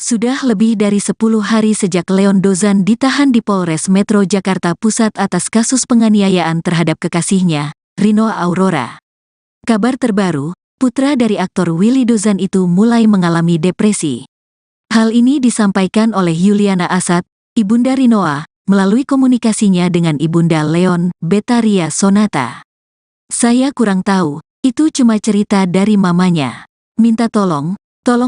Sudah lebih dari 10 hari sejak Leon Dozan ditahan di Polres Metro Jakarta Pusat atas kasus penganiayaan terhadap kekasihnya, Rinoa Aurora. Kabar terbaru, putra dari aktor Willy Dozan itu mulai mengalami depresi. Hal ini disampaikan oleh Yuliana Asad, ibunda Rinoa, melalui komunikasinya dengan ibunda Leon, Betaria Sonata. "Saya kurang tahu, itu cuma cerita dari mamanya. Minta tolong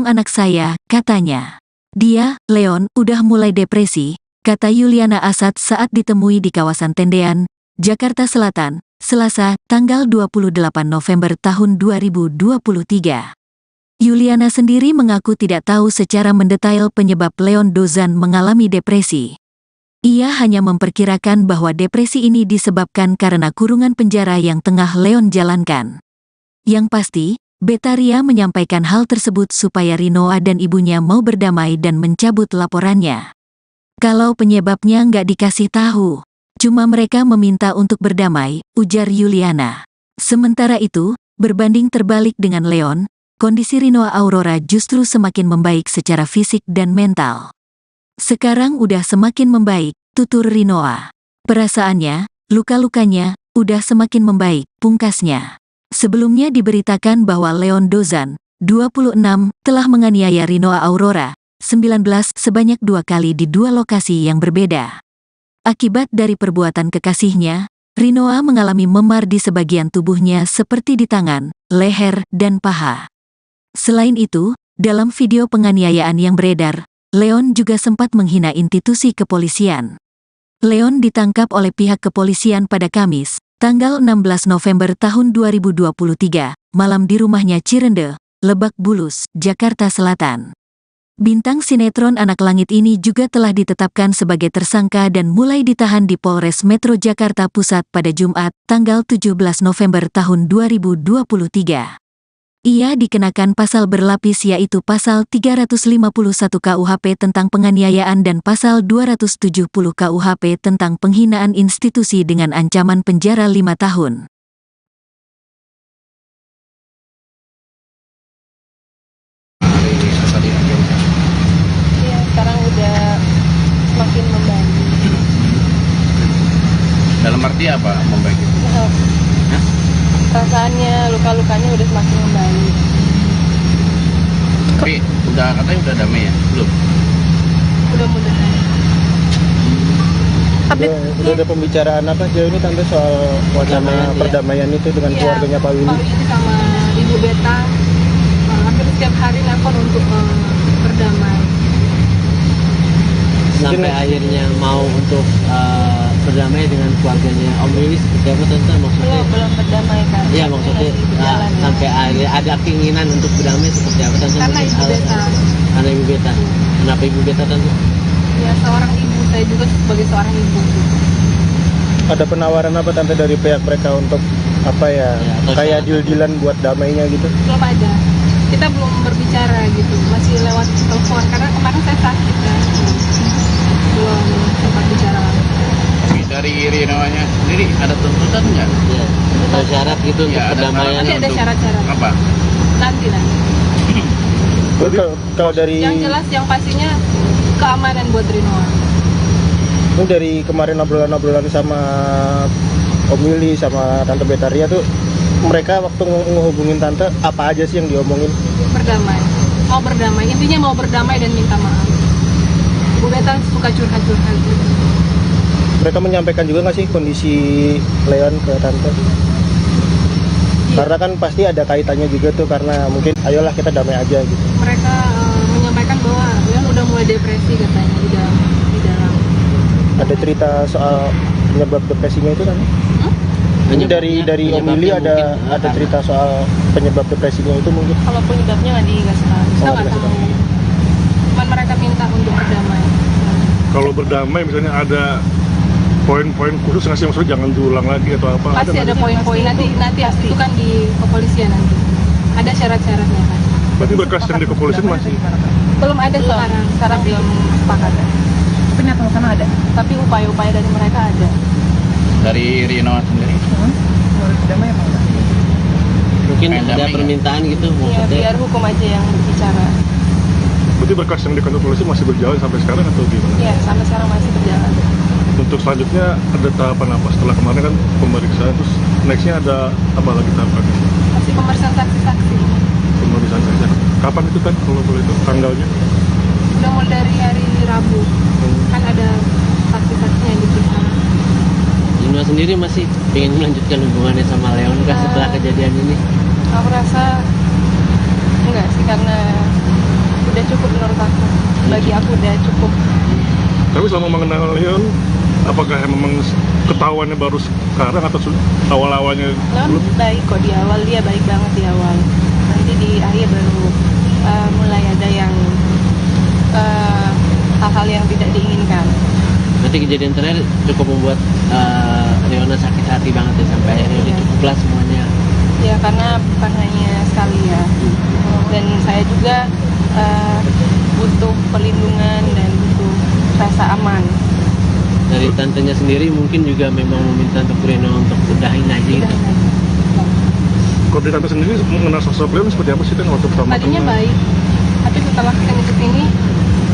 anak saya," katanya. "Dia, Leon, udah mulai depresi," kata Yuliana Asad saat ditemui di kawasan Tendean, Jakarta Selatan, Selasa, tanggal 28 November tahun 2023. Yuliana sendiri mengaku tidak tahu secara mendetail penyebab Leon Dozan mengalami depresi. Ia hanya memperkirakan bahwa depresi ini disebabkan karena kurungan penjara yang tengah Leon jalankan. Yang pasti, Betaria menyampaikan hal tersebut supaya Rinoa dan ibunya mau berdamai dan mencabut laporannya. "Kalau penyebabnya nggak dikasih tahu, cuma mereka meminta untuk berdamai," ujar Yuliana. Sementara itu, berbanding terbalik dengan Leon, kondisi Rinoa Aurora justru semakin membaik secara fisik dan mental. "Sekarang udah semakin membaik," tutur Rinoa. "Perasaannya, luka-lukanya, udah semakin membaik," pungkasnya. Sebelumnya diberitakan bahwa Leon Dozan, 26, telah menganiaya Rinoa Aurora, 19, sebanyak 2 kali di 2 lokasi yang berbeda. Akibat dari perbuatan kekasihnya, Rinoa mengalami memar di sebagian tubuhnya seperti di tangan, leher, dan paha. Selain itu, dalam video penganiayaan yang beredar, Leon juga sempat menghina institusi kepolisian. Leon ditangkap oleh pihak kepolisian pada Kamis, tanggal 16 November tahun 2023, malam di rumahnya Cirende, Lebak Bulus, Jakarta Selatan. Bintang sinetron Anak Langit ini juga telah ditetapkan sebagai tersangka dan mulai ditahan di Polres Metro Jakarta Pusat pada Jumat, tanggal 17 November tahun 2023. Ia dikenakan pasal berlapis yaitu pasal 351 KUHP tentang penganiayaan dan pasal 270 KUHP tentang penghinaan institusi dengan ancaman penjara 5 tahun. Iya, sekarang udah semakin membaik. Dalam arti apa membaik itu? Perasaannya, luka-lukanya udah semakin membaik. Tapi katanya udah damai ya? Belum? Mudah-mudahan. Udah ada pembicaraan apa sejauh ini Tante soal wacana perdamaian itu dengan keluarganya Pak Willy? Pak Willy sama Ibu Beta hampir setiap hari nelpon untuk berdamai. Sampai akhirnya mau untuk berdamai dengan keluarganya Om Willy seperti apa Tante maksudnya? Belum berdamai kan? Iya maksudnya sampai akhirnya ada keinginan untuk berdamai seperti apa Tante? Karena Ibu Beta. Karena Ibu Beta. Kenapa Ibu Beta Tante? Ya seorang ibu, saya juga sebagai seorang ibu. Ada penawaran apa Tante dari pihak mereka untuk apa ya kayak deal-dealan buat damainya gitu? Belum ada. Kita belum berbicara gitu, masih lewat telepon karena kemarin saya sakit kan. Belum sempat bicara. Tapi dari Rinoanya sendiri ada tuntutan nggak? Iya. Ada syarat gitu untuk perdamaian. Nanti ada syarat-syarat. Apa? Nanti. Kalau dari Yang jelas yang pastinya keamanan buat Rinoa. ini dari kemarin obrolan-obrolan sama Om Willy sama Tante Betaria tuh mereka waktu ngehubungin Tante apa aja sih yang diomongin? Berdamai. Mau berdamai. Intinya mau berdamai dan minta maaf. Bu Beta suka curhat-curhat gitu. Mereka menyampaikan juga nggak sih kondisi Leon ke Tante? Iya. Karena kan pasti ada kaitannya juga tuh karena mungkin ayolah kita damai aja gitu. Mereka menyampaikan bahwa Leon udah mulai depresi katanya di dalam. Ada cerita soal penyebab depresinya itu kan? Ini dari Om Willy ada cerita soal penyebab depresinya itu mungkin? Kalau penyebabnya nggak dikasih tahu. Kita nggak tahu. Cuman mereka minta untuk berdamai. Kalau berdamai misalnya ada poin-poin khusus nggak sih, maksudnya jangan diulang lagi atau apa? Pasti ada poin-poin nanti itu kan di kepolisian nanti. Ada syarat-syaratnya kan. Berarti berkas yang di kepolisian masih? Belum ada sekarang belum sepakat. Tapi niat sama ada. Tapi upaya-upaya dari mereka ada. Dari Rinoa sendiri? Berdamai apa enggak? Mungkin ada permintaan gitu Ya, maksudnya. biar hukum aja yang bicara. Berarti berkas yang di kantor polisi masih berjalan sampai sekarang atau gimana? Ya, sampai sekarang masih berjalan. Untuk selanjutnya ada tahapan apa? Setelah kemarin kan pemeriksaan, terus nextnya ada apa lagi tahapan? Masih pemeriksaan saksi-saksi. Pemeriksaan saja. Kapan itu kan kalau boleh itu tanggalnya? Udah mulai dari hari Rabu. Kan ada saksi-saksinya yang diperiksa. Inua sendiri masih pengen melanjutkan hubungannya sama Leon kah setelah kejadian ini? Aku rasa enggak sih, karena udah cukup menurut aku. Bagi aku udah cukup. Tapi selama mengenal Leon, apakah memang ketahuannya baru sekarang atau awal-awalnya Leon belum? baik kok di awal, dia baik banget di awal. Nanti di akhir baru mulai ada yang hal-hal yang tidak diinginkan. Berarti kejadian terakhir cukup membuat Leona sakit hati banget ya, sampai akhirnya udah cukup lah semuanya. Ya karena bukan hanya sekali ya. Dan saya juga butuh perlindungan dan butuh rasa aman. Dari tantenya sendiri mungkin juga memang meminta untuk Reno untuk udahin aja gitu. Kalau di tante sendiri mengenal sosok Leon seperti apa sih kan waktu pertama Tadinya kenal? baik, tapi setelah kesini kesini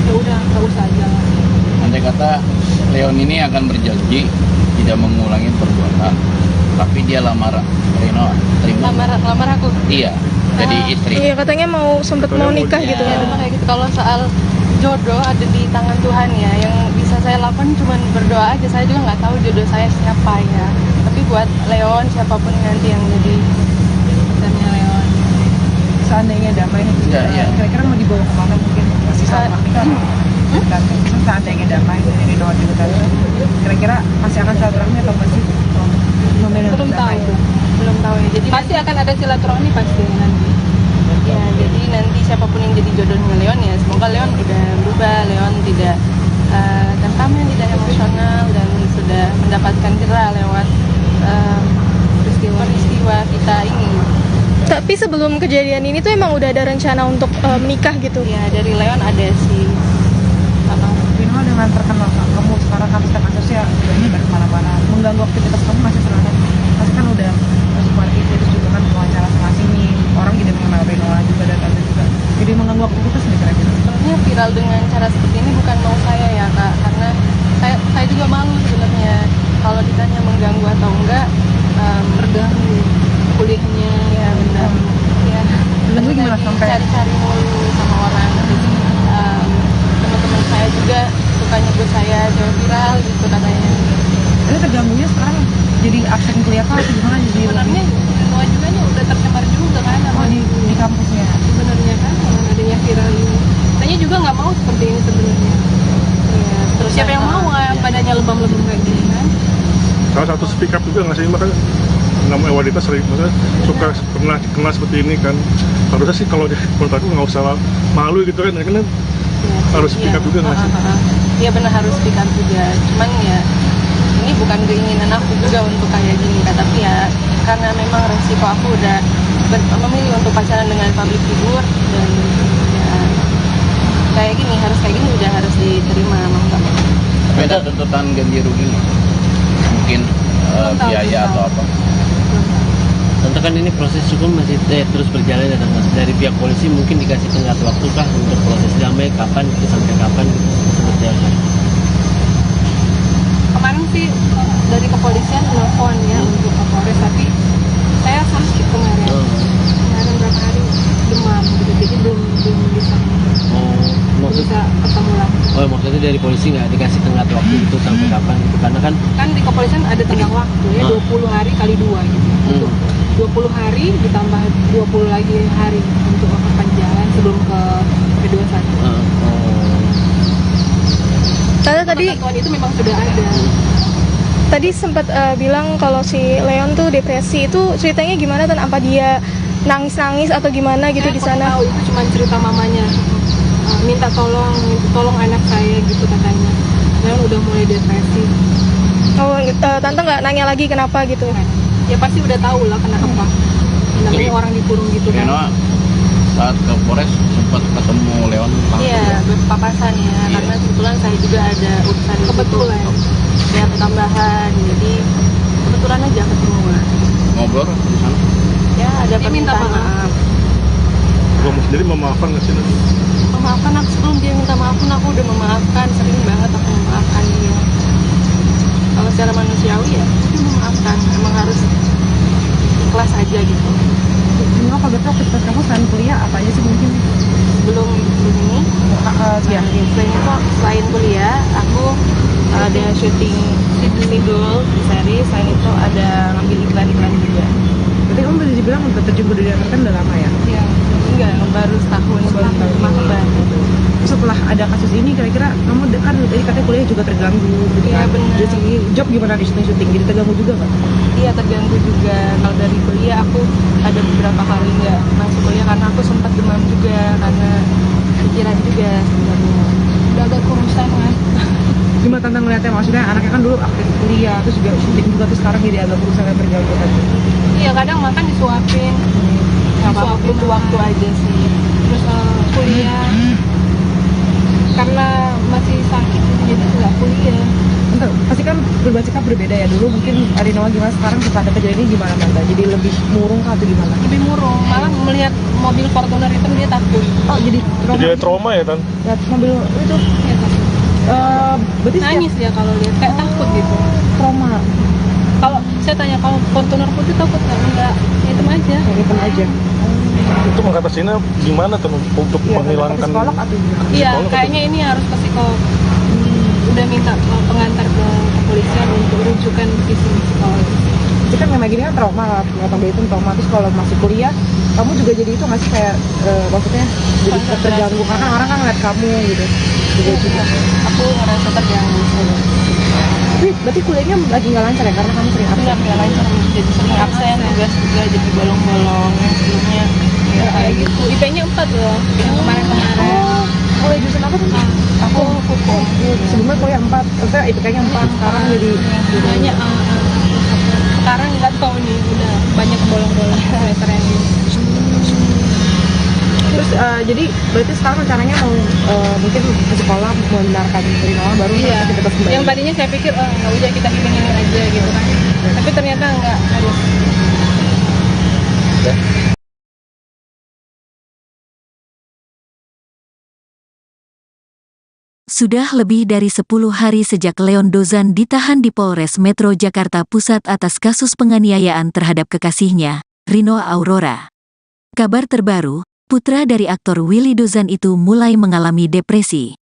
ya udah nggak usah aja. Andai kata Leon ini akan berjanji tidak mengulangi perbuatan, tapi dia lamar Reno, terima? Lamar aku. Iya, jadi istri. Iya, katanya sempet mau nikah gitu Ya, kan. cuma kayak gitu. Kalau soal jodoh ada di tangan Tuhan ya. Yang bisa saya lakukan cuma berdoa aja. Saya juga nggak tahu jodoh saya siapa ya. Tapi buat Leon, siapapun nanti yang jadi pacarnya Leon. Seandainya damai nih, Iya. kira-kira mau dibawa kemana mungkin masih sama nikah? Tante, seandainya damai dari doa juga tante, kira-kira masih akan silaturahmi atau masih Belum tahu. Belum tahu ya. Jadi pasti akan ada silaturahmi pasti nanti. Ya, jadi nanti siapapun yang jadi jodohnya Leon ya, semoga Leon udah berubah, Leon tidak temperamen, tidak emosional dan sudah mendapatkan jerah lewat peristiwa kita ini. Tapi sebelum kejadian ini tuh emang udah ada rencana untuk menikah gitu. Ya dari Leon ada sih. Vino dengan terkenal kamu sekarang kan sedang sosial, ini baru kemana-mana, mengganggu aktivitas kamu masih serangan. Pasti kan udah masuk market terus juga kan wawancara sama sini, orang jadi mengenal Vino juga dan tante juga. Jadi mengganggu aktivitas nih kira-kira. Sebenarnya viral dengan cara seperti ini bukan mau saya ya kak, karena saya juga malu sebenarnya kalau ditanya mengganggu atau enggak. Terganggu kuliahnya ya benar ya. Terganggu gimana sampai cari-cari mulu sama orang. Teman-teman saya juga suka nyebut saya jauh viral gitu katanya. Tapi terganggunya sekarang jadi absen kuliah kah atau gimana? Jadi Sebenarnya semua juga udah tersebar juga kan sama di kampusnya. sebenarnya kan dengan adanya viral ini. Katanya juga nggak mau seperti ini sebenarnya. Ya, terus siapa yang mau badannya lebam-lebam kayak gini kan? Salah satu speak up juga nggak sih, makanya namanya wanita sering maksudnya suka pernah kena seperti ini kan. Harusnya sih kalau menurut aku nggak usah malu gitu kan, karena harus speak up juga nggak sih? Iya benar harus speak up juga. Cuman ya ini bukan keinginan aku juga untuk kayak gini kan, tapi ya karena memang resiko aku udah memilih untuk pacaran dengan public figure dan ya kayak gini udah harus diterima mau nggak mau. Beda tuntutan ganti rugi nggak? Mungkin biaya atau apa? Tante kan ini proses hukum masih terus berjalan ya Tante. Dari pihak polisi mungkin dikasih tenggat waktu kah untuk proses damai, kapan itu sampai kapan gitu seperti apa? Kemarin sih dari kepolisian telepon ya untuk Kapolres, tapi saya sakit kemarin. Kemarin berapa hari demam gitu, jadi belum bisa ketemu lagi. Maksudnya dari polisi nggak dikasih tenggat waktu itu sampai kapan gitu, karena kan Di kepolisian ada tenggang waktu ya 20 hari kali 2 gitu. Untuk 20 hari ditambah 20 lagi hari untuk perpanjangan sebelum ke P21. Tadi Ketentuan itu memang sudah ada. tadi sempat bilang kalau si Leon tuh depresi, itu ceritanya gimana dan apa dia nangis-nangis atau gimana gitu Saya di kurang sana? tahu, itu cuma cerita mamanya. Minta tolong anak saya gitu katanya. Leon udah mulai depresi. Oh, tante nggak nanya lagi kenapa gitu? Ya pasti udah tahu lah kenapa. Namanya orang dikurung gitu kan. Reno saat ke Polres sempat ketemu Leon langsung. Iya, berpapasan ya. Iya. Karena kebetulan saya juga ada urusan kebetulan ya tambahan. Jadi kebetulan aja ketemu. Ngobrol di sana. Ya ada permintaan maaf. Kamu sendiri memaafkan nggak sih nanti? memaafkan aku. Sebelum dia minta maaf pun aku udah memaafkan, sering banget aku memaafkan dia. Kalau secara manusiawi ya udah memaafkan, emang harus ikhlas aja gitu. Nino, kalau gitu aktivitas kamu selain kuliah apa aja sih mungkin? Belum ini Ya. selain kuliah aku ada syuting sidul di series, selain itu ada ngambil iklan-iklan juga. Berarti kamu bisa dibilang udah terjun ke dunia entertain udah lama ya? Iya, enggak, baru setahun baru. Setelah ada kasus ini kira-kira kamu kan tadi katanya kuliah juga terganggu gitu Iya, kan? benar. Dari segi job gimana di syuting? Jadi terganggu juga nggak? Iya, terganggu juga. Kalau dari kuliah aku ada beberapa kali nggak masuk kuliah karena aku sempat demam juga, karena pikiran juga sebenarnya. Udah agak kurusan kan. Gimana tante ngeliatnya, maksudnya anaknya kan dulu aktif kuliah terus juga syuting juga terus sekarang jadi agak berusaha dan terganggu kan? Iya, kadang makan disuapin. Nggak apa-apa, butuh waktu aja sih. Terus kuliah karena masih sakit jadi nggak kuliah. Bentar, pasti kan berbagai sikap berbeda ya. Dulu mungkin Arinawa gimana, sekarang setelah ada kejadian ini gimana tante? Jadi lebih murung kah atau gimana? Lebih murung, malah melihat mobil Fortuner itu dia takut. Oh jadi Jadi trauma ya Tan? lihat mobil itu Dia takut. berarti setiap Nangis dia kalau lihat kayak takut gitu. trauma Kalau saya tanya kalau Fortuner putih takut nggak? Enggak, hitam aja. kayak gitu aja. Itu mengatasinya gimana Tan untuk Iya, menghilangkan? ke psikolog atau gimana? Iya, Psikolog kayaknya ini harus ke psikolog. Udah minta pengantar ke kepolisian untuk rujukan di psikolog. Jadi kan memang gini kan trauma, nggak itu trauma. Terus kalau masih kuliah, kamu juga jadi itu masih kayak maksudnya jadi terganggu karena orang kan ngeliat kamu gitu. Juga. Aku ngerasa terganggu. Tapi berarti kuliahnya lagi nggak lancar ya karena kamu sering absen. Nggak lancar, jadi sering absen, tugas juga jadi bolong-bolong. Yang sebelumnya ya kayak gitu. IP-nya 4 loh, yang kemarin-kemarin. Kuliah jurusan apa tuh? Aku hukum. Sebelumnya kuliah 4, maksudnya IPK-nya 4, sekarang jadi Banyak sekarang nggak tahu nih, udah banyak bolong-bolong semester yang ini. terus jadi berarti sekarang rencananya mau mungkin ke sekolah membenarkan dari nol baru Iya, aktivitas kembali. yang tadinya saya pikir nggak udah kita hilangin aja gitu kan, tapi ternyata nggak harus. Sudah lebih dari 10 hari sejak Leon Dozan ditahan di Polres Metro Jakarta Pusat atas kasus penganiayaan terhadap kekasihnya, Rino Aurora. Kabar terbaru, putra dari aktor Willy Dozan itu mulai mengalami depresi.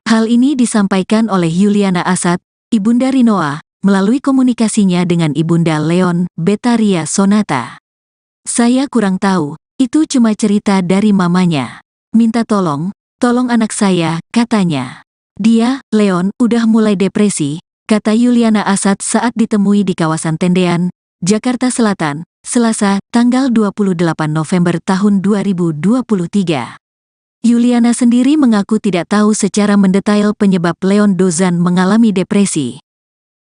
Hal ini disampaikan oleh Yuliana Asad, ibunda Rinoa, melalui komunikasinya dengan ibunda Leon, Betaria Sonata. Saya kurang tahu, itu cuma cerita dari mamanya. Minta tolong anak saya, katanya. Dia, Leon, udah mulai depresi, kata Yuliana Asad saat ditemui di kawasan Tendean, Jakarta Selatan, Selasa, tanggal 28 November tahun 2023. Yuliana sendiri mengaku tidak tahu secara mendetail penyebab Leon Dozan mengalami depresi.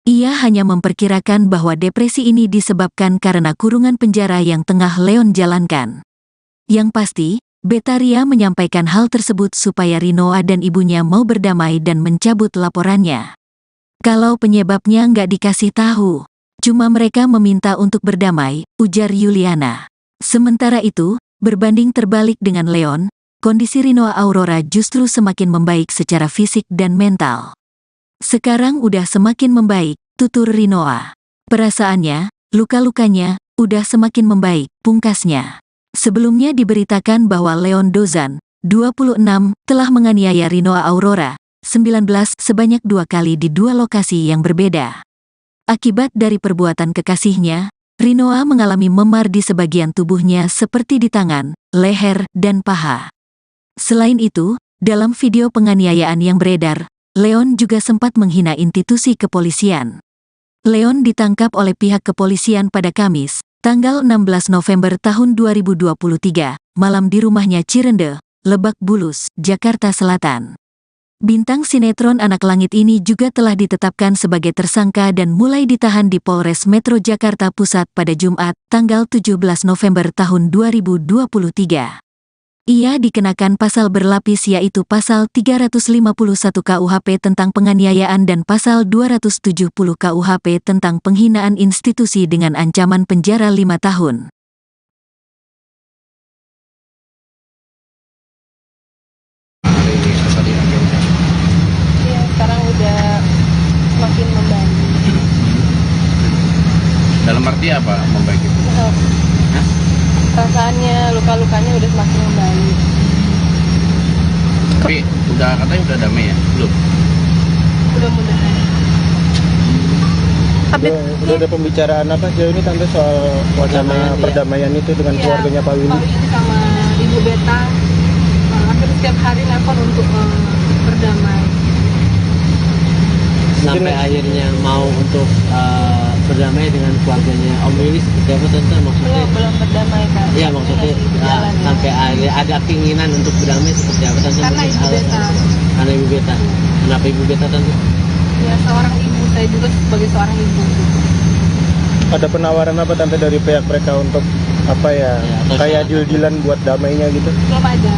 Ia hanya memperkirakan bahwa depresi ini disebabkan karena kurungan penjara yang tengah Leon jalankan. Yang pasti, Betaria menyampaikan hal tersebut supaya Rinoa dan ibunya mau berdamai dan mencabut laporannya. Kalau penyebabnya nggak dikasih tahu, cuma mereka meminta untuk berdamai, ujar Yuliana. Sementara itu, berbanding terbalik dengan Leon, kondisi Rinoa Aurora justru semakin membaik secara fisik dan mental. Sekarang udah semakin membaik, tutur Rinoa. Perasaannya, luka-lukanya, udah semakin membaik, pungkasnya. Sebelumnya diberitakan bahwa Leon Dozan, 26, telah menganiaya Rinoa Aurora, 19, sebanyak 2 kali di 2 lokasi yang berbeda. Akibat dari perbuatan kekasihnya, Rinoa mengalami memar di sebagian tubuhnya seperti di tangan, leher, dan paha. Selain itu, dalam video penganiayaan yang beredar, Leon juga sempat menghina institusi kepolisian. Leon ditangkap oleh pihak kepolisian pada Kamis, tanggal 16 November tahun 2023, malam di rumahnya Cirende, Lebak Bulus, Jakarta Selatan. Bintang sinetron Anak Langit ini juga telah ditetapkan sebagai tersangka dan mulai ditahan di Polres Metro Jakarta Pusat pada Jumat, tanggal 17 November tahun 2023. Ia dikenakan pasal berlapis yaitu pasal 351 KUHP tentang penganiayaan dan pasal 270 KUHP tentang penghinaan institusi dengan ancaman penjara 5 tahun. Dalam arti apa membaik itu? Perasaannya, luka-lukanya udah semakin membaik. Tapi katanya udah damai ya? Belum? Mudah-mudahan. Udah ada pembicaraan apa sejauh ini tante soal wacana Perdamaian, ya. perdamaian itu dengan Iya, keluarganya Pak Willy? Pak Willy sama Ibu Beta hampir setiap hari nelpon untuk berdamai. Sampai akhirnya mau untuk berdamai dengan keluarganya Om Willy seperti apa tante maksudnya? Belum berdamai kan? Iya maksudnya Masih berjalan, ya. sampai ada keinginan untuk berdamai seperti apa tante? Karena Mungkin Ibu Beta. Karena Ibu Beta. Kenapa Ibu Beta tante? Ya seorang ibu, saya juga sebagai seorang ibu. Ada penawaran apa tante dari pihak mereka untuk apa ya, Ya, atau kayak syarat. deal-dealan buat damainya gitu? Belum ada.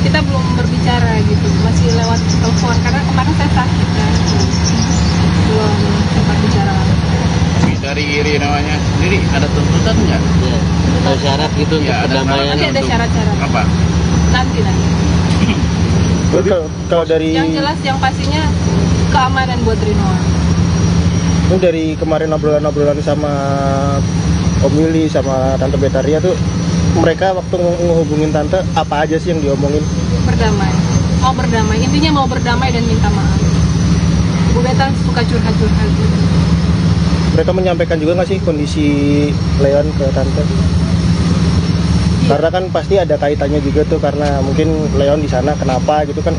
Kita belum berbicara gitu, masih lewat telepon karena kemarin saya sakit kan. Belum sempat bicara. Tapi dari Rinoanya sendiri ada tuntutan nggak? Ya. Atau syarat gitu untuk Ya, ada perdamaian? Masih ada untuk- syarat-syarat. Apa? Nanti. Terus kalau dari Yang jelas yang pastinya keamanan buat Rinoa. ini dari kemarin obrolan-obrolan sama Om Willy sama Tante Betaria tuh, mereka waktu ngehubungin tante apa aja sih yang diomongin? Berdamai. Mau berdamai. Intinya mau berdamai dan minta maaf. Bu Beta suka curhat-curhat gitu. Mereka menyampaikan juga nggak sih kondisi Leon ke tante? Karena kan pasti ada kaitannya juga tuh, karena mungkin Leon di sana kenapa gitu kan,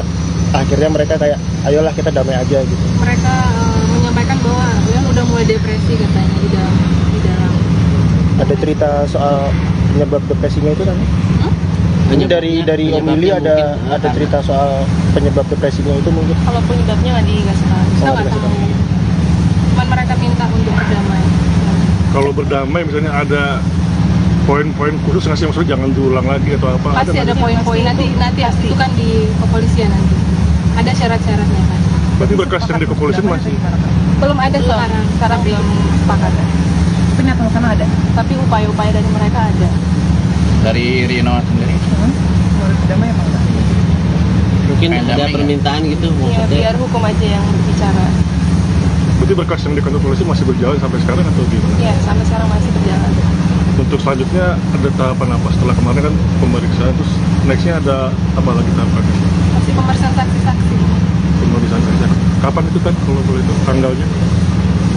akhirnya mereka kayak ayolah kita damai aja gitu. Mereka menyampaikan bahwa Leon udah mulai depresi katanya di dalam. Ada cerita soal penyebab depresinya itu kan? Ini dari Om Willy ada cerita soal penyebab depresinya itu mungkin. Kalau penyebabnya nggak dikasih tahu, kita Oh, nggak dikasih tahu. Cuman mereka minta untuk berdamai. Kalau berdamai misalnya ada poin-poin khusus nggak sih, maksudnya jangan diulang lagi atau apa? Pasti ada nggak? poin-poin nanti itu kan di kepolisian nanti. Ada syarat-syaratnya kan. Berarti berkas yang di kepolisian masih Belum ada sekarang belum sepakat. Tapi nyata sana ada. Tapi upaya-upaya dari mereka ada. Dari Rino sendiri? Mau berdamai apa enggak? Mungkin Pengen ada damai permintaan gitu Ya maksudnya. biar hukum aja yang berbicara. berarti berkas yang di kantor polisi masih berjalan sampai sekarang atau gimana? Ya sampai sekarang masih berjalan. Untuk selanjutnya ada tahapan apa setelah kemarin kan pemeriksaan, terus nextnya ada apa lagi tahapannya? Masih pemeriksaan saksi-saksi. Pemeriksaan saja. Kapan itu kan kalau boleh itu tanggalnya?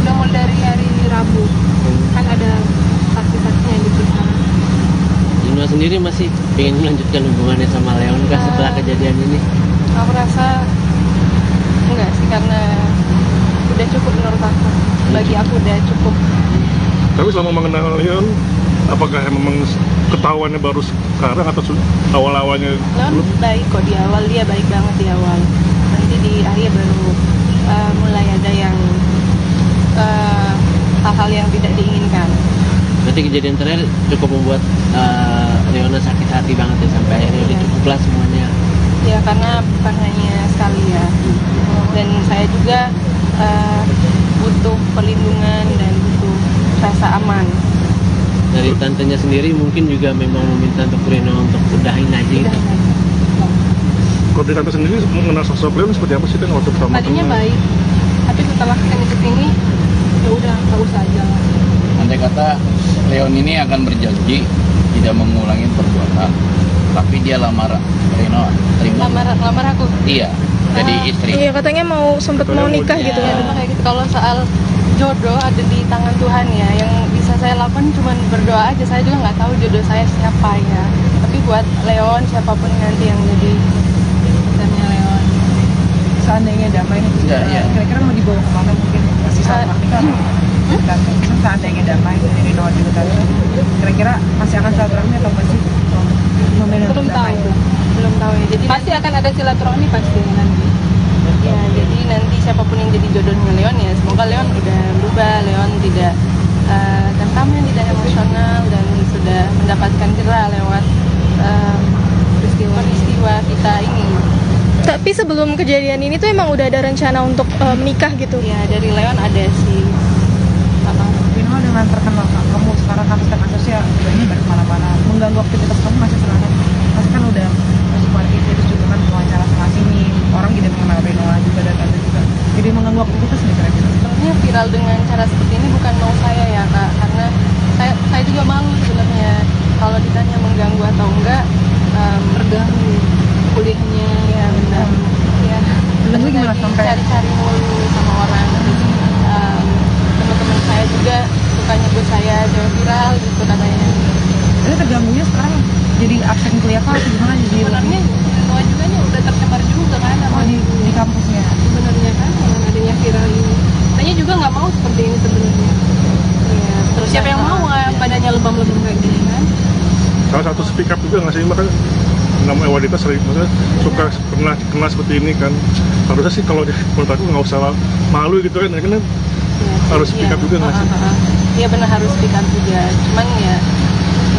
Udah mulai dari hari Rabu. Kan ada saksi-saksinya yang diperiksa. Rino sendiri masih pengen melanjutkan hubungannya sama Leon kah setelah kejadian ini? Aku rasa enggak sih, karena udah cukup menurut aku. Bagi aku udah cukup. Tapi selama mengenal Leon, apakah memang ketahuannya baru sekarang atau awal-awalnya Leon baik kok di awal, dia baik banget di awal. Nanti di akhir baru mulai ada yang hal-hal yang tidak diinginkan. Berarti kejadian terakhir cukup membuat Leona sakit hati banget ya sampai akhirnya udah cukuplah semuanya. Ya karena bukan hanya sekali ya. Dan saya juga butuh perlindungan dan butuh rasa aman. Dari tantenya sendiri mungkin juga memang meminta untuk Reno untuk udahin aja gitu. Udah aja. kalau di tante sendiri mengenal sosok Leon seperti apa sih kan waktu pertama Tadinya kenal? baik, tapi setelah kami kesini ya udah nggak usah aja lah. Andai kata Leon ini akan berjanji tidak mengulangi perbuatan, tapi dia lamar Rino, terima? Lamar aku. Iya, jadi istri. Iya, katanya mau sempet mau nikah gitu Ya, kan. cuma kayak gitu. Kalau soal jodoh ada di tangan Tuhan ya. Yang bisa saya lakukan cuma berdoa aja. Saya juga nggak tahu jodoh saya siapa ya. Tapi buat Leon, siapapun nanti yang jadi pacarnya Leon. Seandainya damai nih, Iya. kira-kira mau dibawa kemana mungkin? Masih sama nikah? Seandainya damai dari Rino juga tadi, kira-kira masih akan silaturahmi atau masih Belum tahu. Belum tahu ya. Jadi pasti akan ada silaturahmi pasti nanti. Ya, jadi nanti siapapun yang jadi jodohnya Leon ya, semoga Leon udah berubah, Leon tidak temperamen, tidak emosional dan sudah mendapatkan cerah lewat peristiwa kita ini. Tapi sebelum kejadian ini tuh emang udah ada rencana untuk menikah gitu. Ya dari Leon ada sih. Rino dengan terkenal kamu sekarang kan kasusnya ini berkemana-mana, mengganggu aktivitas kamu masih serangan. Pasti kan udah masuk party terus juga kan wawancara sana sini, orang jadi mengenal Rino juga dan tante juga. Jadi mengganggu aktivitas nih kira-kira. Sebenarnya viral dengan cara seperti ini bukan mau saya ya Kak, karena saya juga malu sebenarnya kalau ditanya mengganggu atau enggak. Terganggu kuliahnya ya benar ya. Terganggu gimana sampai cari-cari mulu sama orang. Teman-teman saya juga suka nyebut saya jangan viral gitu katanya. ini terganggunya sekarang jadi absen kuliah kah atau gimana jadi Sebenarnya semua juga udah tercemar juga kan sama di kampusnya. sebenarnya kan dengan adanya viral ini. Saya juga nggak mau seperti ini sebenarnya. Ya, terus siapa yang mau badannya lebam-lebam kayak gini kan? Salah satu speak up juga nggak sih, makanya namanya wanita sering maksudnya suka pernah dikenal seperti ini kan. Harusnya sih kalau menurut aku nggak usah malu gitu kan, karena harus speak up juga nggak sih? Iya benar harus speak up juga. Cuman ya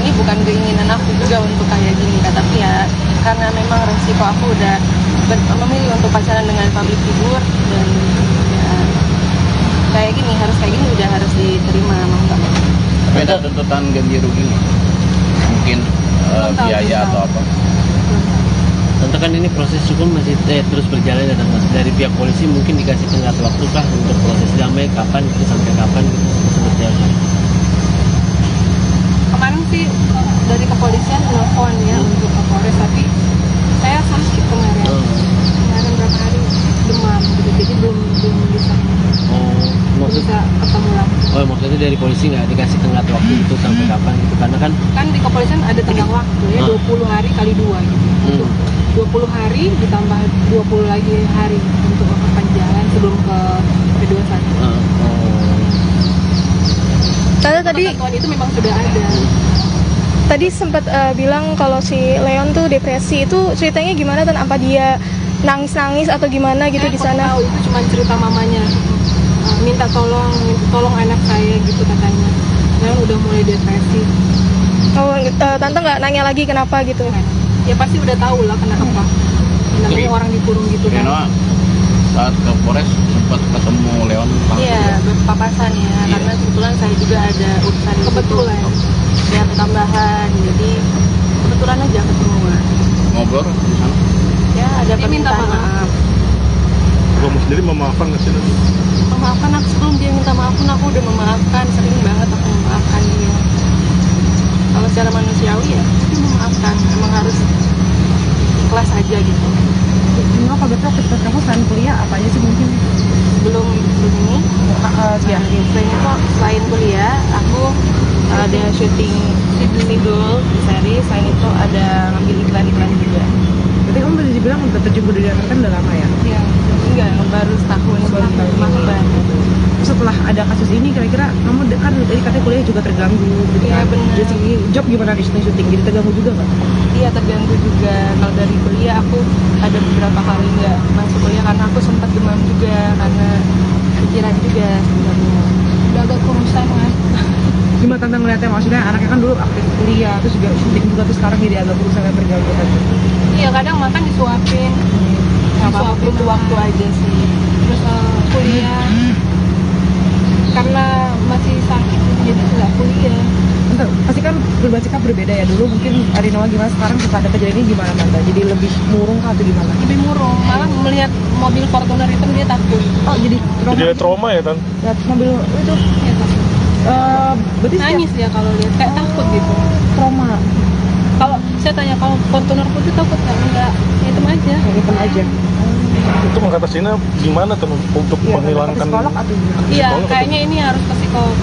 ini bukan keinginan aku juga untuk kayak gini kan, tapi ya karena memang resiko aku udah memilih untuk pacaran dengan public figure dan ya kayak gini udah harus diterima mau nggak mau. Tapi ada tuntutan ganti rugi nggak? Mungkin biaya atau apa? Tentu kan ini proses hukum masih terus berjalan ya mas. Dari pihak polisi mungkin dikasih tenggat waktu kah untuk proses damai kapan itu sampai kapan gitu seperti apa? Kemarin sih dari kepolisian telepon ya untuk ke Polres, tapi saya sakit kemarin. Kemarin berapa hari demam gitu, jadi belum bisa bisa ketemu lagi. Oh maksudnya dari polisi nggak dikasih tenggat waktu itu sampai kapan gitu, karena kan Di kepolisian ada tenggang waktu ya 20 hari kali 2 gitu. Untuk 20 hari ditambah 20 lagi hari untuk perpanjangan sebelum ke P21. Tadi Ketentuan itu memang sudah ada. tadi sempat bilang kalau si Leon tuh depresi, itu ceritanya gimana dan apa dia nangis-nangis atau gimana gitu di sana? Tahu itu cuma cerita mamanya. Minta tolong anak saya gitu katanya. Leon udah mulai depresi. Oh, tante nggak nanya lagi kenapa gitu? Ya pasti udah tahu lah kenapa. Namanya orang dikurung gitu kan. Reno saat ke Polres sempat ketemu Leon langsung. Iya, berpapasan ya. Karena kebetulan saya juga ada urusan kebetulan. Ya tambahan. Jadi kebetulan aja ketemu. Ngobrol di sana. Ya ada permintaan maaf. Kamu sendiri memaafkan nggak sih? Memaafkan aku sebelum dia minta maaf pun aku udah memaafkan, sering banget aku memaafkan dia. Kalau secara manusiawi ya aku memaafkan, emang harus ikhlas aja gitu. Kenapa betul aktivitas kamu selain kuliah apa aja sih mungkin? Belum ini Ya. selain kuliah aku ada syuting single series, selain itu ada ngambil iklan juga. Berarti kamu bisa dibilang udah terjun ke dunia kan udah lama ya? Iya, enggak baru setahun banget. Setelah ada kasus ini kira-kira kamu kan tadi katanya kuliah juga terganggu gitu Iya, kan? benar. Jadi job gimana di syuting? Jadi terganggu juga nggak? Iya terganggu juga. Kalau dari kuliah aku ada beberapa kali nggak masuk kuliah karena aku sempat demam juga karena pikiran juga sebenarnya. Udah agak kurusan kan. Gimana tante ngeliatnya, maksudnya anaknya kan dulu aktif kuliah terus juga syuting juga terus sekarang jadi agak berusaha terganggu kan? Iya kadang makan disuapin, disuapin tuh waktu aja sih. Terus kuliah karena masih sakit jadi nggak kuliah. Entar, pasti kan berbagai sikap berbeda ya. Dulu mungkin Arinoa gimana, sekarang setelah ada kejadian ini gimana tante? Jadi lebih murung kah atau gimana? Lebih murung, malah melihat mobil Fortuner itu dia takut. Oh jadi Trauma ya kan? lihat mobil itu Dia takut. berarti setiap Nangis dia kalau lihat kayak takut gitu. trauma Kalau saya tanya kalau Fortuner putih takut nggak? Enggak, hitam aja. yang hitam aja. Itu mengatasinya gimana tuh untuk Iya, menghilangkan psikolog atau gimana? Iya, psikolog kayaknya ini harus ke psikolog.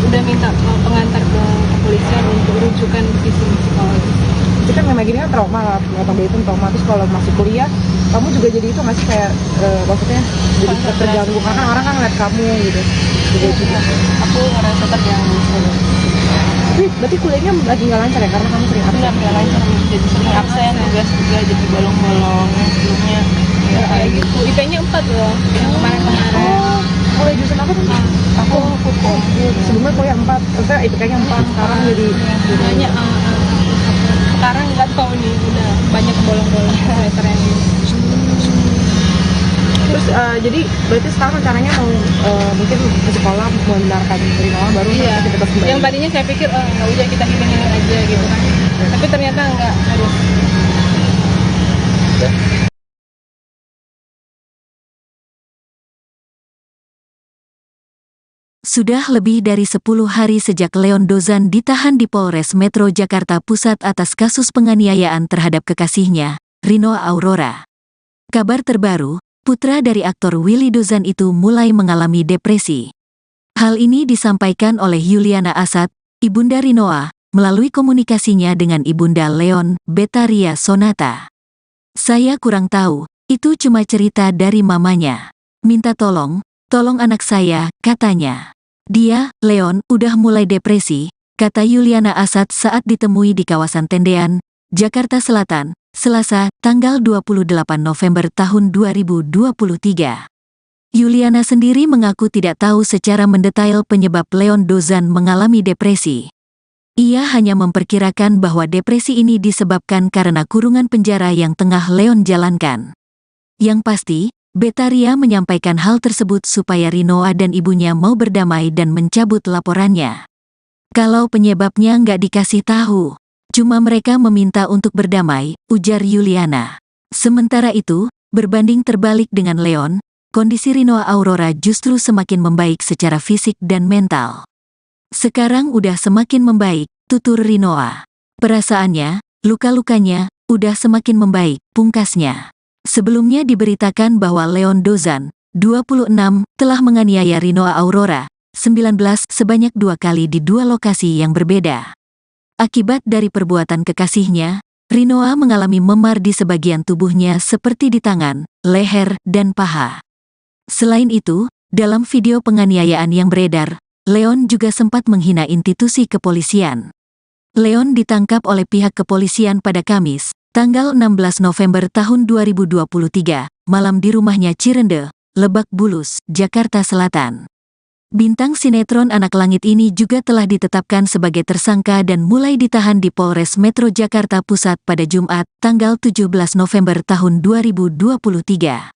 Udah minta pengantar ke kepolisian untuk rujukan psikologis. Jadi kan memang gini kan trauma lah, mobil itu trauma. Terus kalau masih kuliah, kamu juga jadi itu nggak sih kayak maksudnya jadi terganggu karena orang kan ngeliat kamu gitu. Juga. Aku ngerasa terganggu. Tapi berarti kuliahnya lagi nggak lancar ya karena kamu sering absen. Nggak lancar, jadi sering absen, tugas juga jadi bolong-bolong. Yang sebelumnya ya kayak gitu. IP-nya 4 loh, yang kemarin-kemarin. Kuliah jurusan apa tuh? Aku hukum. Sebelumnya kuliah 4, maksudnya itu kayaknya 4, sekarang jadi Banyak sekarang nggak tahu nih udah banyak bolong-bolong semester yang ini. terus jadi berarti sekarang rencananya mau mungkin ke sekolah membenarkan Rinoa baru Iya. aktivitas kembali. Yang tadinya saya pikir nggak udah kita hitung aja gitu kan. Tapi ternyata nggak harus. Sudah lebih dari 10 hari sejak Leon Dozan ditahan di Polres Metro Jakarta Pusat atas kasus penganiayaan terhadap kekasihnya, Rino Aurora. Kabar terbaru, putra dari aktor Willy Dozan itu mulai mengalami depresi. Hal ini disampaikan oleh Yuliana Asad, ibunda Rinoa, melalui komunikasinya dengan ibunda Leon, Betaria Sonata. "Saya kurang tahu, itu cuma cerita dari mamanya. Minta tolong anak saya," katanya. "Dia, Leon, udah mulai depresi," kata Yuliana Asad saat ditemui di kawasan Tendean, Jakarta Selatan, Selasa, tanggal 28 November tahun 2023. Yuliana sendiri mengaku tidak tahu secara mendetail penyebab Leon Dozan mengalami depresi. Ia hanya memperkirakan bahwa depresi ini disebabkan karena kurungan penjara yang tengah Leon jalankan. Yang pasti, Betaria menyampaikan hal tersebut supaya Rinoa dan ibunya mau berdamai dan mencabut laporannya. "Kalau penyebabnya nggak dikasih tahu, cuma mereka meminta untuk berdamai," ujar Yuliana. Sementara itu, berbanding terbalik dengan Leon, kondisi Rinoa Aurora justru semakin membaik secara fisik dan mental. "Sekarang udah semakin membaik," tutur Rinoa. "Perasaannya, luka-lukanya, udah semakin membaik," pungkasnya. Sebelumnya diberitakan bahwa Leon Dozan, 26, telah menganiaya Rinoa Aurora, 19, sebanyak 2 kali di 2 lokasi yang berbeda. Akibat dari perbuatan kekasihnya, Rinoa mengalami memar di sebagian tubuhnya seperti di tangan, leher, dan paha. Selain itu, dalam video penganiayaan yang beredar, Leon juga sempat menghina institusi kepolisian. Leon ditangkap oleh pihak kepolisian pada Kamis, tanggal 16 November tahun 2023, malam di rumahnya Cirende, Lebak Bulus, Jakarta Selatan. Bintang sinetron Anak Langit ini juga telah ditetapkan sebagai tersangka dan mulai ditahan di Polres Metro Jakarta Pusat pada Jumat, tanggal 17 November tahun 2023.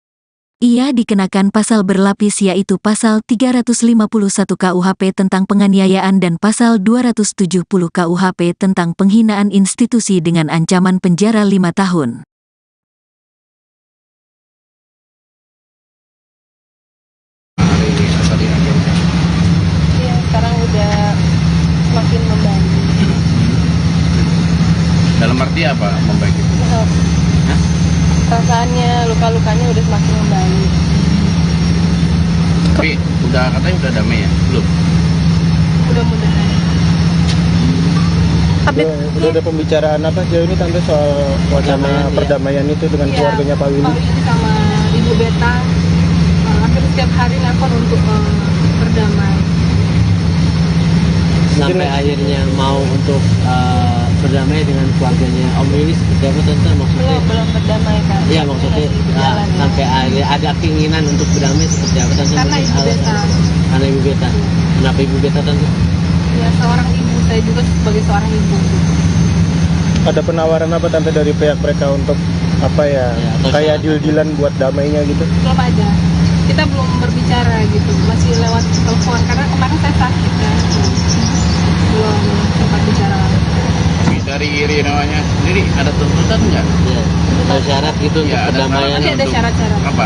Ia dikenakan pasal berlapis yaitu pasal 351 KUHP tentang penganiayaan dan pasal 270 KUHP tentang penghinaan institusi dengan ancaman penjara 5 tahun. Iya, sekarang udah semakin membaik. Dalam arti apa membaik itu? Perasaannya, luka-lukanya udah semakin membaik. Tapi katanya udah damai ya? Belum? Mudah-mudahan. Udah ada pembicaraan apa sejauh ini Tante soal wacana perdamaian itu dengan Iya, keluarganya Pak Willy? Pak Willy sama Ibu Beta hampir setiap hari nelpon untuk berdamai. Sampai akhirnya mau untuk berdamai dengan keluarganya Om Willy seperti apa Tante maksudnya? Belum berdamai kan? Iya maksudnya sampai ada keinginan untuk berdamai seperti apa Tante? Karena Ibu Beta. Karena Ibu Beta. Kenapa Ibu Beta Tante? Ya seorang ibu, saya juga sebagai seorang ibu. Ada penawaran apa Tante dari pihak mereka untuk apa ya, kayak deal-dealan buat damainya gitu? Belum ada. Kita belum berbicara gitu, masih lewat telepon karena kemarin saya sakit kan. Belum sempat bicara. Dari Rinoanya sendiri ada tuntutan nggak? Iya. Ada syarat gitu untuk perdamaian. Nanti ada syarat-syarat. Apa?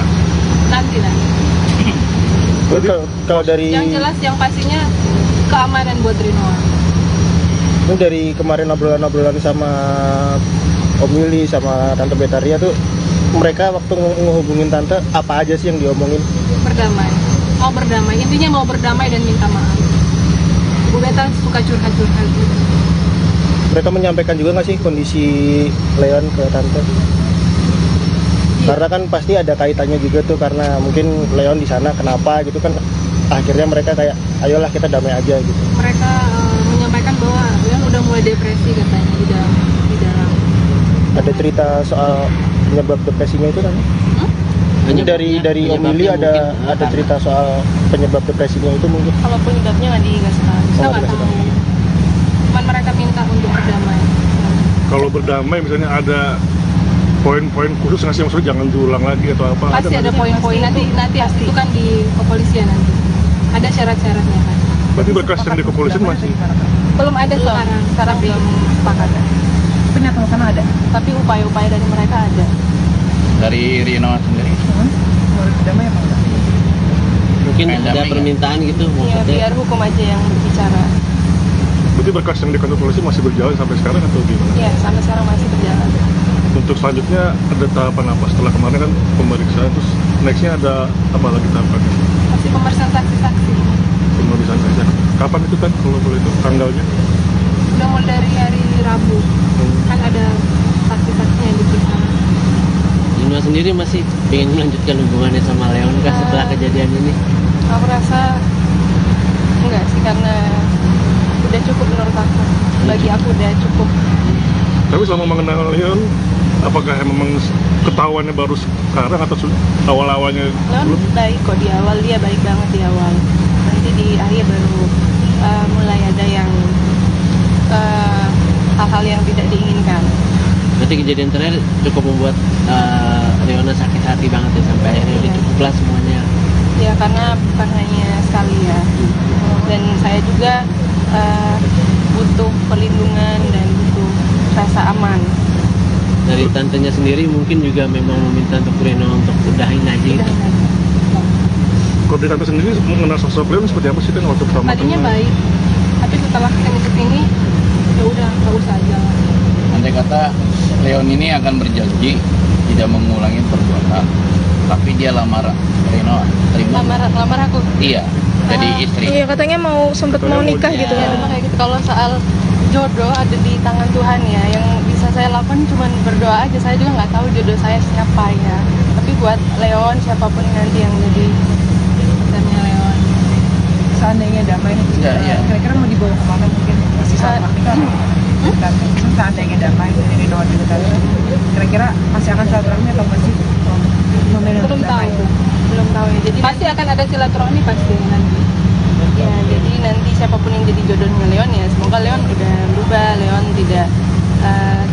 Nanti. Kalau dari Yang jelas yang pastinya keamanan buat Rinoa. ini dari kemarin obrolan-obrolan sama Om Willy sama Tante Betaria tuh, mereka waktu ngehubungin Tante apa aja sih yang diomongin? Berdamai. Mau berdamai. Intinya mau berdamai dan minta maaf. Bu Beta suka curhat-curhat gitu. Mereka menyampaikan juga nggak sih kondisi Leon ke Tante? Karena kan pasti ada kaitannya juga tuh, karena mungkin Leon di sana kenapa gitu kan, akhirnya mereka kayak ayolah kita damai aja gitu. Mereka menyampaikan bahwa Leon udah mulai depresi katanya di dalam. Ada cerita soal penyebab depresinya itu kan? Ini dari Om Willy ada cerita soal penyebab depresinya itu mungkin? Kalau penyebabnya nggak dikasih tahu, kita Oh, nggak dikasih tahu. Cuman mereka minta untuk berdamai. Kalau berdamai misalnya ada poin-poin khusus nggak sih, maksudnya jangan diulang lagi atau apa? Pasti ada poin-poin nanti itu kan di kepolisian nanti. Ada syarat-syaratnya kan. Berarti berkas yang di kepolisian masih? Belum ada sekarang belum sepakat. Tapi nyata sana ada. Tapi upaya-upaya dari mereka ada. Dari Rino sendiri? Mau berdamai apa enggak? mungkin Kayak ada damai, permintaan gitu Ya maksudnya. biar hukum aja yang berbicara. Berarti berkas yang di kantor polisi masih berjalan sampai sekarang atau gimana? Ya sampai sekarang masih berjalan. Untuk selanjutnya ada tahapan apa? Setelah kemarin kan pemeriksaan, terus nextnya ada apa lagi tahapannya? Masih pemeriksaan saksi-saksi. Pemeriksaan saja. Kapan itu kan kalau boleh itu tanggalnya? Udah mulai dari hari Rabu. Kan ada saksi-saksinya yang diperiksa. Inua sendiri masih pengen melanjutkan hubungannya sama Leon kah setelah kejadian ini? Aku rasa enggak sih, karena udah cukup menurut aku. Bagi aku udah cukup. Tapi selama mengenal Leon, apakah memang ketahuannya baru sekarang atau awal-awalnya Leon belum? baik kok di awal, dia baik banget di awal. Nanti di akhir baru mulai ada yang hal-hal yang tidak diinginkan. Berarti kejadian terakhir cukup membuat Leona sakit hati banget ya sampai akhirnya udah Iya. cukup lah semuanya. Ya karena bukan hanya sekali ya. Dan saya juga butuh perlindungan dan butuh rasa aman. Dari tantenya sendiri mungkin juga memang meminta untuk Reno untuk udahin aja gitu. Udah aja. Kalau di tante sendiri mengenal sosok Leon seperti apa sih kan waktu pertama Tadinya kenal? baik, tapi setelah kami kesini ya udah nggak usah aja. Andai kata Leon ini akan berjanji tidak mengulangi perbuatan, tapi dia lamar Reno, terima. Lamar aku. Iya, jadi Ah, istri. Iya, katanya sempet mau nikah gitu Ya, ya. memang kayak gitu. Kalau soal jodoh ada di tangan Tuhan ya. Yang bisa saya lakukan cuma berdoa aja. Saya juga nggak tahu jodoh saya siapa ya. Tapi buat Leon, siapapun nanti yang jadi pacarnya Leon. Seandainya damai nih, Iya. kira-kira mau dibawa kemana mungkin? Masih saat pernikahan? Seandainya damai dari Reno juga tadi, kira-kira masih akan silaturahmi atau masih memilih Belum untuk damai? tahu. Belum tahu ya. Jadi pasti akan ada silaturahmi pasti nanti. Ya, jadi nanti siapapun yang jadi jodohnya Leon ya, semoga Leon udah berubah, Leon tidak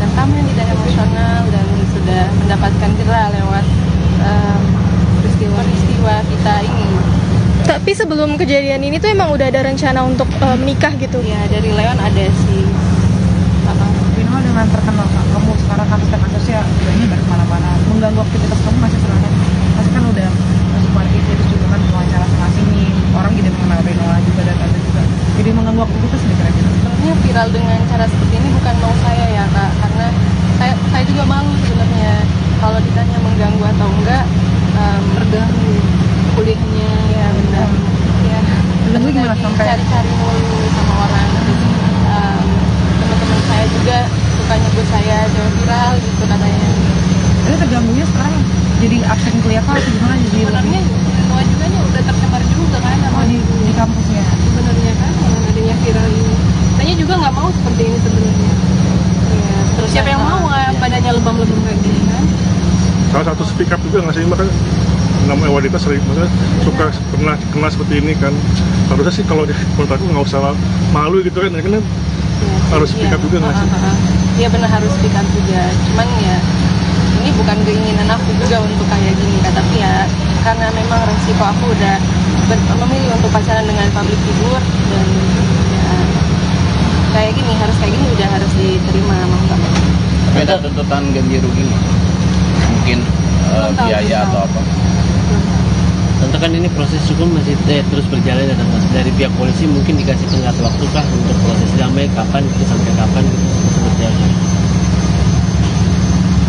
tertaman, tidak emosional, dan sudah mendapatkan jerah lewat peristiwa kita ini. Tapi sebelum kejadian ini tuh emang udah ada rencana untuk menikah gitu. Ya, dari Leon ada sih. Reno dengan terkenal kamu sekarang kan setiap kasusnya ini dari kemana-mana, mengganggu aktivitas kamu masih serangan. Pasti kan udah masuk parkir terus juga kan wawancara sama sini, orang jadi mengenal Reno juga dan tante juga. Jadi mengganggu aktivitas nih kira-kira. Sebenarnya viral dengan cara seperti ini bukan mau saya ya Kak, karena saya juga malu sebenarnya kalau ditanya mengganggu atau enggak. Terganggu kuliahnya ya benar ya. Mengganggu gimana sampai? Cari-cari mulu sama orang. Terus, teman-teman saya juga suka nyebut saya jauh viral gitu katanya. Jadi terganggunya sekarang jadi absen kuliah kah atau gimana? Jadi Sebenarnya semua juga udah tercemar juga kan sama di kampusnya. sebenarnya kan dengan adanya viral ini. Saya juga nggak mau seperti ini sebenarnya. Ya, terus siapa yang mau badannya lebam-lebam kayak gini kan? Salah satu speak up juga nggak sih, makanya namanya wanita sering maksudnya suka pernah kenal seperti ini kan. Harusnya sih kalau menurut aku nggak usah malu gitu kan, karena harus speak up juga nggak sih? Iya benar, harus speak up juga. Cuman ya ini bukan keinginan aku juga untuk kayak gini Kak, tapi ya karena memang resiko aku udah memilih untuk pacaran dengan public figure, dan ya kayak gini udah harus diterima mau nggak mau. Tapi ada tuntutan ganti rugi nggak? Mungkin Belum tahu, biaya belum atau tahu. apa? Tentu kan ini proses hukum masih terus berjalan ya Mas. Dari pihak polisi mungkin dikasih tenggat waktu kah untuk proses damai kapan itu sampai kapan gitu berjalan.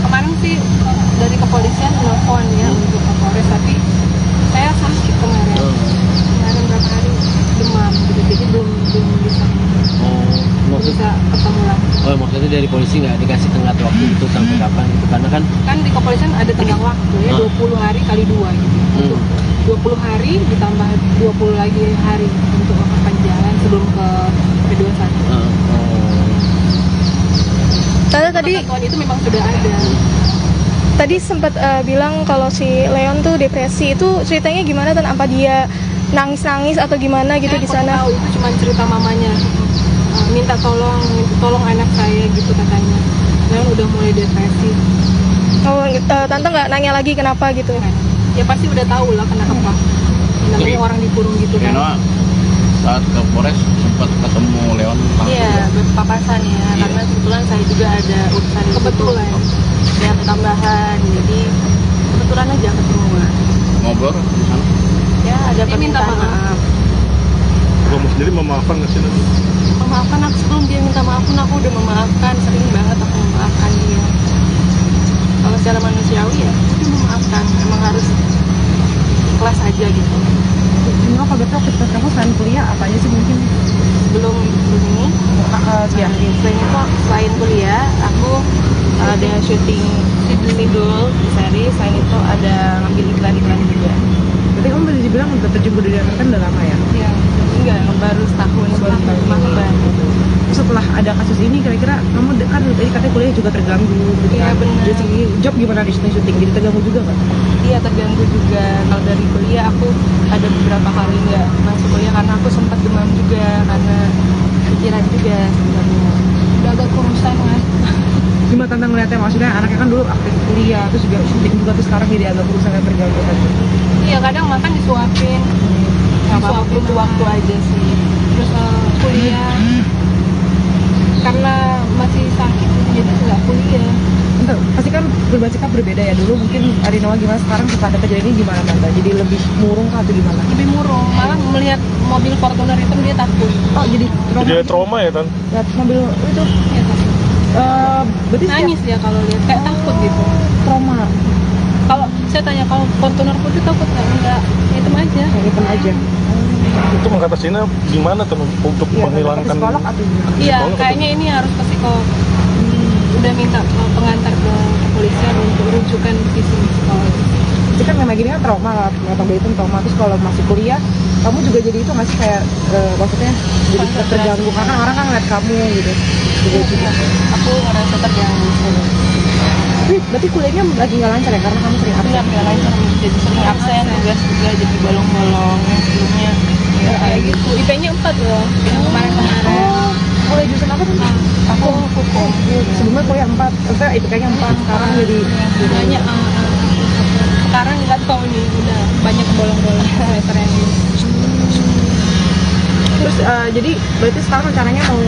Kemarin sih dari kepolisian telepon ya untuk Kapolres, tapi saya sakit kemarin. Kemarin berapa hari demam gitu, jadi belum bisa Maksudnya ketemu lagi. maksudnya dari polisi nggak dikasih tenggat waktu itu sampai kapan gitu, karena kan Kan di kepolisian ada tenggang waktu ya, 20 hari kali 2 gitu. Untuk 20 hari ditambah 20 lagi hari untuk perpanjangan sebelum ke P21. Tadi Ketentuan itu memang sudah ada. tadi sempat bilang kalau si Leon tuh depresi, itu ceritanya gimana dan apa dia nangis-nangis atau gimana gitu di Saya kurang sana? tahu, itu cuma cerita mamanya. Minta tolong anak saya gitu katanya. Leon udah mulai depresi. Oh, tante nggak nanya lagi kenapa gitu? Ya pasti udah tahu lah kenapa. Namanya orang dikurung gitu kan. Reno saat ke Polres sempat ketemu Leon langsung. Iya, berpapasan ya. Iya. Karena kebetulan saya juga ada urusan di situ. Ada tambahan, jadi kebetulan aja ketemu. Ngobrol di sana. Ya ya ada Dia minta permintaan maaf. Kamu sendiri memaafkan nggak sih nanti? memaafkan aku sebelum dia minta maaf pun aku udah memaafkan, sering banget aku memaafkan dia. Kalau secara manusiawi ya mungkin memaafkan, emang harus ikhlas aja gitu. Nino, kalau gitu aktivitas kamu selain kuliah apa aja sih mungkin? Belum ini Ya. selain kuliah aku ada syuting sidul seri, selain itu ada ngambil iklan juga. Berarti kamu bisa dibilang udah terjun ke dunia kan udah lama ya? Ya enggak, baru setahun baru. Setelah ada kasus ini kira-kira kamu kan tadi katanya kuliah juga terganggu gitu Iya, kan? benar. Dari segi job gimana di syuting jadi terganggu juga nggak? Iya terganggu juga. Kalau dari kuliah aku ada beberapa kali nggak masuk kuliah karena aku sempat demam juga karena pikiran juga sebenarnya. Udah agak kurusan kan. Gimana tentang ngeliatnya, maksudnya anaknya kan dulu aktif kuliah terus juga syuting juga terus sekarang jadi agak berusaha dan terganggu kan? Iya kadang makan disuapin. Disuapin butuh waktu aja sih. Terus kuliah karena masih sakit jadi nggak kuliah. Entar, pasti kan berubah sikap berbeda ya, dulu mungkin Arinawa gimana, sekarang setelah ada kejadian ini gimana Tante? Jadi lebih murung kah atau gimana? Lebih murung, malah melihat mobil Fortuner itu dia takut. Oh jadi trauma, Jadi trauma ya Tan? lihat mobil itu Iya takut. berarti setiap Nangis dia kalau lihat kayak takut gitu. trauma Kalau saya tanya kalau Fortuner putih takut nggak? Enggak, itu aja. yang hitam aja. Itu mengatasinya gimana tuh untuk Iya, menghilangkan ke psikolog atau gimana? Iya, psikolog kayaknya ini harus ke psikolog. Udah minta pengantar ke kepolisian untuk rujukan visum psikologis. Jadi kan memang gini kan trauma lah, ternyata itu trauma. Terus kalau masih kuliah, kamu juga jadi itu nggak sih kayak maksudnya jadi terganggu karena orang kan ngeliat kamu gitu. Juga. Aku ngerasa terganggu. Tapi berarti kuliahnya lagi nggak lancar ya karena kamu sering Aku absen. nggak lancar, jadi sering absen, tugas juga jadi bolong-bolong. Yang sebelumnya ya kayak gitu. IP-nya 4 loh, yang kemarin-kemarin. Oh, kuliah jurusan apa tuh? Aku hukum. Sebelumnya kuliah 4, maksudnya itu kayaknya 4, sekarang jadi Banyak sekarang nggak tahu nih udah banyak bolong-bolong semester yang ini. terus jadi berarti sekarang rencananya mau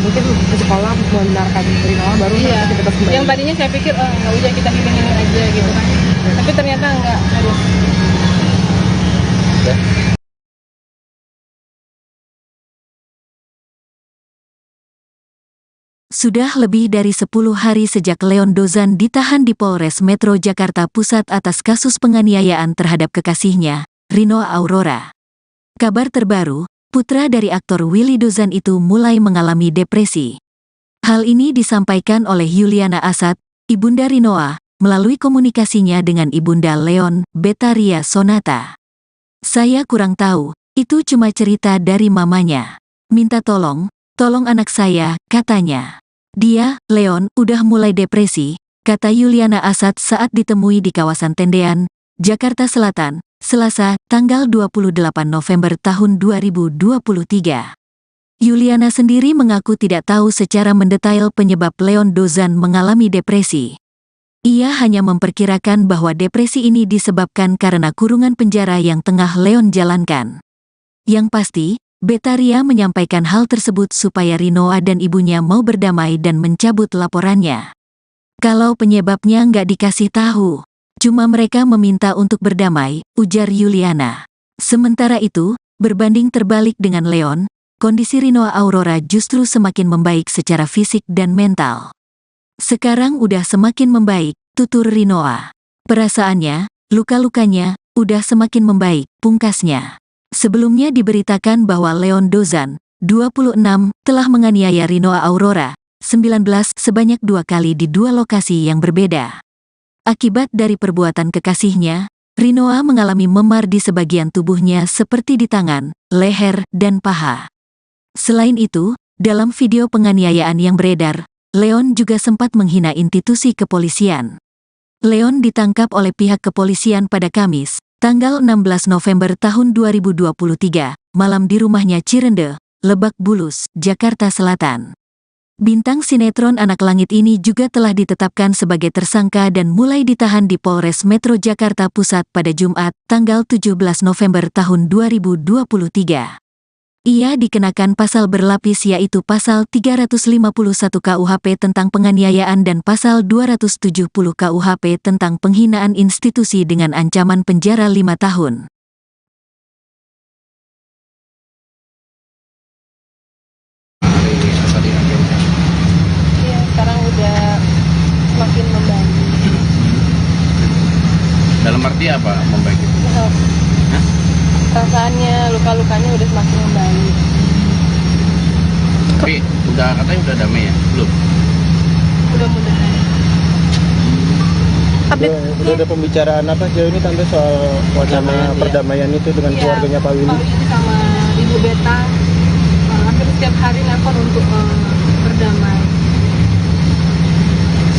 mungkin ke sekolah membenarkan Rinawa baru Iya. aktivitas kembali. Yang tadinya saya pikir nggak udah kita gini aja gitu kan. Tapi ternyata nggak harus. Sudah lebih dari 10 hari sejak Leon Dozan ditahan di Polres Metro Jakarta Pusat atas kasus penganiayaan terhadap kekasihnya, Rino Aurora. Kabar terbaru, putra dari aktor Willy Dozan itu mulai mengalami depresi. Hal ini disampaikan oleh Yuliana Asad, ibunda Rinoa, melalui komunikasinya dengan ibunda Leon, Betaria Sonata. Saya kurang tahu, itu cuma cerita dari mamanya. Minta tolong anak saya, katanya. Dia, Leon, udah mulai depresi, kata Yuliana Asad saat ditemui di kawasan Tendean, Jakarta Selatan, Selasa, tanggal 28 November tahun 2023. Yuliana sendiri mengaku tidak tahu secara mendetail penyebab Leon Dozan mengalami depresi. Ia hanya memperkirakan bahwa depresi ini disebabkan karena kurungan penjara yang tengah Leon jalankan. Yang pasti, Betaria menyampaikan hal tersebut supaya Rinoa dan ibunya mau berdamai dan mencabut laporannya. Kalau penyebabnya nggak dikasih tahu, cuma mereka meminta untuk berdamai, ujar Yuliana. Sementara itu, berbanding terbalik dengan Leon, kondisi Rinoa Aurora justru semakin membaik secara fisik dan mental. Sekarang udah semakin membaik, tutur Rinoa. Perasaannya, luka-lukanya, udah semakin membaik, pungkasnya. Sebelumnya diberitakan bahwa Leon Dozan, 26, telah menganiaya Rinoa Aurora, 19, sebanyak 2 kali di 2 lokasi yang berbeda. Akibat dari perbuatan kekasihnya, Rinoa mengalami memar di sebagian tubuhnya seperti di tangan, leher, dan paha. Selain itu, dalam video penganiayaan yang beredar, Leon juga sempat menghina institusi kepolisian. Leon ditangkap oleh pihak kepolisian pada Kamis, tanggal 16 November tahun 2023, malam di rumahnya Cirende, Lebak Bulus, Jakarta Selatan. Bintang sinetron Anak Langit ini juga telah ditetapkan sebagai tersangka dan mulai ditahan di Polres Metro Jakarta Pusat pada Jumat, tanggal 17 November tahun 2023. Ia dikenakan pasal berlapis yaitu pasal 351 KUHP tentang penganiayaan dan pasal 270 KUHP tentang penghinaan institusi dengan ancaman penjara 5 tahun. Dalam arti apa membaik itu? Hah? Perasaannya, luka-lukanya udah semakin membaik. Tapi katanya udah damai ya? Belum? Mudah-mudahan. Udah ada pembicaraan apa jauh ini tante soal wacana Perdamaian, ya. perdamaian itu dengan Iya, keluarganya Pak Willy? Pak Willy sama Ibu Beta hampir setiap hari nelpon untuk berdamai.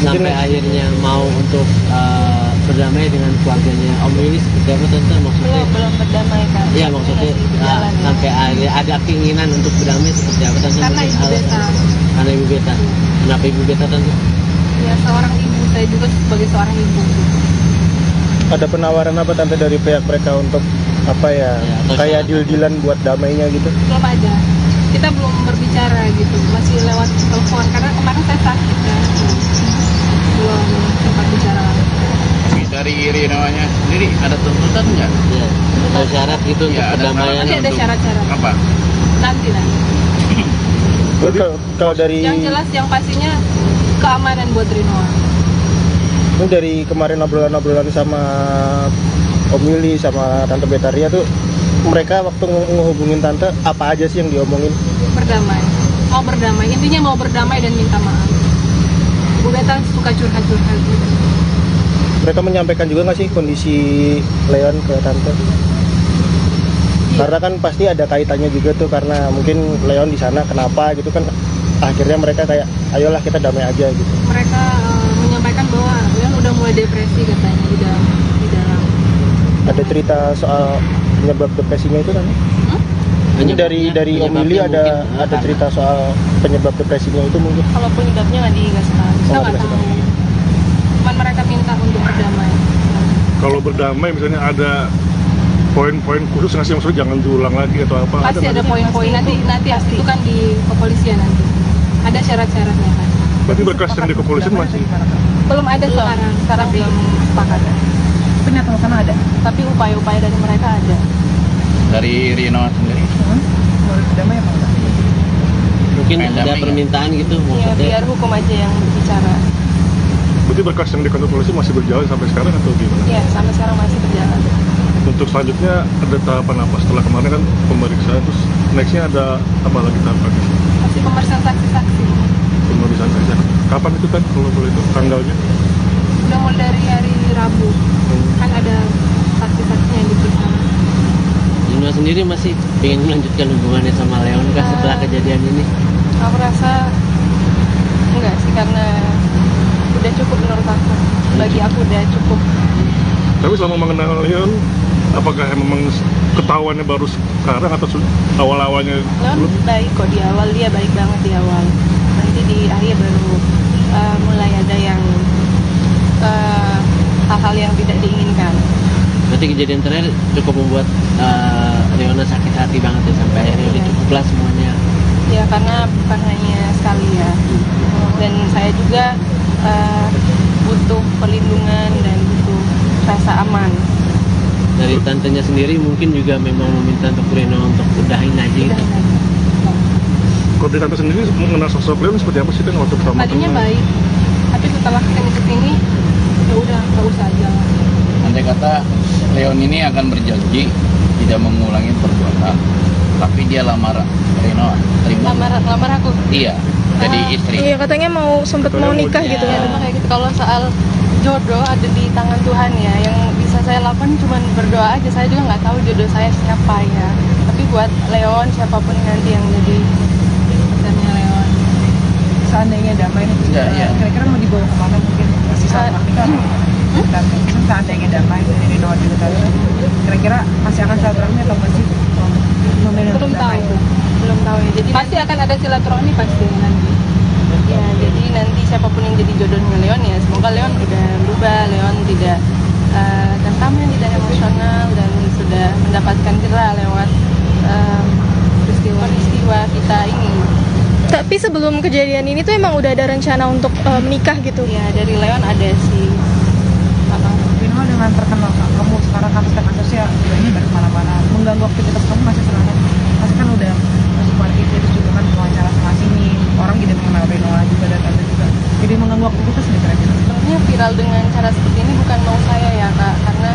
Sampai akhirnya mau untuk berdamai dengan keluarganya Om Willy seperti apa tante maksudnya? Belum berdamai kan? Iya maksudnya Masih berjalan, ya. sampai ada keinginan untuk berdamai seperti apa tante? Karena Ibu Beta. Karena Ibu Beta. Kenapa Ibu Beta tante? Ya seorang ibu, saya juga sebagai seorang ibu. Ada penawaran apa tante dari pihak mereka untuk apa ya, Ya, atau kayak syarat. deal-dealan buat damainya gitu? Belum ada. Kita belum berbicara gitu, masih lewat telepon karena kemarin saya sakit kan. Belum sempat bicara. Tapi dari Rinoanya sendiri ada tuntutan nggak? Ya. Atau syarat gitu untuk Ya, ada perdamaian? Nanti ada untuk- syarat-syarat. Apa? Nanti lah. Terus kalau dari Yang jelas yang pastinya keamanan buat Rinoa. ini dari kemarin obrolan-obrolan sama Om Willy sama Tante Betaria tuh, mereka waktu ngehubungin tante apa aja sih yang diomongin? Berdamai. Mau berdamai. Intinya mau berdamai dan minta maaf. Bu Beta suka curhat-curhat gitu. Mereka menyampaikan juga nggak sih kondisi Leon ke tante? Karena kan pasti ada kaitannya juga tuh, karena mungkin Leon di sana kenapa gitu kan, akhirnya mereka kayak ayolah kita damai aja gitu. Mereka menyampaikan bahwa Leon udah mulai depresi katanya di dalam. Ada cerita soal penyebab depresinya itu kan? Ini dari Om Willy ada cerita soal penyebab depresinya itu mungkin. Kalau penyebabnya nggak dikasih tahu, kita Oh, nggak nggak tahu. dikasih Cuman mereka minta untuk berdamai. Kalau berdamai misalnya ada poin-poin khusus nggak sih, maksudnya jangan diulang lagi atau apa? Pasti ada poin-poin nanti itu kan di kepolisian nanti. Ada syarat-syaratnya kan. Berarti berkas yang di kepolisian masih Belum ada sekarang belum sepakat. Tapi niat sama ada. Tapi upaya-upaya dari mereka ada. Dari Rino sendiri? Mau berdamai apa enggak? Mungkin Pengen ada damai, permintaan gitu Ya maksudnya. biar hukum aja yang berbicara. berarti berkas yang di kantor polisi masih berjalan sampai sekarang atau gimana? Ya sampai sekarang masih berjalan. Untuk selanjutnya ada tahapan apa? Setelah kemarin kan pemeriksaan, terus nextnya ada apa lagi tahapannya? Masih pemeriksaan saksi-saksi. Pemeriksaan saja. Kapan itu kan kalau boleh itu tanggalnya? Udah mulai dari hari Rabu. Kan ada saksi-saksinya yang diperiksa. Rino sendiri masih ingin melanjutkan hubungannya sama Leon kah setelah kejadian ini? Aku rasa enggak sih, karena udah cukup menurut aku. Bagi aku udah cukup. Tapi selama mengenal Leon, apakah memang ketahuannya baru sekarang atau awal-awalnya Leon belum? baik kok di awal, dia baik banget di awal. Nanti di akhir baru mulai ada yang hal-hal yang tidak diinginkan. Berarti kejadian terakhir cukup membuat Leona sakit hati banget ya sampai akhirnya udah cukuplah semuanya. Ya karena bukan hanya sekali ya. Dan saya juga butuh perlindungan dan butuh rasa aman. Dari tantenya sendiri mungkin juga memang meminta untuk Reno untuk udahin aja gitu. Kalau dari tante sendiri mengenal sosok Leon seperti apa sih kan waktu pertama Tadinya kenal? baik, tapi setelah kesini ya udah nggak usah aja lah. Andai kata Leon ini akan berjanji tidak mengulangi perbuatan, tapi dia lamar Rino, terima? Lamar aku. Iya, jadi istri. Iya katanya mau sempet mau nikah gitu Ya, kan. memang kayak gitu. Kalau soal jodoh ada di tangan Tuhan ya. Yang bisa saya lakukan cuma berdoa aja. Saya juga nggak tahu jodoh saya siapa ya. Tapi buat Leon, siapapun nanti yang jadi pacarnya Leon. Seandainya damai nih, Iya, iya. kira-kira mau dibawa kemana mungkin? Masih silaturahmi kan? Dan mungkin seandainya damai dari Rino juga tadi, kira-kira masih akan silaturahmi atau masih memilih untuk Belum damai? tahu. Belum tahu ya. Jadi pasti akan ada silaturahmi pasti nanti. Ya, jadi nanti siapapun yang jadi jodohnya Leon ya, semoga Leon udah berubah, Leon tidak temperamen, tidak emosional, dan sudah mendapatkan jerah lewat peristiwa kita ini. Tapi sebelum kejadian ini tuh emang udah ada rencana untuk menikah gitu. Ya, dari Leon ada sih. Rino dengan terkenal kamu sekarang kamu sedang kasusnya ini dari kemana-mana, mengganggu aktivitas kamu masih serangan. Pasti kan udah masuk parkir terus juga kan wawancara sama sini, orang jadi mengenal Rino juga dan tante juga. Jadi mengganggu aktivitas nih kira-kira. Sebenarnya viral dengan cara seperti ini bukan mau saya ya Kak, karena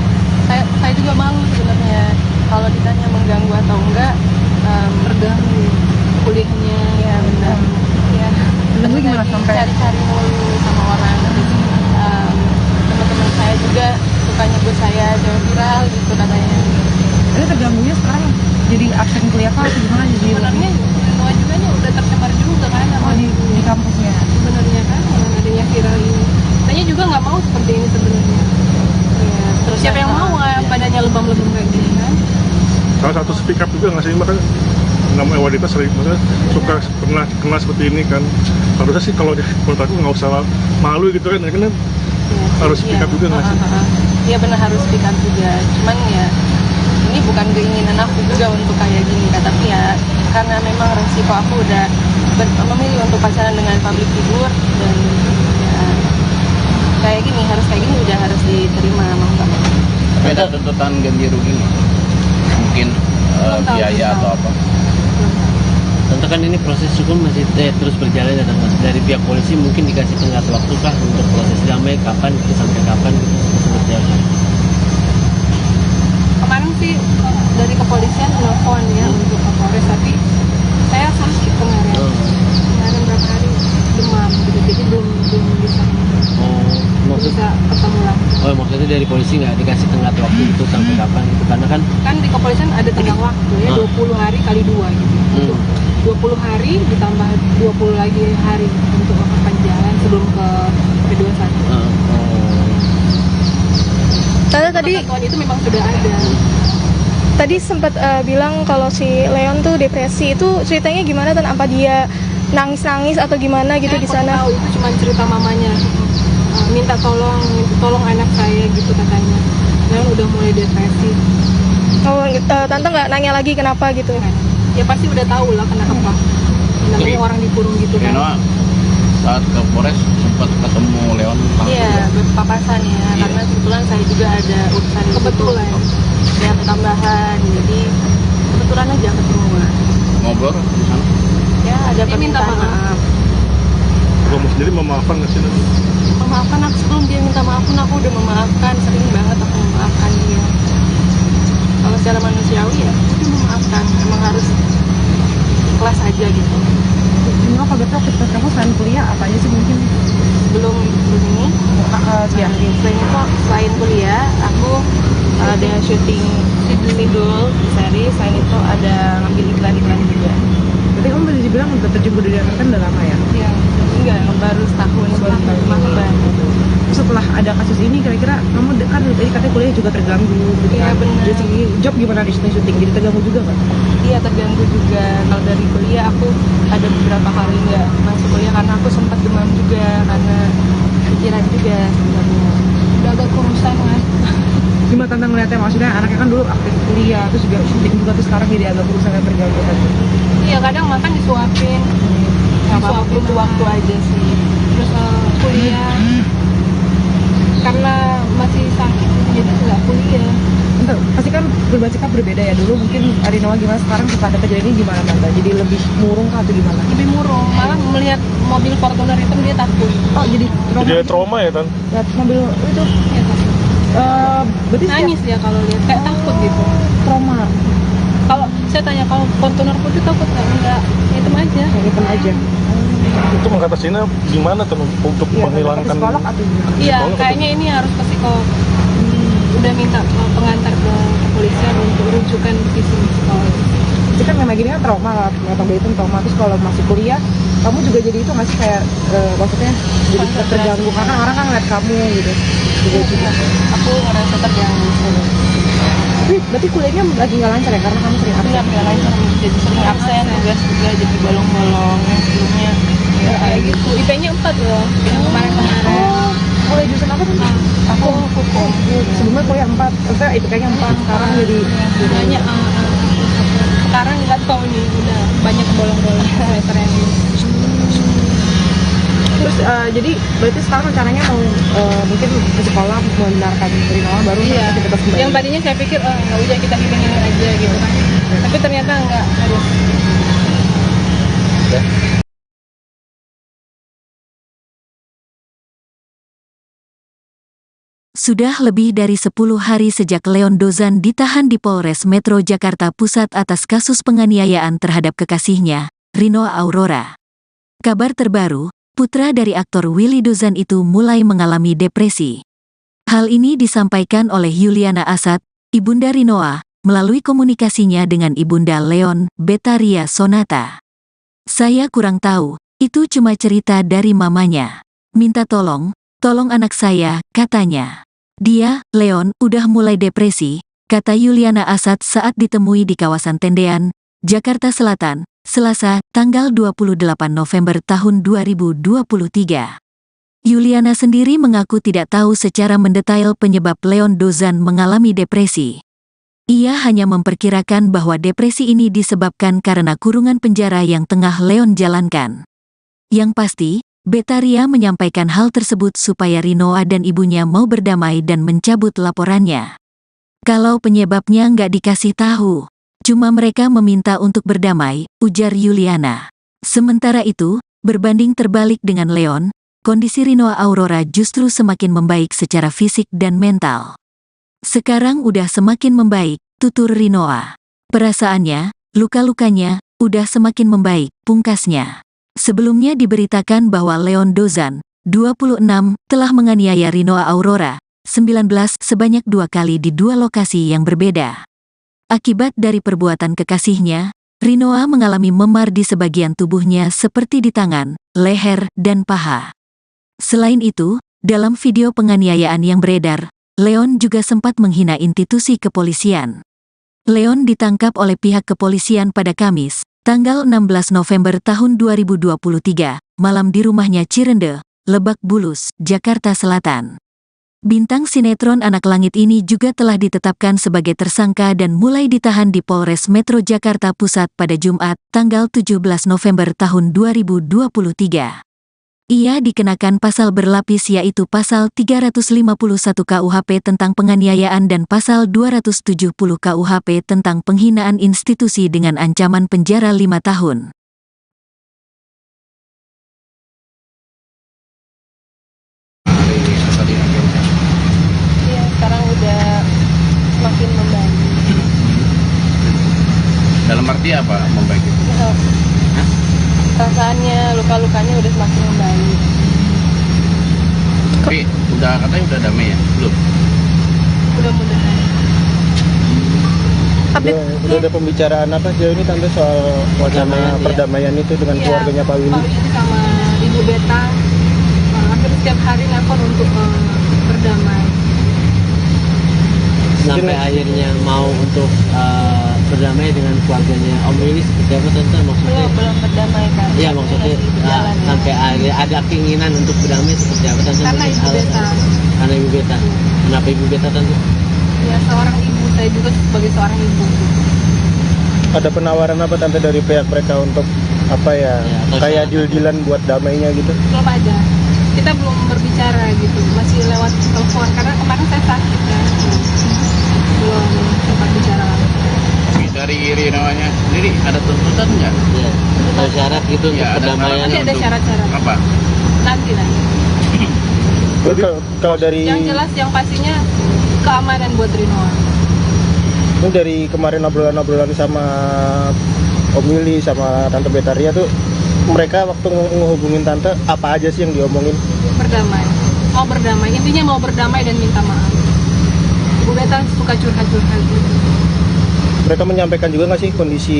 suka nyebut saya cewek viral gitu katanya. Ini terganggunya sekarang jadi absen kuliah kah atau gimana? Jadi Sebenarnya Rinoa juga nya udah tercemar juga kan sama di kampusnya. sebenarnya kan dengan adanya viral ini. Saya juga nggak mau seperti ini sebenarnya. Ya, terus siapa yang mau badannya lebam-lebam kayak gini kan? Salah satu speak up juga nggak sih, makanya namanya wanita sering maksudnya suka pernah kena seperti ini kan. Harusnya sih kalau menurut aku nggak usah malu gitu kan, karena harus speak up juga nggak sih? Iya benar harus speak up juga. Cuman ya ini bukan keinginan aku juga untuk kayak gini kan, tapi ya karena memang resiko aku udah memilih untuk pacaran dengan public figure dan ya kayak gini udah harus diterima mau nggak mau. Tapi ada tuntutan ganti rugi nggak? Mungkin biaya atau apa? Tentu kan ini proses hukum masih terus berjalan ya Mas. Dari pihak polisi mungkin dikasih tenggat waktu kah untuk proses damai kapan itu sampai kapan gitu seperti apa? Kemarin sih dari kepolisian telepon ya untuk Kapolres, tapi saya sakit kemarin berapa hari demam gitu, jadi belum bisa ketemu lagi. Maksudnya dari polisi nggak dikasih tenggat waktu itu sampai kapan gitu, karena kan Di kepolisian ada tenggang waktu ya 20 hari kali 2 gitu. Untuk 20 hari ditambah 20 lagi hari untuk perpanjangan sebelum ke P21. Tadi itu memang sudah ada. Tadi sempat bilang kalau si Leon tuh depresi, itu ceritanya gimana dan apa dia nangis-nangis atau gimana gitu di sana? Tahu itu cuma cerita mamanya. Minta tolong anak saya gitu katanya. Leon udah mulai depresi. Oh, tante nggak nanya lagi kenapa gitu? Ya pasti udah tahu lah kenapa. Namanya orang dikurung gitu kan. Rinoa saat ke Polres sempat ketemu Leon langsung. Iya, berpapasan ya. Karena kebetulan saya juga ada urusan kebetulan. Ada tambahan, jadi kebetulan aja ketemu. Ngobrol di sana. Ya, ada permintaan maaf. Kamu sendiri memaafkan nggak sih nanti? Memaafkan aku sebelum dia minta maaf pun aku udah memaafkan, sering banget aku memaafkan dia. Kalau secara manusiawi ya, aku memaafkan. Emang harus ikhlas aja gitu. Ini apa betul aktivitas kamu selain kuliah apa aja sih mungkin? Belum ini. Selain kuliah, aku ada syuting sidul series. Selain itu ada ngambil iklan-iklan juga. Berarti kamu bisa dibilang udah terjun budaya kan udah lama ya? Iya, enggak, baru setahun baru. Setelah ada kasus ini kira-kira kamu kan tadi katanya kuliah juga terganggu gitu Iya, kan? benar. Dari segi job gimana di syuting jadi terganggu juga nggak? Iya, terganggu juga. Kalau dari kuliah aku ada beberapa kali nggak masuk kuliah karena aku sempat demam juga karena pikiran juga sebenarnya. Udah agak kurusan kan. Gimana tante ngeliatnya, maksudnya anaknya kan dulu aktif kuliah terus juga syuting juga terus sekarang jadi agak berusaha dan terganggu kan? Iya, kadang makan disuapin. Disuapin tuh waktu aja sih. Terus kuliah karena masih sakit jadi nggak kuliah. Entar, pasti kan berubah sikap berbeda ya. Dulu mungkin Rinoa gimana, sekarang setelah ada kejadian ini gimana tante? Jadi lebih murung kah atau gimana? Lebih murung, malah melihat mobil Fortuner itu dia takut. Oh jadi Trauma ya kan? lihat mobil itu Ya, takut. berarti Nangis ya kalau lihat kayak takut gitu. trauma Kalau saya tanya kalau Fortuner putih takut nggak hitam aja. kayak gitu aja. Itu mengatasinya gimana tuh untuk Iya, menghilangkan psikolog atau gimana? Iya, Psikolog kayaknya ini harus ke psikolog. Udah minta pengantar ke kepolisian untuk rujukan di psikolog. Jadi kan memang gini kan trauma lah, ternyata itu trauma. Terus kalau masih kuliah, kamu juga jadi itu nggak sih kayak maksudnya jadi terganggu karena orang kan ngeliat kamu gitu. Juga. Aku ngerasa terganggu. Tapi berarti kuliahnya lagi nggak lancar ya karena kamu sering absen. Nggak lancar, jadi sering absen, tugas juga jadi bolong-bolong. Yang sebelumnya ya kayak gitu. IP-nya 4 loh, yang kemarin-kemarin. Kuliah jurusan apa tuh? Aku hukum. Sebelumnya kuliah 4, maksudnya itu kayaknya 4, sekarang jadi Banyak sekarang nggak tahu nih udah banyak bolong-bolong semester yang ini. terus jadi berarti sekarang rencananya mau mungkin ke sekolah membenarkan Rinoa baru aktivitas kembali. Yang tadinya saya pikir nggak udah kita gini aja gitu kan, tapi ternyata nggak harus. Sudah lebih dari 10 hari sejak Leon Dozan ditahan di Polres Metro Jakarta Pusat atas kasus penganiayaan terhadap kekasihnya, Rinoa Aurora. Kabar terbaru, putra dari aktor Willy Dozan itu mulai mengalami depresi. Hal ini disampaikan oleh Yuliana Asad, Ibunda Rinoa, melalui komunikasinya dengan Ibunda Leon, Betaria Sonata. Saya kurang tahu, itu cuma cerita dari mamanya. Minta tolong anak saya, katanya. Dia, Leon, udah mulai depresi, kata Yuliana Asad saat ditemui di kawasan Tendean, Jakarta Selatan, Selasa, tanggal 28 November tahun 2023. Yuliana sendiri mengaku tidak tahu secara mendetail penyebab Leon Dozan mengalami depresi. Ia hanya memperkirakan bahwa depresi ini disebabkan karena kurungan penjara yang tengah Leon jalankan. Yang pasti, Betaria menyampaikan hal tersebut supaya Rinoa dan ibunya mau berdamai dan mencabut laporannya. Kalau penyebabnya nggak dikasih tahu, cuma mereka meminta untuk berdamai, ujar Yuliana. Sementara itu, berbanding terbalik dengan Leon, kondisi Rinoa Aurora justru semakin membaik secara fisik dan mental. Sekarang udah semakin membaik, tutur Rinoa. Perasaannya, luka-lukanya, udah semakin membaik, pungkasnya. Sebelumnya diberitakan bahwa Leon Dozan, 26, telah menganiaya Rinoa Aurora, 19, sebanyak 2 kali di 2 lokasi yang berbeda. Akibat dari perbuatan kekasihnya, Rinoa mengalami memar di sebagian tubuhnya seperti di tangan, leher, dan paha. Selain itu, dalam video penganiayaan yang beredar, Leon juga sempat menghina institusi kepolisian. Leon ditangkap oleh pihak kepolisian pada Kamis, tanggal 16 November tahun 2023, malam di rumahnya Cirende, Lebak Bulus, Jakarta Selatan. Bintang sinetron Anak Langit ini juga telah ditetapkan sebagai tersangka dan mulai ditahan di Polres Metro Jakarta Pusat pada Jumat, tanggal 17 November tahun 2023. Ia dikenakan pasal berlapis yaitu pasal 351 KUHP tentang penganiayaan dan pasal 270 KUHP tentang penghinaan institusi dengan ancaman penjara 5 tahun. Iya, sekarang udah semakin membaik. Dalam arti apa membaik itu? Perasaannya, luka-lukanya udah semakin membaik. Tapi katanya udah damai ya? Belum? Mudah-mudahan. Udah ada pembicaraan apa sejauh ini Tante soal wacana perdamaian itu dengan keluarganya Pak Willy? Pak Willy sama Ibu Beta hampir setiap hari nelpon untuk berdamai. Sampai akhirnya mau untuk berdamai dengan keluarganya Om Willy seperti apa Tante maksudnya? Belum berdamai kan? Iya maksudnya sampai akhirnya ada keinginan untuk berdamai seperti apa Tante? Karena Ibu Beta. Karena Ibu Beta. Kenapa Ibu Beta Tante? Ya seorang ibu, saya juga sebagai seorang ibu. Ada penawaran apa Tante dari pihak mereka untuk apa ya kayak deal-dealan buat damainya gitu? Belum ada. Kita belum berbicara gitu, masih lewat telepon karena kemarin saya sakit kan. Belum sempat bicara. Dari Rinoanya sendiri ada tuntutan nggak? Iya. Ada syarat gitu untuk perdamaian. Masih ada syarat-syarat. Apa? Nanti. Terus kalau dari Yang jelas, yang pastinya keamanan buat Rinoa. ini dari kemarin obrolan-obrolan sama Om Willy sama Tante Betaria tuh mereka waktu ngehubungin Tante apa aja sih yang diomongin? Berdamai. Mau berdamai. Intinya mau berdamai dan minta maaf. Bu Beta suka curhat-curhat gitu. Mereka menyampaikan juga nggak sih kondisi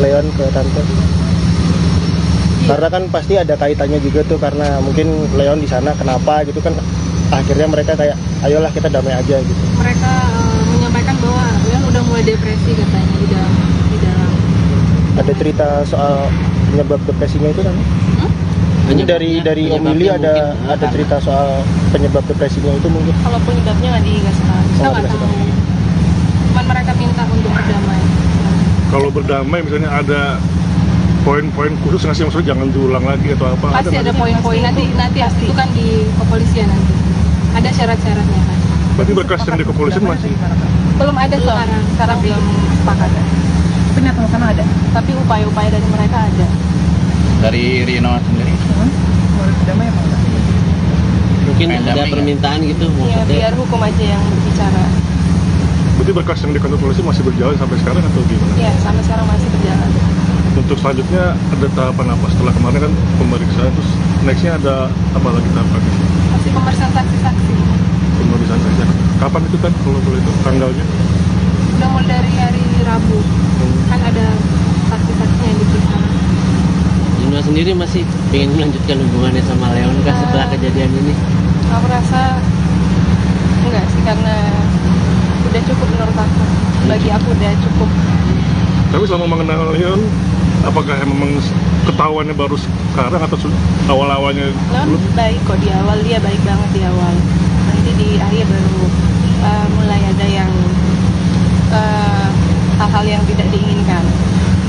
Leon ke Tante? Karena kan pasti ada kaitannya juga tuh karena mungkin Leon di sana kenapa gitu kan akhirnya mereka kayak ayolah kita damai aja gitu. Mereka menyampaikan bahwa Leon udah mulai depresi katanya di dalam. Ada cerita soal penyebab depresinya itu kan? Ini dari Om Willy ada cerita soal penyebab depresinya itu mungkin? Kalau penyebabnya nggak dikasih tahu, kita nggak tahu. Cuman mereka minta untuk berdamai. Kalau berdamai misalnya ada poin-poin khusus nggak sih, maksudnya jangan diulang lagi atau apa? Pasti ada poin-poin nanti itu kan di kepolisian nanti. Ada syarat-syaratnya kan. Berarti berkas yang di kepolisian masih? Belum ada sekarang belum sepakat. Tapi niat sana ada. Tapi upaya-upaya dari mereka ada. Dari Rinoa sendiri? Mau berdamai apa enggak? Mungkin Pengen ada damai permintaan gitu Iya, maksudnya. biar hukum aja yang berbicara. Berarti berkas yang di kantor polisi masih berjalan sampai sekarang atau gimana? Iya, sampai sekarang masih berjalan. Untuk selanjutnya ada tahapan apa? Setelah kemarin kan pemeriksaan, terus nextnya ada apa lagi tahapannya? Masih pemeriksaan saksi-saksi. Pemeriksaan kapan itu kan kalau boleh itu tanggalnya? Udah mulai dari hari Rabu, kan ada saksi-saksinya yang diperiksa. Lino sendiri masih pengen melanjutkan hubungannya sama Leon kah setelah kejadian ini? Aku rasa enggak sih, karena udah cukup menurut aku. Bagi aku udah cukup. Tapi selama mengenal Leon, apakah memang ketahuannya baru sekarang atau awal-awalnya Leon baik kok di awal, dia baik banget di awal. Nanti di akhir baru mulai ada yang hal-hal yang tidak diinginkan.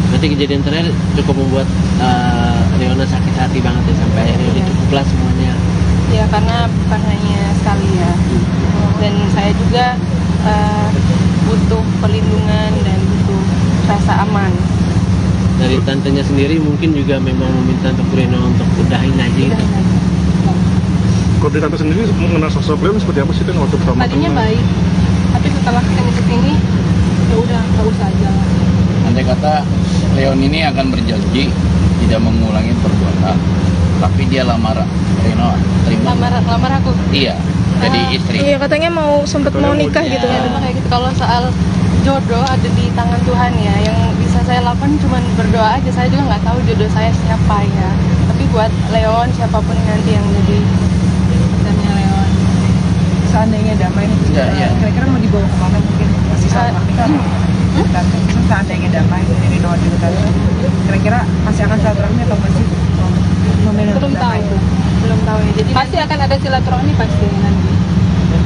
Berarti kejadian terakhir cukup membuat Leona sakit hati banget ya, sampai akhirnya udah cukuplah semuanya. Ya karena bukan hanya sekali ya. Dan saya juga butuh perlindungan dan butuh rasa aman. Dari tantenya sendiri mungkin juga memang meminta untuk Reno untuk udahin aja gitu. kalau di tante sendiri mengenal sosok Leon seperti apa sih kan waktu pertama Tadinya kenal? baik, tapi setelah kita ikut ini ya udah nggak usah aja lah. Andai kata Leon ini akan berjanji tidak mengulangi perbuatan, tapi dia lamar Reno, terima. Lamar aku. Iya, jadi istri. Iya, katanya sempet mau nikah gitu Ya, kan. memang kayak gitu. Kalau soal jodoh ada di tangan Tuhan ya. Yang bisa saya lakukan cuma berdoa aja. Saya juga nggak tahu jodoh saya siapa ya. Tapi buat Leon, siapapun nanti yang jadi pacarnya Leon. Seandainya damai nih, Iya. kira-kira mau dibawa kemana mungkin masih silaturahmi kan? Tante, seandainya damai dari Rino juga tante, kira-kira masih akan silaturahmi atau masih memilih Belum tahu. Belum tahu ya. Jadi pasti akan ada silaturahmi pasti nanti.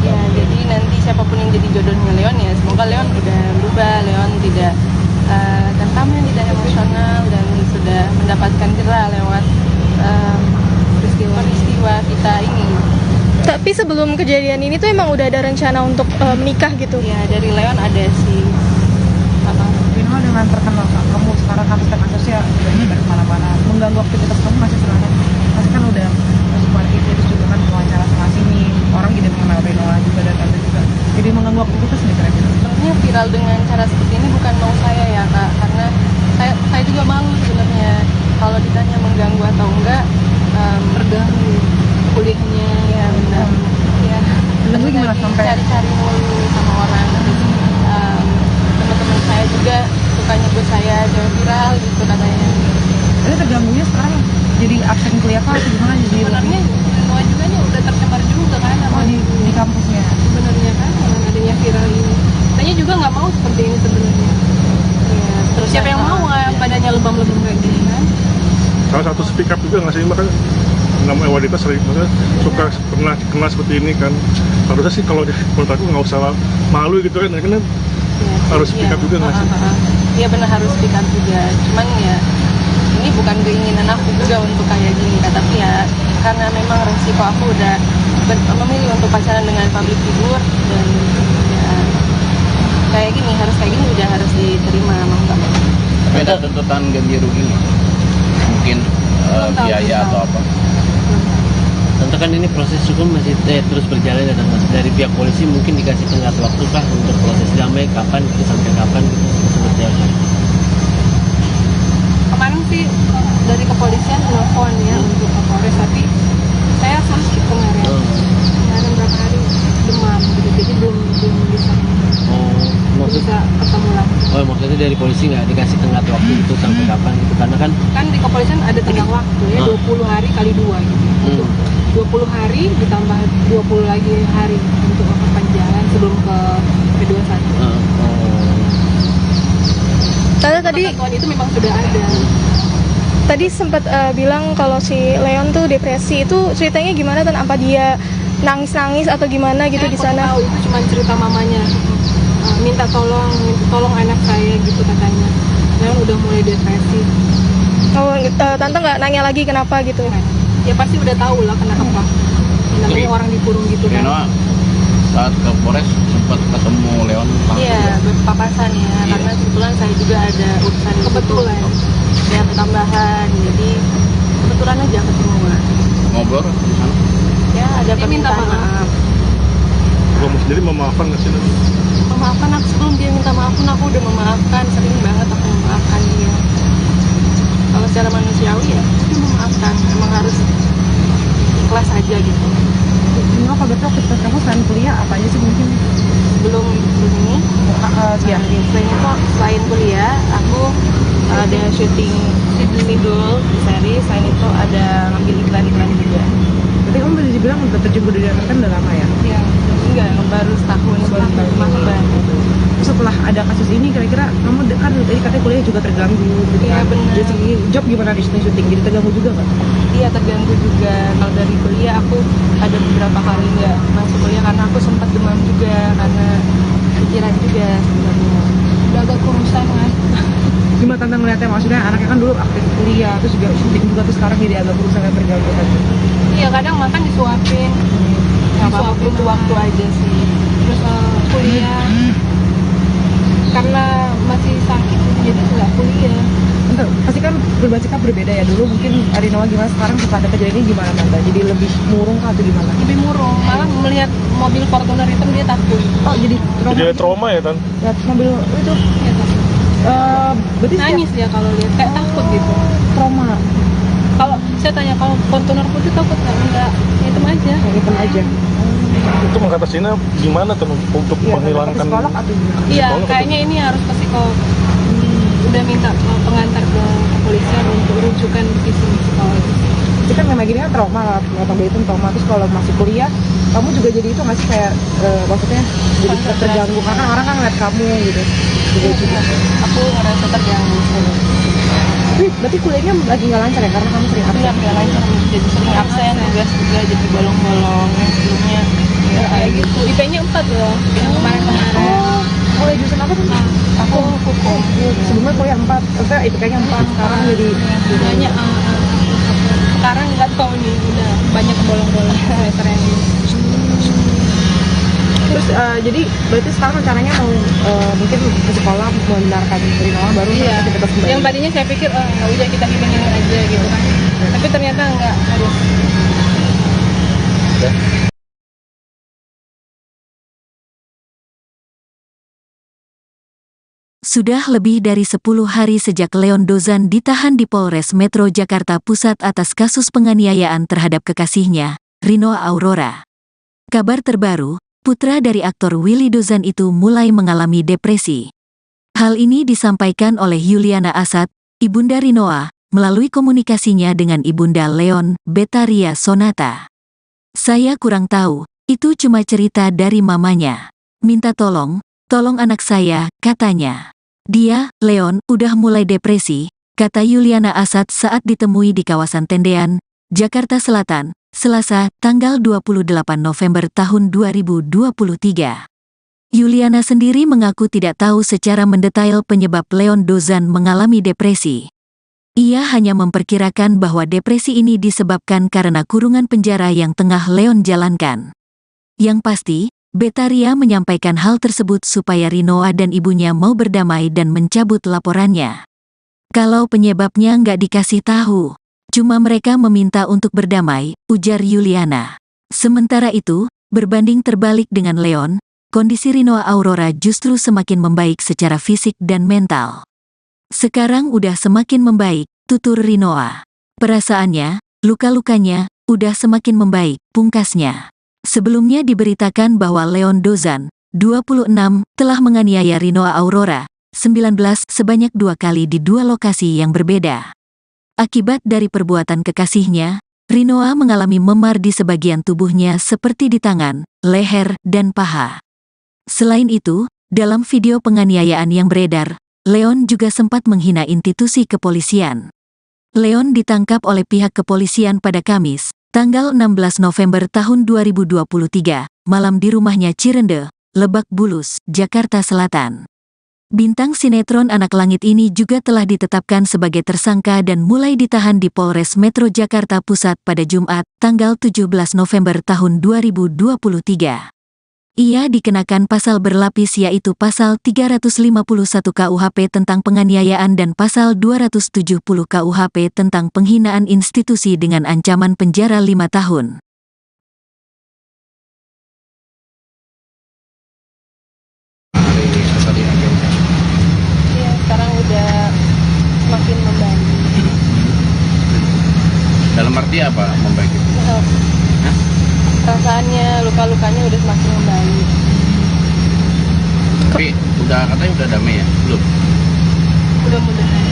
Ya, jadi nanti siapapun yang jadi jodohnya Leon ya, semoga Leon udah berubah, Leon tidak temperamen, tidak emosional dan sudah mendapatkan jerah lewat peristiwa kita ini. Tapi sebelum kejadian ini tuh emang udah ada rencana untuk menikah gitu. Ya dari Leon ada si Rino dengan terkenal kamu sekarang kamu sedang sosial, ini baru kemana-mana, mengganggu aktivitas kamu masih serangan. Pasti kan udah masuk parkir terus juga kan wawancara sama sini, orang tidak mengenal Rino juga dan tante juga. Jadi mengganggu aktivitas nih kira-kira. sebenarnya viral dengan cara seperti ini bukan mau saya ya Kak, karena saya juga malu sebenarnya kalau ditanya mengganggu atau enggak. Terganggu kuliahnya ya benar ya. Terganggu gimana sampai cari-cari mulu sama orang. Teman-teman saya juga suka nyebut saya jangan viral gitu katanya. Jadi terganggunya sekarang jadi absen kuliah kah atau gimana jadi Sebenarnya semua juga nih udah tersebar juga kan sama di kampusnya. sebenarnya kan dengan adanya viral ini. Saya juga nggak mau seperti ini sebenarnya. Ya, terus siapa yang mau badannya lebam-lebam kayak gini kan? Salah satu speak up juga nggak sih, makanya namanya wanita sering maksudnya suka pernah kena seperti ini kan. Harusnya sih kalau menurut aku nggak usah malu gitu kan, karena harus speak up juga nggak sih? Iya benar harus speak up juga. Cuman ya ini bukan keinginan aku juga untuk kayak gini Kak, tapi ya karena memang resiko aku udah memilih untuk pacaran dengan public figure dan ya kayak gini udah harus diterima mau nggak mau. Tapi ada tuntutan ganti rugi nggak? Mungkin biaya atau apa? Tante kan ini proses hukum masih terus berjalan ya Tante. Dari pihak polisi mungkin dikasih tenggat waktu kah untuk proses damai kapan itu sampai kapan gitu seperti apa? Kemarin sih dari kepolisian telepon ya untuk Kapolres, tapi saya sakit kemarin. Kemarin berapa hari demam gitu, jadi belum bisa ketemu lagi. Maksudnya dari polisi nggak dikasih tenggat waktu itu sampai kapan gitu, karena kan Di kepolisian ada tenggang waktu ya 20 hari kali 2 gitu. Untuk 20 hari ditambah 20 lagi hari untuk perpanjangan sebelum ke P21. Tadi Ketentuan itu memang sudah ada. tadi sempat bilang kalau si Leon tuh depresi, itu ceritanya gimana dan apa dia nangis-nangis atau gimana gitu Saya di kurang sana? tahu, itu cuma cerita mamanya. Minta tolong anak saya gitu katanya. Leon udah mulai depresi. Oh, tante nggak nanya lagi kenapa gitu? Ya pasti udah tahu lah kenapa. Namanya orang dikurung gitu kan. Reno saat ke Polres sempat ketemu Leon langsung. Iya, berpapasan ya. Iya. Karena kebetulan saya juga ada urusan kebetulan. Ya tambahan. Jadi kebetulan aja ketemu lah. Ngobrol di sana. Ya ada permintaan maaf. Kamu sendiri memaafkan nggak sih? Memaafkan aku sebelum dia minta maaf pun aku udah memaafkan. Sering banget aku memaafkan dia. Kalau secara manusiawi ya udah memaafkan. Emang harus ikhlas aja gitu. Nino, kalau betul aktivitas kamu selain kuliah apa aja sih mungkin? Belum ini. Ya. Selain kuliah, aku ada syuting Sidul series. Selain itu ada ngambil iklan-iklan juga. Berarti kamu bisa dibilang udah terjun ke dunia entertain udah lama ya? Iya. Enggak, baru setahun masuk baru. Setelah ada kasus ini kira-kira kamu kan tadi katanya kuliah juga terganggu gitu Iya, kan? benar. Jadi job gimana di syuting? Jadi terganggu juga nggak? Iya, terganggu juga. Kalau dari kuliah aku ada beberapa kali nggak masuk kuliah karena aku sempat demam juga karena pikiran juga sebenarnya. Udah agak kurusan kan. Gimana tante ngeliatnya, maksudnya anaknya kan dulu aktif kuliah terus juga syuting juga terus sekarang jadi agak berusaha dan terganggu kan? Iya, kadang makan disuapin. Disuapin waktu aja sih. Terus kuliah karena masih sakit jadi nggak kuliah. Tante, pasti kan berubah sikap berbeda ya, dulu mungkin Arinawa gimana, sekarang setelah ada kejadian ini gimana tante? Jadi lebih murung kah atau gimana? Lebih murung, malah melihat mobil Fortuner hitam dia takut. Oh jadi trauma ya, Tan? lihat mobil itu Ya, takut. berarti Nangis dia kalau lihat kayak takut gitu. trauma Kalau saya tanya kalau Fortuner putih takut nggak hitam aja. hitam aja. Itu mengatasinya gimana tuh untuk Iya, menghilangkan psikolog atau gimana? Iya, Psikolog kayaknya ini harus ke psikolog. Udah minta pengantar ke kepolisian untuk rujukan di psikologis. Jadi kan memang gini kan trauma lah, mobil itu trauma. Terus kalau masih kuliah, kamu juga jadi itu masih kayak maksudnya jadi terganggu karena orang kan ngeliat kamu gitu. Juga. Aku ngerasa terganggu. Tapi berarti kuliahnya lagi nggak lancar ya karena kamu sering Aku absen. nggak lancar, jadi sering absen, tugas juga jadi bolong-bolong. Yang sebelumnya ya kayak gitu. IP-nya 4 loh, yang kemarin-kemarin. Kuliah jurusan apa tuh? Aku hukum. Sebelumnya kuliah 4, maksudnya IPK-nya 4, sekarang jadi Banyak sekarang nggak tahu nih, udah banyak bolong-bolong semester yang ini. terus jadi berarti sekarang rencananya mau mungkin ke sekolah membenarkan Rinoa baru aktivitas kembali. Yang tadinya saya pikir nggak usah kita hilangin aja gitu kan, tapi ternyata nggak harus. Sudah lebih dari 10 hari sejak Leon Dozan ditahan di Polres Metro Jakarta Pusat atas kasus penganiayaan terhadap kekasihnya, Rinoa Aurora. Kabar terbaru, putra dari aktor Willy Dozan itu mulai mengalami depresi. Hal ini disampaikan oleh Yuliana Asad, ibunda Rinoa, melalui komunikasinya dengan ibunda Leon, Betaria Sonata. Saya kurang tahu, itu cuma cerita dari mamanya. Minta tolong anak saya, katanya. Dia, Leon, udah mulai depresi, kata Yuliana Asad saat ditemui di kawasan Tendean, Jakarta Selatan, Selasa, tanggal 28 November tahun 2023. Yuliana sendiri mengaku tidak tahu secara mendetail penyebab Leon Dozan mengalami depresi. Ia hanya memperkirakan bahwa depresi ini disebabkan karena kurungan penjara yang tengah Leon jalankan. Yang pasti, Betaria menyampaikan hal tersebut supaya Rinoa dan ibunya mau berdamai dan mencabut laporannya. Kalau penyebabnya nggak dikasih tahu, cuma mereka meminta untuk berdamai, ujar Yuliana. Sementara itu, berbanding terbalik dengan Leon, kondisi Rinoa Aurora justru semakin membaik secara fisik dan mental. Sekarang udah semakin membaik, tutur Rinoa. Perasaannya, luka-lukanya, udah semakin membaik, pungkasnya. Sebelumnya diberitakan bahwa Leon Dozan, 26, telah menganiaya Rinoa Aurora, 19, sebanyak 2 kali di 2 lokasi yang berbeda. Akibat dari perbuatan kekasihnya, Rinoa mengalami memar di sebagian tubuhnya seperti di tangan, leher, dan paha. Selain itu, dalam video penganiayaan yang beredar, Leon juga sempat menghina institusi kepolisian. Leon ditangkap oleh pihak kepolisian pada Kamis, tanggal 16 November tahun 2023, malam di rumahnya Cirende, Lebak Bulus, Jakarta Selatan. Bintang sinetron Anak Langit ini juga telah ditetapkan sebagai tersangka dan mulai ditahan di Polres Metro Jakarta Pusat pada Jumat, tanggal 17 November tahun 2023. Ia dikenakan pasal berlapis yaitu pasal 351 KUHP tentang penganiayaan dan pasal 270 KUHP tentang penghinaan institusi dengan ancaman penjara 5 tahun. Iya, sekarang udah semakin membaik. Dalam arti apa membaik itu? perasaannya, luka-lukanya udah semakin membaik. Tapi katanya udah damai ya? Belum? Mudah-mudahan.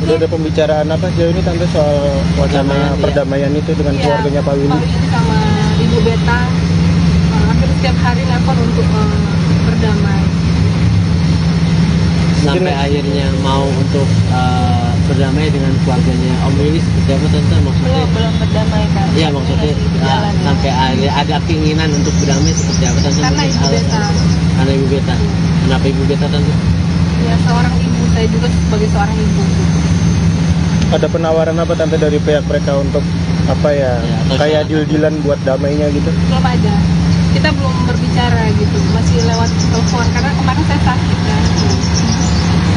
Udah ada pembicaraan apa sejauh ini tante soal wacana Perdamaian, iya. perdamaian itu dengan Iya, keluarganya Pak Willy? Pak Willy sama Ibu Beta hampir setiap hari nelpon untuk berdamai. Sampai akhirnya mau untuk berdamai dengan keluarganya Om Willy seperti apa tante maksudnya? Belum berdamai kan? Iya maksudnya Masih berjalan, ya. sampai ada keinginan untuk berdamai seperti apa tante? Karena Mungkin Ibu Beta. alasan- Karena Ibu Beta. Kenapa Ibu Beta tante? Ya seorang ibu, saya juga sebagai seorang ibu. Ada penawaran apa tante dari pihak mereka untuk apa ya, Ya, atau kayak syarat. deal-dealan buat damainya gitu? Belum ada. Kita belum berbicara gitu, masih lewat telepon karena kemarin saya sakit kan.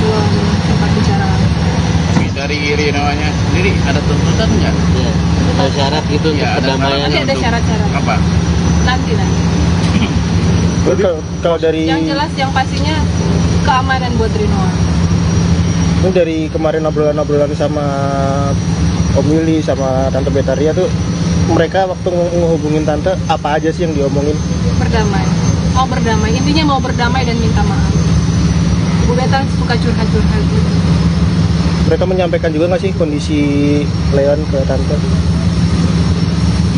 Belum sempat bicara. Tapi dari Rinoanya sendiri ada tuntutan nggak? Ya. Ada syarat gitu untuk Ya, ada perdamaian. Masih ada untuk syarat-syarat. Apa? Nanti. Terus kalau dari Yang jelas yang pastinya keamanan buat Rinoa. ini dari kemarin obrolan-obrolan sama Om Willy sama Tante Betaria tuh, mereka waktu ngehubungin tante apa aja sih yang diomongin? Berdamai. Mau berdamai. Intinya mau berdamai dan minta maaf. Ibu Beta suka curhat-curhat gitu. Mereka menyampaikan juga nggak sih kondisi Leon ke tante?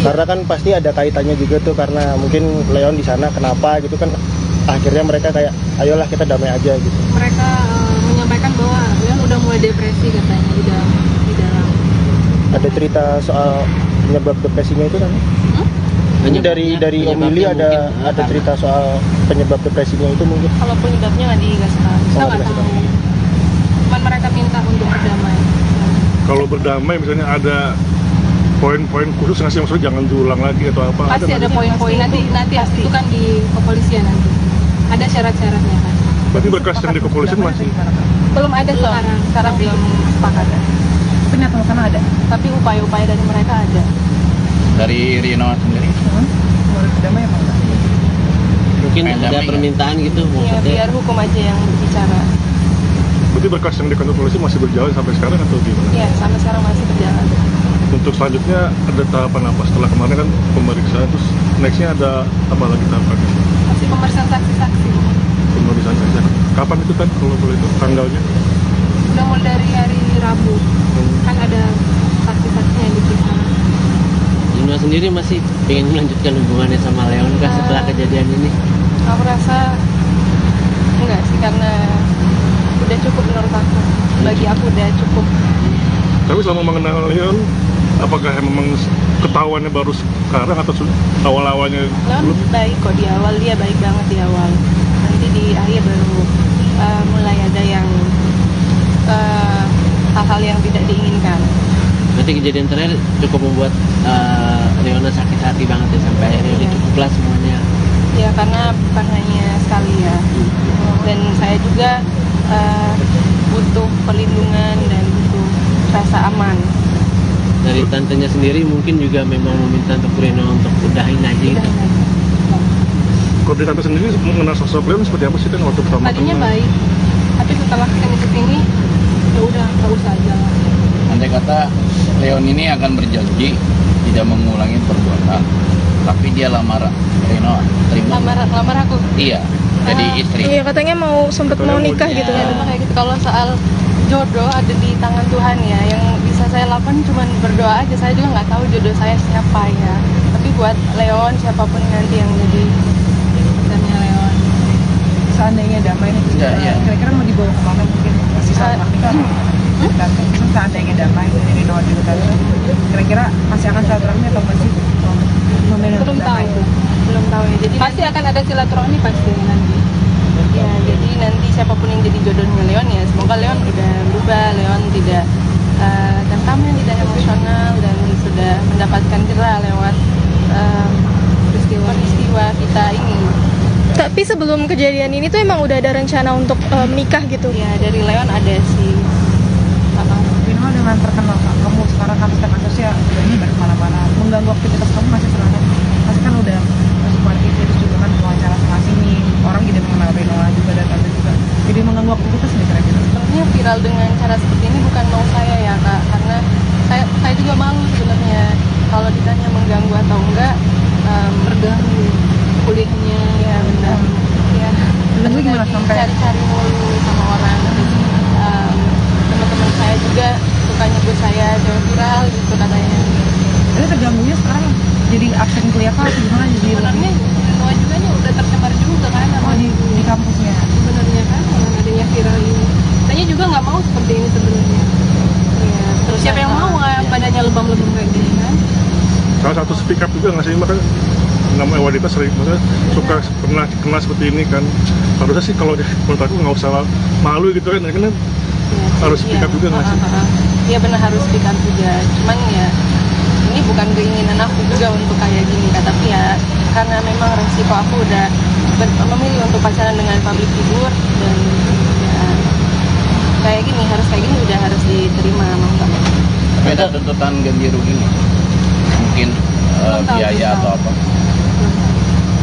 Karena kan pasti ada kaitannya juga tuh, karena mungkin Leon di sana kenapa gitu kan, akhirnya mereka kayak ayolah kita damai aja gitu. Mereka menyampaikan bahwa Leon udah mulai depresi katanya di dalam. Ada cerita soal penyebab depresinya itu kan? Ini dari Om Willy ada cerita soal penyebab depresinya itu mungkin. Kalau penyebabnya nggak dikasih tahu, kita Oh, nggak dikasih tahu. Cuman mereka minta untuk berdamai. Kalau berdamai misalnya ada poin-poin khusus nggak sih, maksudnya jangan diulang lagi atau apa? Pasti ada nggak? poin-poin nanti itu kan di kepolisian nanti. Ada syarat-syaratnya kan. Berarti berkas yang di kepolisian masih Belum ada sekarang belum sepakat. Tapi nyata sana ada. Tapi upaya-upaya dari mereka ada. Dari Rinoa sendiri? Mau berdamai apa enggak? Mungkin Pengen ada damai permintaan gitu Ya maksudnya. biar hukum aja yang berbicara. berarti berkas yang di kantor polisi masih berjalan sampai sekarang atau gimana? Ya sampai sekarang masih berjalan. Untuk selanjutnya ada tahapan apa setelah kemarin kan pemeriksaan, terus nextnya ada apa lagi tahapannya? Masih pemeriksaan saksi-saksi. Pemeriksaan saja. Kapan itu kan kalau boleh itu tanggalnya? Udah mulai dari hari Rabu. Kan ada saksi-saksinya yang diperiksa. Rinoa sendiri masih pengen melanjutkan hubungannya sama Leon kah setelah kejadian ini? Aku rasa enggak sih, karena udah cukup menurut aku. Bagi aku udah cukup. Tapi selama mengenal Leon, apakah memang ketahuannya baru sekarang atau awal-awalnya Leon belum? baik kok di awal, dia baik banget di awal. Nanti di akhir baru mulai ada yang hal-hal yang tidak diinginkan. Berarti kejadian terakhir cukup membuat Leona sakit hati banget ya sampai akhirnya udah cukuplah semuanya. Ya karena bukan hanya sekali ya. Dan saya juga butuh perlindungan dan butuh rasa aman. Dari tantenya sendiri mungkin juga memang meminta untuk Reno untuk udahin aja gitu. Udah aja. Kalau di tante sendiri mengenal sosok Leon seperti apa sih kan waktu pertama Tadinya kenal? baik, tapi setelah kesini ya udah nggak usah aja lah. Andai kata Leon ini akan berjanji tidak mengulangi perbuatan, tapi dia lamar Rino, terima? Lamar aku. Iya, jadi istri. Iya, katanya sempet mau nikah gitu Ya, kan. kayak gitu. Kalau soal jodoh ada di tangan Tuhan ya. Yang bisa saya lakukan cuma berdoa aja. Saya juga nggak tahu jodoh saya siapa ya. Tapi buat Leon, siapapun nanti yang jadi pacarnya Leon. Seandainya damai nih, Iya. kira-kira mau dibawa kemana mungkin? Masih sama nikah? Seandainya damai dari Rino juga tadi, kira-kira masih akan silaturahmi atau masih Belum tahu. Belum tahu ya. Jadi pasti akan ada silaturahmi pasti nanti. Ya, jadi nanti siapapun yang jadi jodohnya Leon ya, semoga Leon udah berubah, Leon tidak temperamen, tidak emosional dan sudah mendapatkan jerah lewat peristiwa kita ini. Tapi sebelum kejadian ini tuh emang udah ada rencana untuk menikah gitu. Ya dari Leon ada sih. Rino dengan terkenal kamu sekarang kan setiap kasusnya udah nyebar kemana-mana, mengganggu aktivitas kamu masih selalu pasti kan udah masuk party terus juga kan wawancara sana sini, orang jadi mengenal Rino juga dan tante juga, jadi mengganggu aktivitas nih kira-kira. Sebenarnya viral dengan cara seperti ini bukan mau saya ya kak, karena saya juga malu sebenarnya. kalau ditanya mengganggu atau enggak, terganggu kuliahnya ya benar. Ya, Terganggu gimana sampai? cari-cari mulu sama orang. Terus teman-teman saya juga suka nyebut saya cewek viral gitu katanya. Ini terganggunya sekarang jadi absen kuliah kah? Gimana jadi? Sebenarnya semua juga udah tercemar juga kan sama Oh di kampusnya. sebenarnya kan dengan adanya viral ini. Saya juga nggak mau seperti ini sebenarnya. Ya, terus siapa yang mau badannya lebam-lebam kayak gini kan? Salah satu speak up juga nggak sih, makanya namanya wanita sering maksudnya suka pernah kena seperti ini kan. Harusnya sih kalau menurut aku nggak usah malu gitu kan, karena harus speak up juga nggak sih? Iya benar harus speak up juga. Cuman ya ini bukan keinginan aku juga untuk kayak gini kan, tapi ya karena memang resiko aku udah memilih untuk pacaran dengan public figure dan ya kayak gini udah harus diterima mau nggak mau. Tapi ada tuntutan ganti rugi nggak? Mungkin biaya atau apa?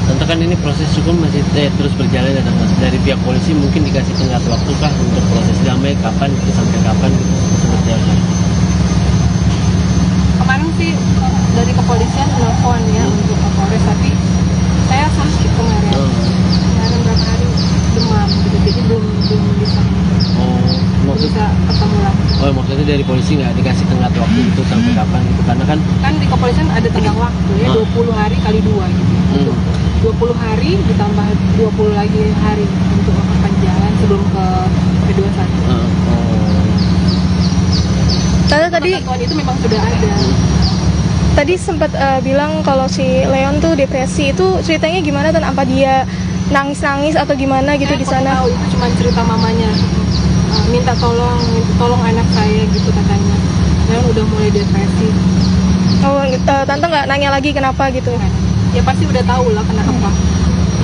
Tentu kan ini proses hukum masih terus berjalan ya Mas. Dari pihak polisi mungkin dikasih tenggat waktu kah untuk proses damai kapan itu sampai kapan gitu seperti apa? Kemarin sih dari kepolisian telepon ya untuk Kapolres, tapi saya sakit kemarin. Kemarin berapa hari demam gitu, jadi belum bisa bisa ketemu lagi. Oh maksudnya dari polisi nggak dikasih tenggat waktu itu sampai kapan gitu, karena kan Di kepolisian ada tenggang waktu ya 20 hari kali 2 gitu. 20 hari ditambah 20 lagi hari untuk perpanjangan sebelum ke P21. Tadi Ketentuan itu memang sudah ada. tadi sempat bilang kalau si Leon tuh depresi, itu ceritanya gimana dan apa dia nangis-nangis atau gimana gitu di sana? Tahu itu cuma cerita mamanya. Minta tolong anak saya gitu katanya. Leon udah mulai depresi. Oh, tante nggak nanya lagi kenapa gitu? Ya pasti udah tahu lah kenapa.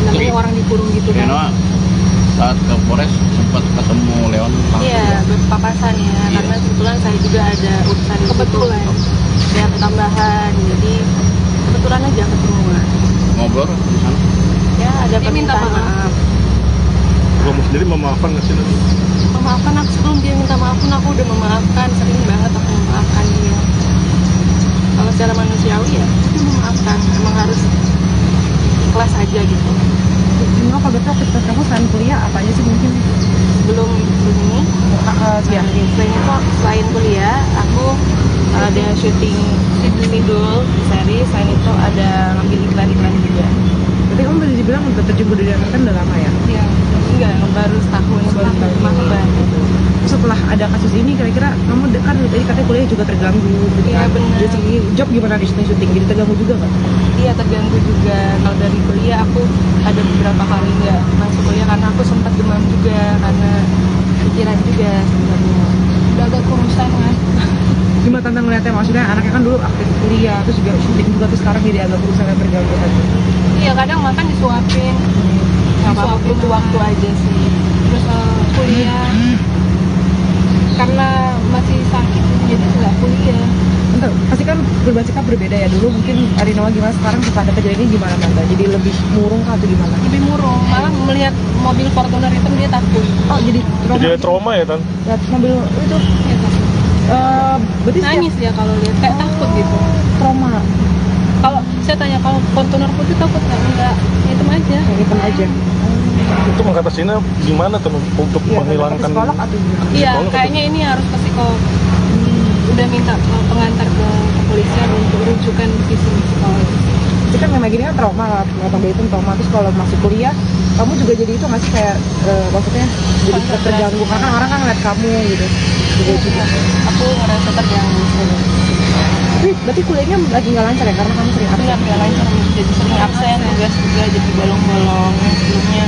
Namanya orang dikurung gitu kan. Reno saat ke Polres sempat ketemu Leon langsung Iya, berpapasan ya. Iya. Karena kebetulan saya juga ada urusan kebetulan. Ada tambahan, jadi kebetulan aja ketemu lah. ngobrol di sana. Ya ada permintaan maaf. Kamu sendiri memaafkan nggak sih nanti? Memaafkan aku sebelum dia minta maaf pun aku udah memaafkan, sering banget aku memaafkan dia. Kalau secara manusiawi ya aku memaafkan, emang harus ikhlas aja gitu. Gimana kalau betul aktivitas kamu selain kuliah apa aja sih mungkin? Belum ini. Selain kuliah, aku ada syuting sidul series, selain itu ada ngambil iklan juga. Berarti kamu bisa dibilang udah terjun di dunia kan udah lama ya? Iya, enggak, baru setahun banget. Setelah ada kasus ini kira-kira kamu kan tadi katanya kuliah juga terganggu gitu Iya, kan? benar. Dari segi job gimana di syuting, jadi terganggu juga nggak? Iya terganggu juga. Kalau dari kuliah aku ada beberapa kali nggak masuk kuliah karena aku sempat demam juga karena pikiran juga sebenarnya. Udah agak kurusan kan. Gimana tante ngeliatnya, maksudnya anaknya kan dulu aktif kuliah terus juga syuting juga terus sekarang jadi agak berusaha terganggu tadi. Iya kadang makan disuapin. Disuapin itu waktu aja sih. Terus kuliah karena masih sakit jadi nggak kuliah. Bentar, pasti kan berbagai sikap berbeda ya, dulu mungkin Arinawa gimana, sekarang setelah ada kejadian ini gimana tante? Jadi lebih murung kah atau gimana? Lebih murung, malah melihat mobil Fortuner itu dia takut. Oh jadi Trauma ya Tan? lihat mobil itu Dia takut. berarti setiap Nangis dia kalau lihat kayak takut gitu. trauma Kalau saya tanya kalau Fortuner putih takut nggak? Enggak, hitam aja. yang hitam aja. Itu mengatasinya gimana tuh untuk Iya, menghilangkan psikolog atau gimana? Iya, psikolog kayaknya ini harus ke psikolog. Udah minta pengantar ke kepolisian untuk rujukan psikologis. Jadi kan memang gini kan trauma lah, mobil itu trauma, terus kalau masih kuliah kamu juga jadi itu nggak sih kayak maksudnya jadi terganggu karena orang kan ngeliat kamu gitu. Juga. Aku ngerasa terganggu. Tapi berarti kuliahnya lagi nggak lancar ya karena kamu sering absen. Nggak lancar, jadi sering absen, tugas juga jadi bolong-bolong. Sebelumnya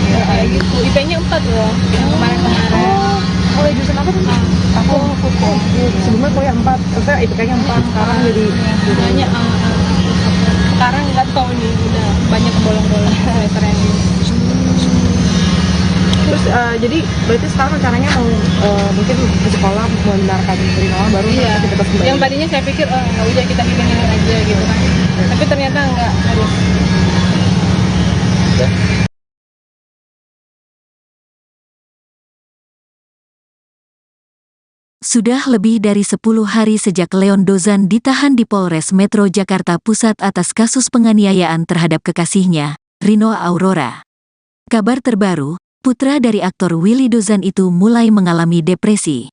ya kayak gitu. IP-nya 4 loh, yang kemarin-kemarin. Kuliah jurusan apa tuh? Aku hukum. Sebelumnya kuliah 4, terus IPK-nya 4, sekarang jadi Banyak sekarang nggak tahu nih udah banyak bolong-bolong semester yang ini. terus jadi berarti sekarang rencananya mau mungkin ke sekolah membenarkan Rinoa baru aktivitas kembali. Yang tadinya saya pikir udah kita hilangin aja gitu kan, tapi ternyata nggak harus. Sudah lebih dari 10 hari sejak Leon Dozan ditahan di Polres Metro Jakarta Pusat atas kasus penganiayaan terhadap kekasihnya, Rino Aurora. Kabar terbaru, putra dari aktor Willy Dozan itu mulai mengalami depresi.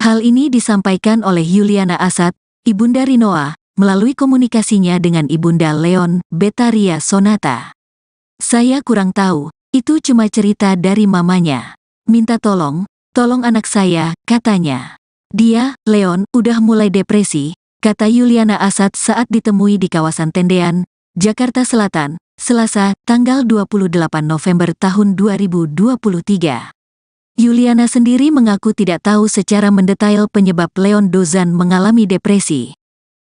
Hal ini disampaikan oleh Yuliana Asad, ibunda Rinoa, melalui komunikasinya dengan ibunda Leon, Betaria Sonata. "Saya kurang tahu, itu cuma cerita dari mamanya. Minta tolong anak saya," katanya. "Dia, Leon, udah mulai depresi," kata Yuliana Asad saat ditemui di kawasan Tendean, Jakarta Selatan, Selasa, tanggal 28 November tahun 2023. Yuliana sendiri mengaku tidak tahu secara mendetail penyebab Leon Dozan mengalami depresi.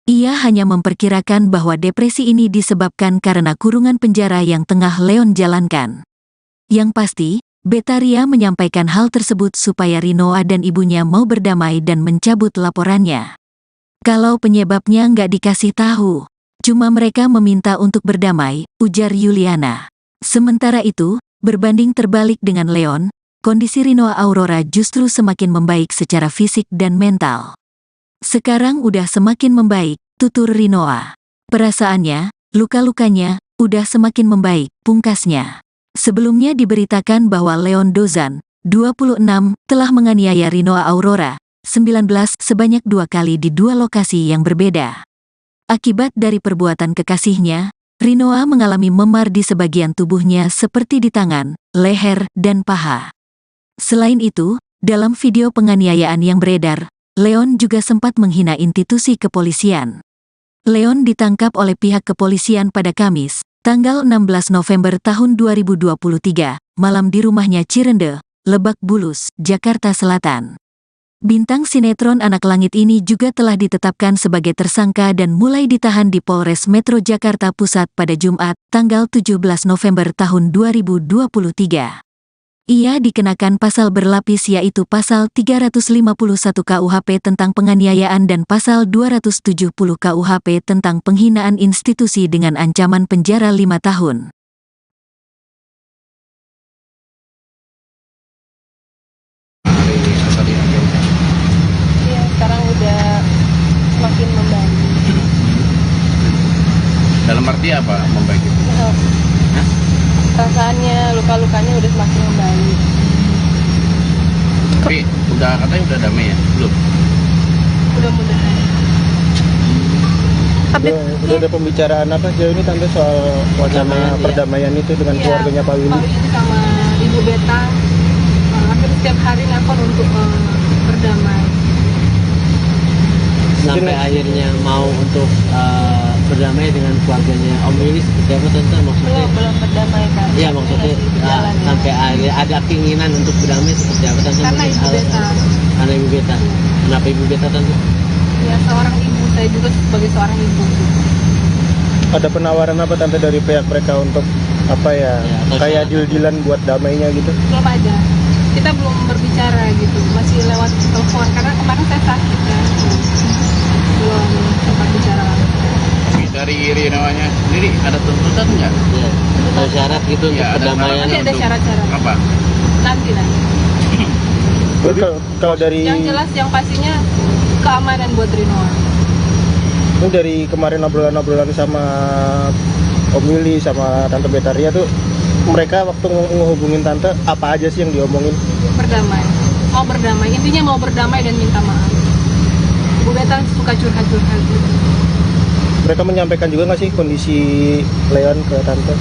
Ia hanya memperkirakan bahwa depresi ini disebabkan karena kurungan penjara yang tengah Leon jalankan. Yang pasti, Betaria menyampaikan hal tersebut supaya Rinoa dan ibunya mau berdamai dan mencabut laporannya. "Kalau penyebabnya nggak dikasih tahu, cuma mereka meminta untuk berdamai," ujar Yuliana. Sementara itu, berbanding terbalik dengan Leon, kondisi Rinoa Aurora justru semakin membaik secara fisik dan mental. "Sekarang udah semakin membaik," tutur Rinoa. "Perasaannya, luka-lukanya, udah semakin membaik," pungkasnya. Sebelumnya diberitakan bahwa Leon Dozan, 26, telah menganiaya Rinoa Aurora, 19, sebanyak 2 kali di 2 lokasi yang berbeda. Akibat dari perbuatan kekasihnya, Rinoa mengalami memar di sebagian tubuhnya seperti di tangan, leher, dan paha. Selain itu, dalam video penganiayaan yang beredar, Leon juga sempat menghina institusi kepolisian. Leon ditangkap oleh pihak kepolisian pada Kamis, tanggal 16 November tahun 2023, malam di rumahnya Cirende, Lebak Bulus, Jakarta Selatan. Bintang sinetron Anak Langit ini juga telah ditetapkan sebagai tersangka dan mulai ditahan di Polres Metro Jakarta Pusat pada Jumat, tanggal 17 November tahun 2023. Ia dikenakan pasal berlapis yaitu pasal 351 KUHP tentang penganiayaan dan pasal 270 KUHP tentang penghinaan institusi dengan ancaman penjara 5 tahun. Iya, sekarang udah semakin membaik. Dalam arti apa membaik itu? Perasaannya, luka-lukanya udah semakin membaik. Tapi katanya udah damai ya? Belum? Mudah-mudahan. Udah ada pembicaraan apa sejauh ini Tante soal wacana perdamaian itu dengan keluarganya Pak Willy? Pak Willy sama Ibu Beta hampir setiap hari nelpon untuk berdamai. Sampai akhirnya mau untuk berdamai dengan keluarganya Om Willy seperti apa Tante maksudnya? Belum berdamai kan? Iya maksudnya sampai akhirnya ada keinginan untuk berdamai seperti apa Tante? Karena Ibu Beta. Karena Ibu Beta. Kenapa Ibu Beta Tante? Ya seorang ibu, saya juga sebagai seorang ibu. Ada penawaran apa Tante dari pihak mereka untuk apa ya kayak deal-dealan buat damainya gitu? Belum ada. Kita belum berbicara gitu, masih lewat telepon karena kemarin saya sakit kan. Belum sempat bicara langsung. Dari Rinoanya sendiri ada tuntutan nggak? Iya. Ada syarat gitu untuk perdamaian. Masih ada syarat-syarat. Apa? Nanti. Kalau dari Yang jelas yang pastinya keamanan buat Rinoa. ini dari kemarin obrolan-obrolan sama Om Willy sama Tante Betaria tuh mereka waktu ngehubungin Tante apa aja sih yang diomongin? Berdamai. Mau berdamai. Intinya mau berdamai dan minta maaf. Bu Beta suka curhat-curhat gitu. Mereka menyampaikan juga nggak sih kondisi Leon ke Tante?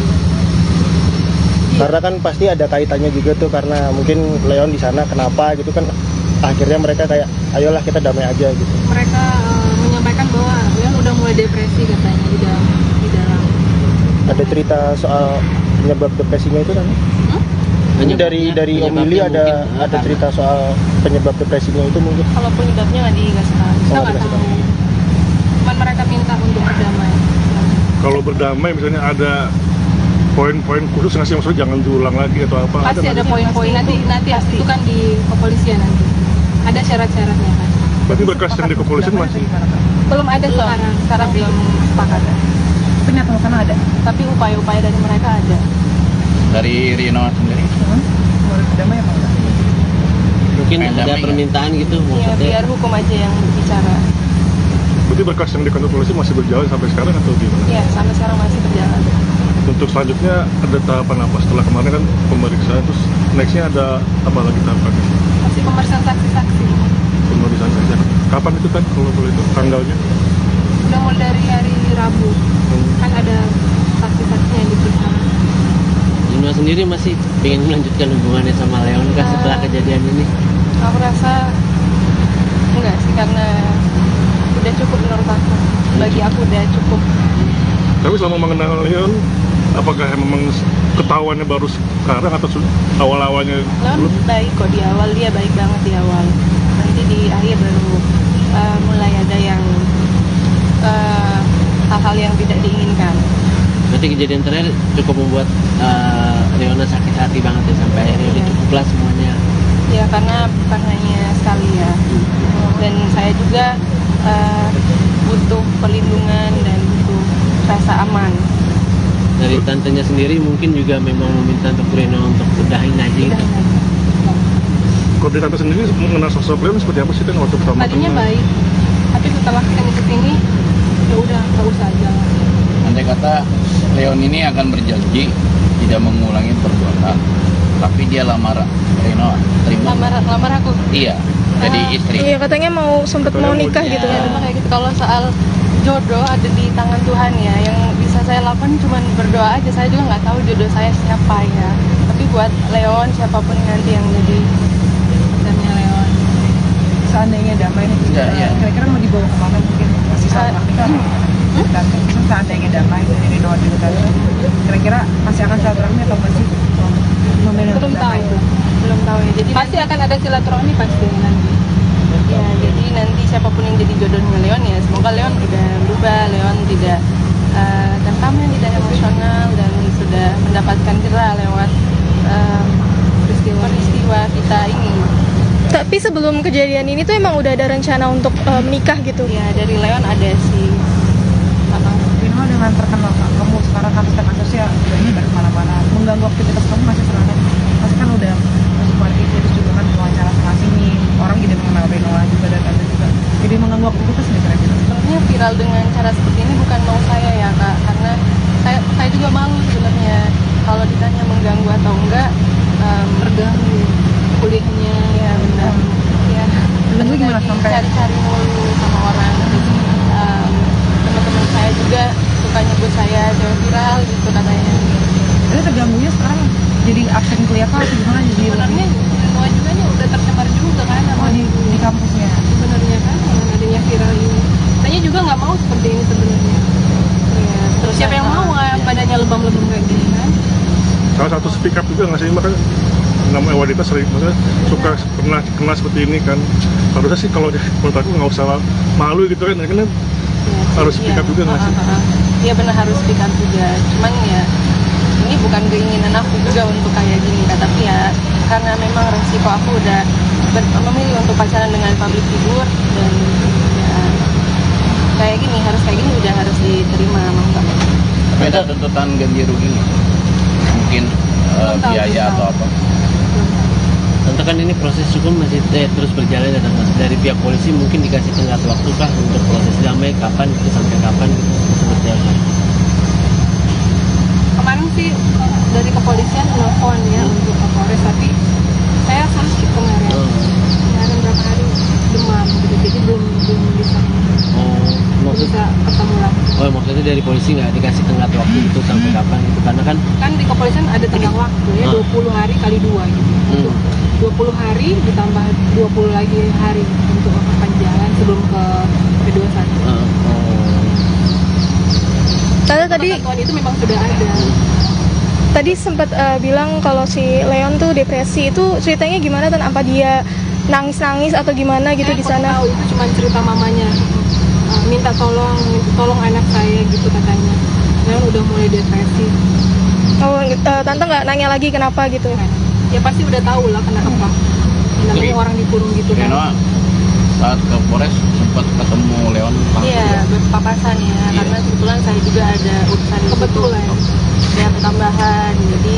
Karena kan pasti ada kaitannya juga tuh karena mungkin Leon di sana kenapa gitu kan akhirnya mereka kayak ayolah kita damai aja gitu. Mereka menyampaikan bahwa Leon udah mulai depresi katanya di dalam. Ada cerita soal penyebab depresinya itu kan? Ini dari Om Willy ada cerita soal penyebab depresinya itu mungkin? Kalau penyebabnya nggak dikasih tahu, kita nggak tahu. Cuman mereka minta untuk berdamai. Kalau berdamai misalnya ada poin-poin khusus nggak sih maksudnya jangan diulang lagi atau apa? Pasti ada poin-poin nanti itu kan di kepolisian nanti. Ada syarat-syaratnya kan. Berarti berkas yang di kepolisian masih? Belum ada sekarang belum sepakat. Tapi nyata sana ada. Tapi upaya-upaya dari mereka ada. Dari Rino sendiri? Mau berdamai apa enggak? mungkin ada Pendamping ya? permintaan gitu Ya maksudnya. biar hukum aja yang berbicara. Berarti berkas yang di kantor polisi masih berjalan sampai sekarang atau gimana? Ya sampai sekarang masih berjalan. Untuk selanjutnya ada tahapan apa? Setelah kemarin kan pemeriksaan, terus nextnya ada apa lagi tahapannya? Masih pemeriksaan saksi-saksi. Pemeriksaan saja. Kapan itu kan kalau boleh itu tanggalnya? Udah mulai dari hari Rabu. Kan ada saksi-saksinya yang diperiksa. Lino sendiri masih pengen melanjutkan hubungannya sama Leon kah setelah kejadian ini? Aku rasa enggak sih, karena udah cukup menurut aku. Bagi aku udah cukup. Tapi selama mengenal Leon, apakah memang ketahuannya baru sekarang atau awal-awalnya Leon belum? baik kok di awal, dia baik banget di awal. Nanti di akhir baru mulai ada yang hal-hal yang tidak diinginkan. Berarti kejadian terakhir cukup membuat Leona sakit hati banget ya sampai akhirnya udah cukup lah semuanya. Ya karena bukan hanya sekali ya. Dan saya juga butuh perlindungan dan butuh rasa aman. Dari tantenya sendiri mungkin juga memang meminta untuk Reno untuk udahin aja gitu. Kalau di tante sendiri mengenal sosok Leon seperti apa sih kan waktu pertama Tadinya kenal? baik, tapi setelah kita ikut ini, ya udah nggak usah aja. Andai kata Leon ini akan berjanji tidak mengulangi perbuatan, tapi dia lamar Reno, terima. Lamar aku. Iya, jadi istri. Iya, katanya sempet mau nikah Ya. gitu Ya, kan. memang kayak gitu. Kalau soal jodoh ada di tangan Tuhan ya. Yang bisa saya lakukan cuma berdoa aja. Saya juga nggak tahu jodoh saya siapa ya. Tapi buat Leon, siapapun nanti yang jadi pacarnya Leon. Seandainya damai nih, Iya. kira-kira mau dibawa kemana mungkin? Masih saat praktikal? Seandainya damai dari Reno juga tadi, kira-kira masih akan silaturahmi atau masih memilih Belum untuk tahu, damai? belum tahu ya. Jadi pasti akan ada silaturahmi pasti nanti. Ya, jadi nanti siapapun yang jadi jodohnya Leon ya, semoga Leon udah berubah, Leon tidak temperamen, tidak emosional, dan sudah mendapatkan jerah lewat peristiwa kita ini. Tapi sebelum kejadian ini tuh emang udah ada rencana untuk menikah gitu. Ya dari Leon ada sih. Reno dengan terkenal kamu sekarang kan kasusnya udah nyebar kemana-mana, mengganggu aktivitas kamu masih serangan. Pasti kan udah masuk party terus juga kan wawancara sana sini, orang jadi mengenal Reno juga dan tante juga. Jadi mengganggu aktivitas nih kira-kira. Sebenarnya viral dengan cara seperti ini bukan mau saya ya Kak, karena saya juga malu sebenarnya kalau ditanya mengganggu atau enggak. Terganggu kuliahnya ya benar ya. Mengganggu gimana sampai? Cari-cari mulu sama orang. Teman-teman saya juga suka nyebut saya cewek viral gitu katanya. Jadi terganggunya sekarang jadi absen kuliah kah atau gimana jadi Sebenarnya semua juga nya udah tercemar juga kan sama di kampusnya. sebenarnya kan dengan adanya viral ini. Saya juga nggak mau seperti ini sebenarnya. Ya, terus siapa yang mau badannya lebam-lebam kayak gini kan? Salah satu speak up juga nggak sih, makanya namanya wanita sering maksudnya suka pernah kenal seperti ini kan. Harusnya sih kalau menurut aku nggak usah malu gitu kan, karena harus speak up juga nggak sih? Iya benar harus speak up juga. Cuman ya ini bukan keinginan aku juga untuk kayak gini Kak, tapi ya karena memang resiko aku udah memilih untuk pacaran dengan public figure dan ya kayak gini udah harus diterima mau nggak mau. Tapi ada tuntutan ganti rugi nggak? Mungkin biaya atau apa? Tentu kan ini proses hukum masih terus berjalan ya Mas. Dari pihak polisi mungkin dikasih tenggat waktu kah untuk proses damai kapan itu sampai kapan gitu seperti apa? Kemarin sih dari kepolisian telepon ya untuk Kapolres, tapi saya sakit kemarin. Kemarin berapa hari demam gitu, jadi belum bisa bisa ketemu lagi. Maksudnya dari polisi nggak dikasih tenggat waktu itu sampai kapan gitu, karena kan Kan di kepolisian ada tenggang waktu ya 20 hari kali 2 gitu. Untuk 20 hari ditambah 20 lagi hari untuk perpanjangan sebelum ke kedua sana. Tadi Ketentuan itu memang sudah ada. tadi sempat bilang kalau si Leon tuh depresi, itu ceritanya gimana dan apa dia nangis-nangis atau gimana gitu di sana? Tahu itu cuma cerita mamanya. Minta tolong anak saya gitu katanya. Leon udah mulai depresi. Oh, tante nggak nanya lagi kenapa gitu? Ya pasti udah tahu lah kenapa. Namanya orang dikurung gitu kan. Reno saat ke Polres sempat ketemu Leon langsung Iya, ya? berpapasan ya. Iya. Karena kebetulan saya juga ada urusan kebetulan. Saya tambahan, jadi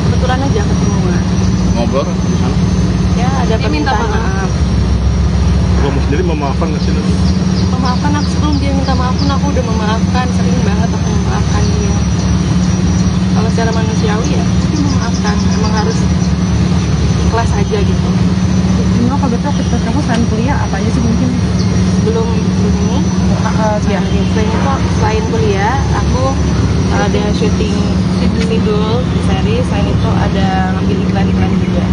kebetulan aja ketemu. Ngobrol di sana? Ya ya ada Dia minta permintaan maaf. Kamu sendiri memaafkan nggak sih nanti? Memaafkan aku sebelum dia minta maaf pun aku udah memaafkan, sering banget aku memaafkan dia. Kalau secara manusiawi ya aku memaafkan, emang harus ikhlas aja gitu. Nino kalau gitu aktivitas kamu selain kuliah apa aja sih mungkin? Belum ini. Ya. Selain kuliah, aku ada syuting sidul series. Selain itu ada ngambil iklan-iklan juga.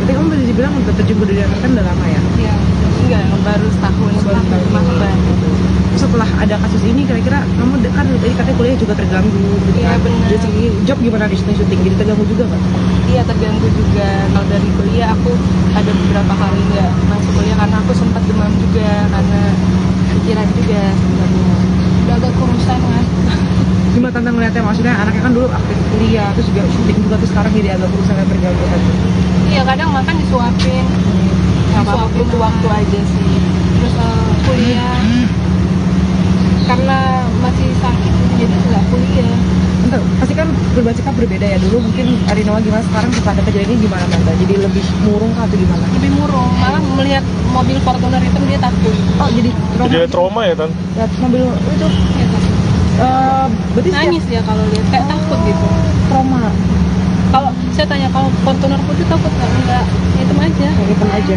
Berarti kamu bisa dibilang udah terjun ke dunia entertain udah lama ya? Iya. Enggak, baru setahun baru. Setelah ada kasus ini kira-kira kamu kan tadi katanya kuliah juga terganggu gitu Iya, kan? benar. Dari segi job gimana di syuting? Jadi terganggu juga nggak? Iya, terganggu juga. Kalau dari kuliah aku ada beberapa kali nggak masuk kuliah karena aku sempat demam juga karena pikiran juga sebenarnya. Udah agak kurusan kan. Gimana tante ngeliatnya, maksudnya anaknya kan dulu aktif kuliah terus juga syuting juga terus sekarang jadi agak berusaha terganggu kan? Iya, kadang makan disuapin. Disuapin itu waktu aja sih. Terus kuliah karena masih sakit jadi nggak kuliah. Entah, pasti kan berubah sikap berbeda ya. Dulu mungkin Arinawa gimana, sekarang setelah ada kejadian ini gimana tante? Jadi lebih murung kah atau gimana? Lebih murung, malah melihat mobil Fortuner itu dia takut. Oh jadi trauma? Jadi trauma ya Tan? Lihat mobil itu? Dia takut. Berarti Nangis dia kalau lihat kayak takut gitu. trauma? Kalau saya tanya kalau Fortuner putih takut nggak itu aja. Yang hitam aja?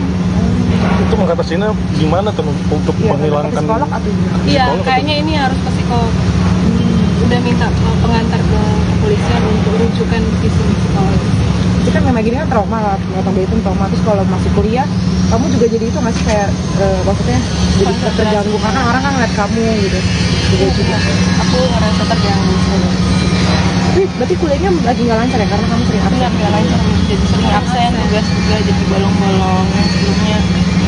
Itu mengatasinya gimana tuh untuk Iya, menghilangkan? ke psikolog atau gimana? Iya, Psikolog kayaknya ini harus ke psikolog. Udah minta pengantar ke kepolisian untuk rujukan di psikolog. Itu kan memang gini kan trauma lah, nggak itu trauma. Terus kalau masih kuliah, kamu juga jadi itu nggak sih kayak maksudnya jadi terganggu karena orang kan ngeliat kamu gitu. Juga. Aku ngerasa terganggu. Tapi berarti kuliahnya lagi nggak lancar ya karena kamu sering absen. Nggak lancar, jadi sering absen, tugas juga jadi bolong-bolong. Sebelumnya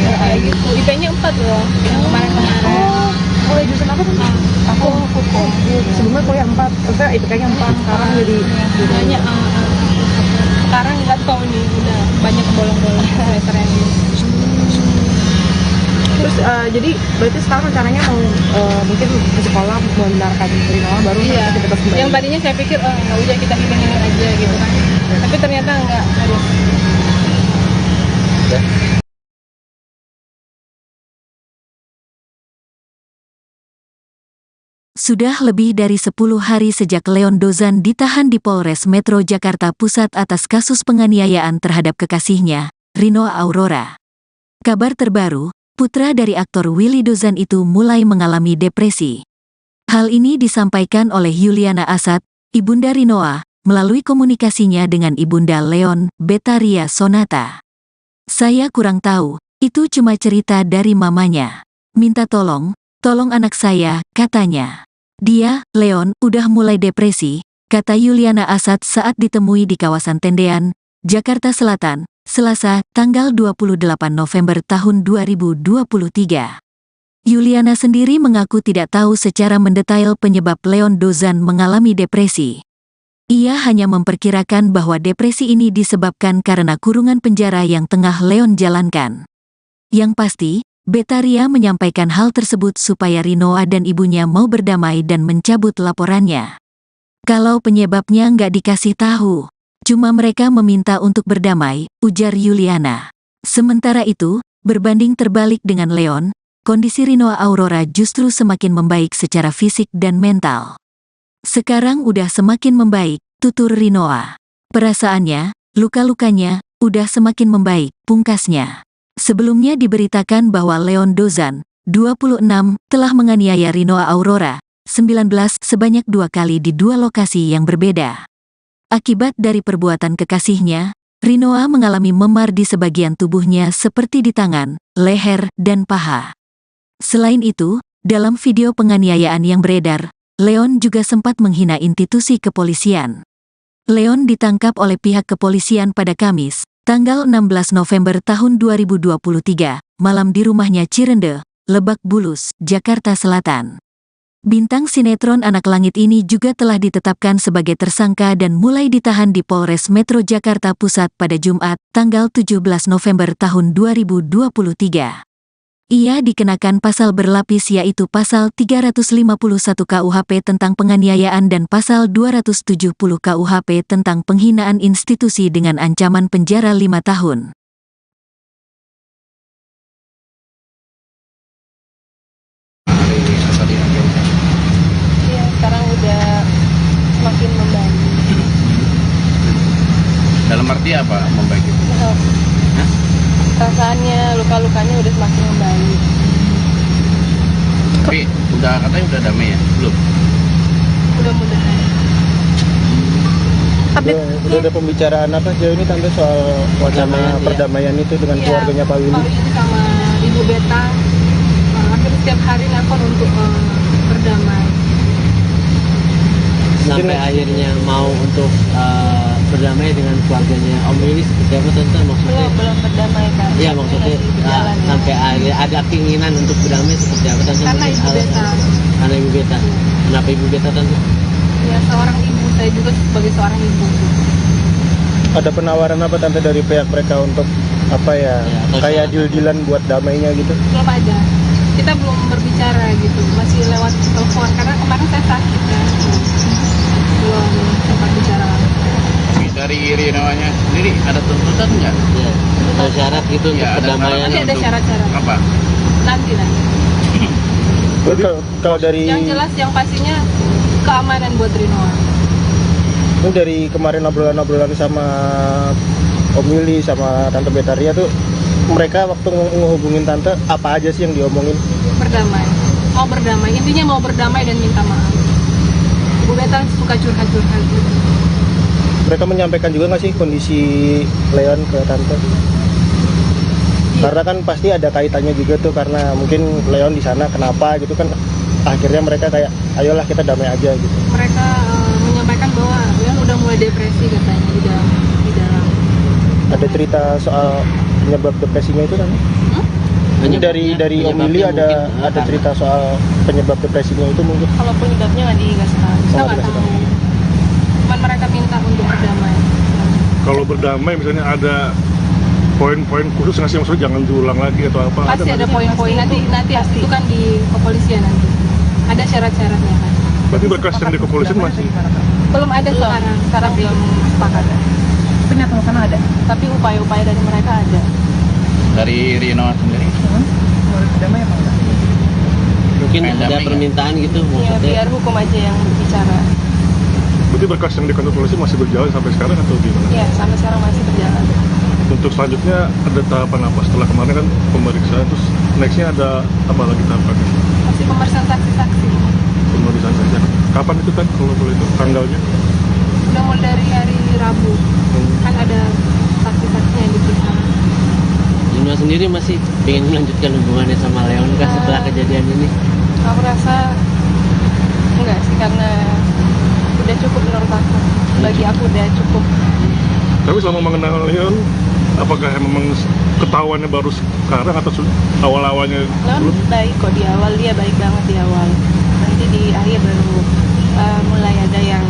ya kayak gitu. IP-nya 4 loh, yang kemarin-kemarin. Oh, kuliah jurusan apa tuh? Aku hukum. Sebelumnya kuliah 4, maksudnya itu kayaknya 4, sekarang jadi Banyak sekarang nggak tahu nih udah banyak bolong-bolong semester yang ini. terus jadi berarti sekarang rencananya mau mungkin ke sekolah membenarkan Rinoa baru aktivitas kembali. Yang tadinya saya pikir nggak udah kita hilangin aja gitu kan, tapi ternyata nggak harus. Sudah lebih dari 10 hari sejak Leon Dozan ditahan di Polres Metro Jakarta Pusat atas kasus penganiayaan terhadap kekasihnya, Rino Aurora. Kabar terbaru, putra dari aktor Willy Dozan itu mulai mengalami depresi. Hal ini disampaikan oleh Yuliana Asad, ibunda Rinoa, melalui komunikasinya dengan ibunda Leon, Betaria Sonata. Saya kurang tahu, itu cuma cerita dari mamanya. Minta tolong anak saya, katanya. Dia, Leon, udah mulai depresi, kata Yuliana Asad saat ditemui di kawasan Tendean, Jakarta Selatan, Selasa, tanggal 28 November tahun 2023. Yuliana sendiri mengaku tidak tahu secara mendetail penyebab Leon Dozan mengalami depresi. Ia hanya memperkirakan bahwa depresi ini disebabkan karena kurungan penjara yang tengah Leon jalankan. Yang pasti, Betaria menyampaikan hal tersebut supaya Rinoa dan ibunya mau berdamai dan mencabut laporannya. Kalau penyebabnya nggak dikasih tahu, cuma mereka meminta untuk berdamai, ujar Yuliana. Sementara itu, berbanding terbalik dengan Leon, kondisi Rinoa Aurora justru semakin membaik secara fisik dan mental. Sekarang udah semakin membaik, tutur Rinoa. Perasaannya, luka-lukanya, udah semakin membaik, pungkasnya. Sebelumnya diberitakan bahwa Leon Dozan, 26, telah menganiaya Rinoa Aurora, 19, sebanyak 2 kali di 2 lokasi yang berbeda. Akibat dari perbuatan kekasihnya, Rinoa mengalami memar di sebagian tubuhnya seperti di tangan, leher, dan paha. Selain itu, dalam video penganiayaan yang beredar, Leon juga sempat menghina institusi kepolisian. Leon ditangkap oleh pihak kepolisian pada Kamis, tanggal 16 November tahun 2023, malam di rumahnya Cirende, Lebak Bulus, Jakarta Selatan. Bintang sinetron Anak Langit ini juga telah ditetapkan sebagai tersangka dan mulai ditahan di Polres Metro Jakarta Pusat pada Jumat, tanggal 17 November tahun 2023. Ia dikenakan pasal berlapis yaitu pasal 351 KUHP tentang penganiayaan dan pasal 270 KUHP tentang penghinaan institusi dengan ancaman penjara 5 tahun. semakin membaik. Dalam arti apa membaik itu? Hah? Perasaannya, luka-lukanya udah semakin membaik. Tapi katanya udah damai ya? Belum? Mudah-mudahan. Udah ada pembicaraan apa sejauh ini tante soal wacana perdamaian itu dengan Iya, keluarganya Pak Willy? Pak Willy sama Ibu Beta hampir setiap hari nelpon untuk berdamai. Sampai akhirnya mau untuk berdamai dengan keluarganya Om Willy seperti apa tante maksudnya? Belum berdamai kan? Iya maksudnya Masih berjalan, ya. sampai akhirnya ada keinginan untuk berdamai seperti apa tante? Karena Mungkin Ibu Beta. Karena Ibu Beta. Kenapa Ibu Beta tante? Ya seorang ibu, saya juga sebagai seorang ibu. Ada penawaran apa tante dari pihak mereka untuk apa ya, Ya, atau kayak syarat deal-dealan buat damainya gitu? Belum ada. Kita belum berbicara gitu, masih lewat telepon karena kemarin saya sakit kan. Belum sempat bicara. Tapi dari Rinoanya sendiri ada tuntutan nggak? Ya. Atau syarat gitu untuk Ya, ada perdamaian? Masih ada untuk syarat-syarat. apa? Nanti. Jadi kalau dari Yang jelas yang pastinya keamanan buat Rino. ini dari kemarin obrolan-obrolan sama Om Willy sama Tante Betaria tuh, mereka waktu ngehubungin Tante apa aja sih yang diomongin? Berdamai. Mau berdamai. Intinya mau berdamai dan minta maaf. Bu Beta suka curhat-curhat gitu. Mereka menyampaikan juga nggak sih kondisi Leon ke Tante? Karena kan pasti ada kaitannya juga tuh, karena mungkin Leon di sana kenapa gitu kan, akhirnya mereka kayak ayolah kita damai aja gitu. Mereka menyampaikan bahwa Leon udah mulai depresi katanya di dalam. Ada cerita soal penyebab depresinya itu kan? Ini dari Om Willy ada cerita soal penyebab depresinya itu mungkin. Kalau penyebabnya nggak dikasih tahu, kita Oh, nggak dikasih tahu. Cuman mereka minta untuk berdamai. Kalau berdamai misalnya ada poin-poin khusus nggak sih, maksudnya jangan diulang lagi atau apa? Pasti ada poin-poin nanti itu kan di kepolisian nanti. Ada syarat-syaratnya kan. Berarti berkas yang di kepolisian masih Belum ada sekarang belum sepakat. Tapi niat mau sana ada. Tapi upaya-upaya dari mereka ada. Dari Rino sendiri? Mau berdamai apa enggak? Mungkin Kayak ada damai, permintaan gitu Ya maksudnya. biar hukum aja yang berbicara. berarti berkas yang di kantor polisi masih berjalan sampai sekarang atau gimana? Ya sampai sekarang masih berjalan. Untuk selanjutnya ada tahapan apa? Setelah kemarin kan pemeriksaan, terus nextnya ada apa lagi tahapannya? Masih pemeriksaan saksi-saksi. Pemeriksaan saja. Kapan itu kan kalau boleh itu tanggalnya? Udah mulai dari hari Rabu. Kan ada saksi-saksi yang diperiksa. Rino sendiri masih ingin melanjutkan hubungannya sama Leon kah setelah kejadian ini? Aku rasa enggak sih, karena udah cukup menurut aku. Bagi aku udah cukup. Tapi selama mengenal Leon, apakah memang ketahuannya baru sekarang atau awal-awalnya Leon belum? baik kok di awal, dia baik banget di awal. Nanti di akhir baru mulai ada yang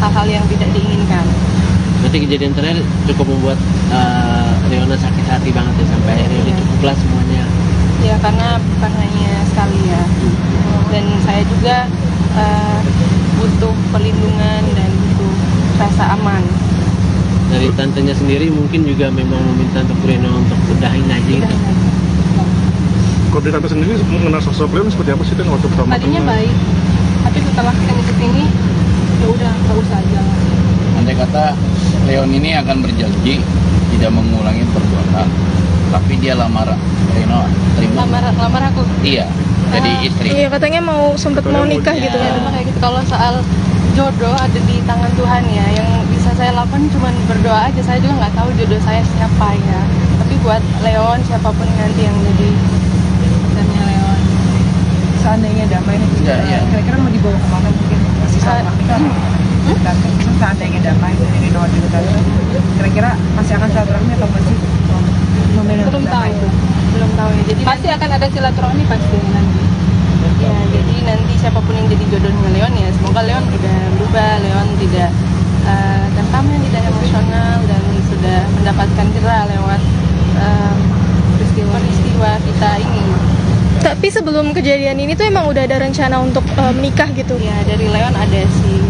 hal-hal yang tidak diinginkan. Berarti kejadian terakhir cukup membuat Leona sakit hati banget ya sampai akhirnya udah cukuplah semuanya. Ya karena bukan hanya sekali ya. Dan saya juga butuh perlindungan dan butuh rasa aman. Dari tantenya sendiri mungkin juga memang meminta untuk Reno untuk udahin aja gitu. Kalau di tante sendiri mengenal sosok Leon seperti apa sih kan waktu pertama Tadinya kenal? baik, tapi setelah kami kesini ya udah nggak usah aja. Andai kata Leon ini akan berjanji tidak mengulangi perbuatan, tapi dia lamar Rino, terima? Lamar aku. Iya, jadi istri. Iya katanya sempet mau nikah Ya. gitu Ya, kan. memang kayak gitu. Kalau soal jodoh ada di tangan Tuhan ya. Yang bisa saya lakukan cuma berdoa aja. Saya juga nggak tahu jodoh saya siapa ya. Tapi buat Leon, siapapun nanti yang jadi pacarnya Leon. Seandainya damai nih, Iya. kira-kira mau dibawa kemana mungkin? Masih sama pernikahan? Seandainya damai dari Rino juga tadi, kira-kira masih akan silaturahmi atau masih memilih Belum untuk tahu. damai? Belum tahu ya. Jadi pasti akan ada silaturahmi pasti nanti. Ya, jadi nanti siapapun yang jadi jodohnya Leon ya, semoga Leon udah berubah, Leon tidak tidak emosional dan sudah mendapatkan jerah lewat peristiwa kita ini. Tapi sebelum kejadian ini tuh emang udah ada rencana untuk menikah gitu. Ya dari Leon ada sih.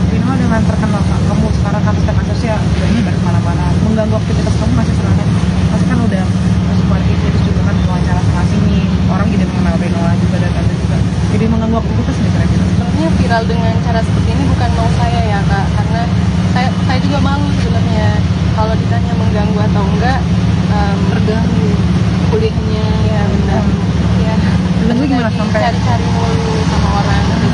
Rino dengan terkenal kamu sekarang kan setiap kasusnya ini dari mana-mana mengganggu aktivitas kamu masih serangan. Pasti kan udah masuk parkir terus juga kan wawancara sama sini orang jadi mengenal Rino juga dan tante juga. Jadi mengganggu aktivitas nih kira-kira. Sebenarnya nggak sampai cari-cari mulu sama orang. Terus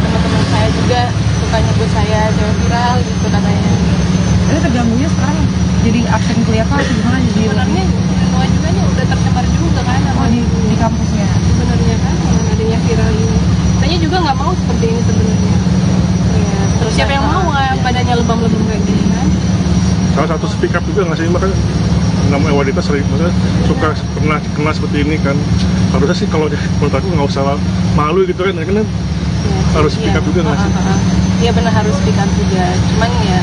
teman-teman saya juga suka nyebut saya cewek viral gitu katanya. ini terganggunya sekarang jadi absen kuliah kah atau gimana jadi Sebenarnya semua juga udah tercemar juga kan sama di kampusnya. sebenarnya kan dengan adanya viral ini. Saya juga nggak mau seperti ini sebenarnya. Ya, terus siapa yang mau badannya lebam-lebam kayak gini kan? Salah satu speak up juga nggak sih, makanya namanya wanita sering maksudnya suka pernah kenal seperti ini kan. Harusnya sih kalau menurut aku nggak usah malu gitu kan, karena harus speak up juga nggak sih? Iya benar harus speak up juga. Cuman ya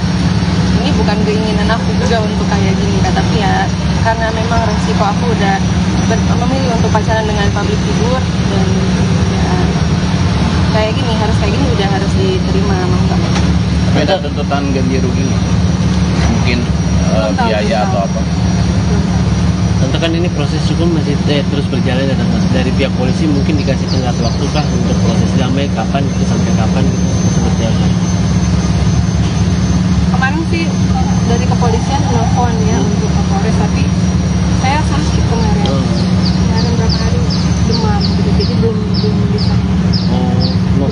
ini bukan keinginan aku juga untuk kayak gini kan, tapi ya karena memang resiko aku udah memilih untuk pacaran dengan public figure dan ya kayak gini udah harus diterima mau nggak mau. Tapi ada tuntutan ganti rugi nggak? Mungkin biaya atau apa? Tentu kan ini proses hukum masih terus berjalan ya Mas. Dari pihak polisi mungkin dikasih tenggat waktu kah untuk proses damai kapan itu sampai kapan gitu seperti apa? Kemarin sih dari kepolisian telepon ya untuk Kapolres, tapi saya sakit kemarin berapa hari demam gitu, jadi belum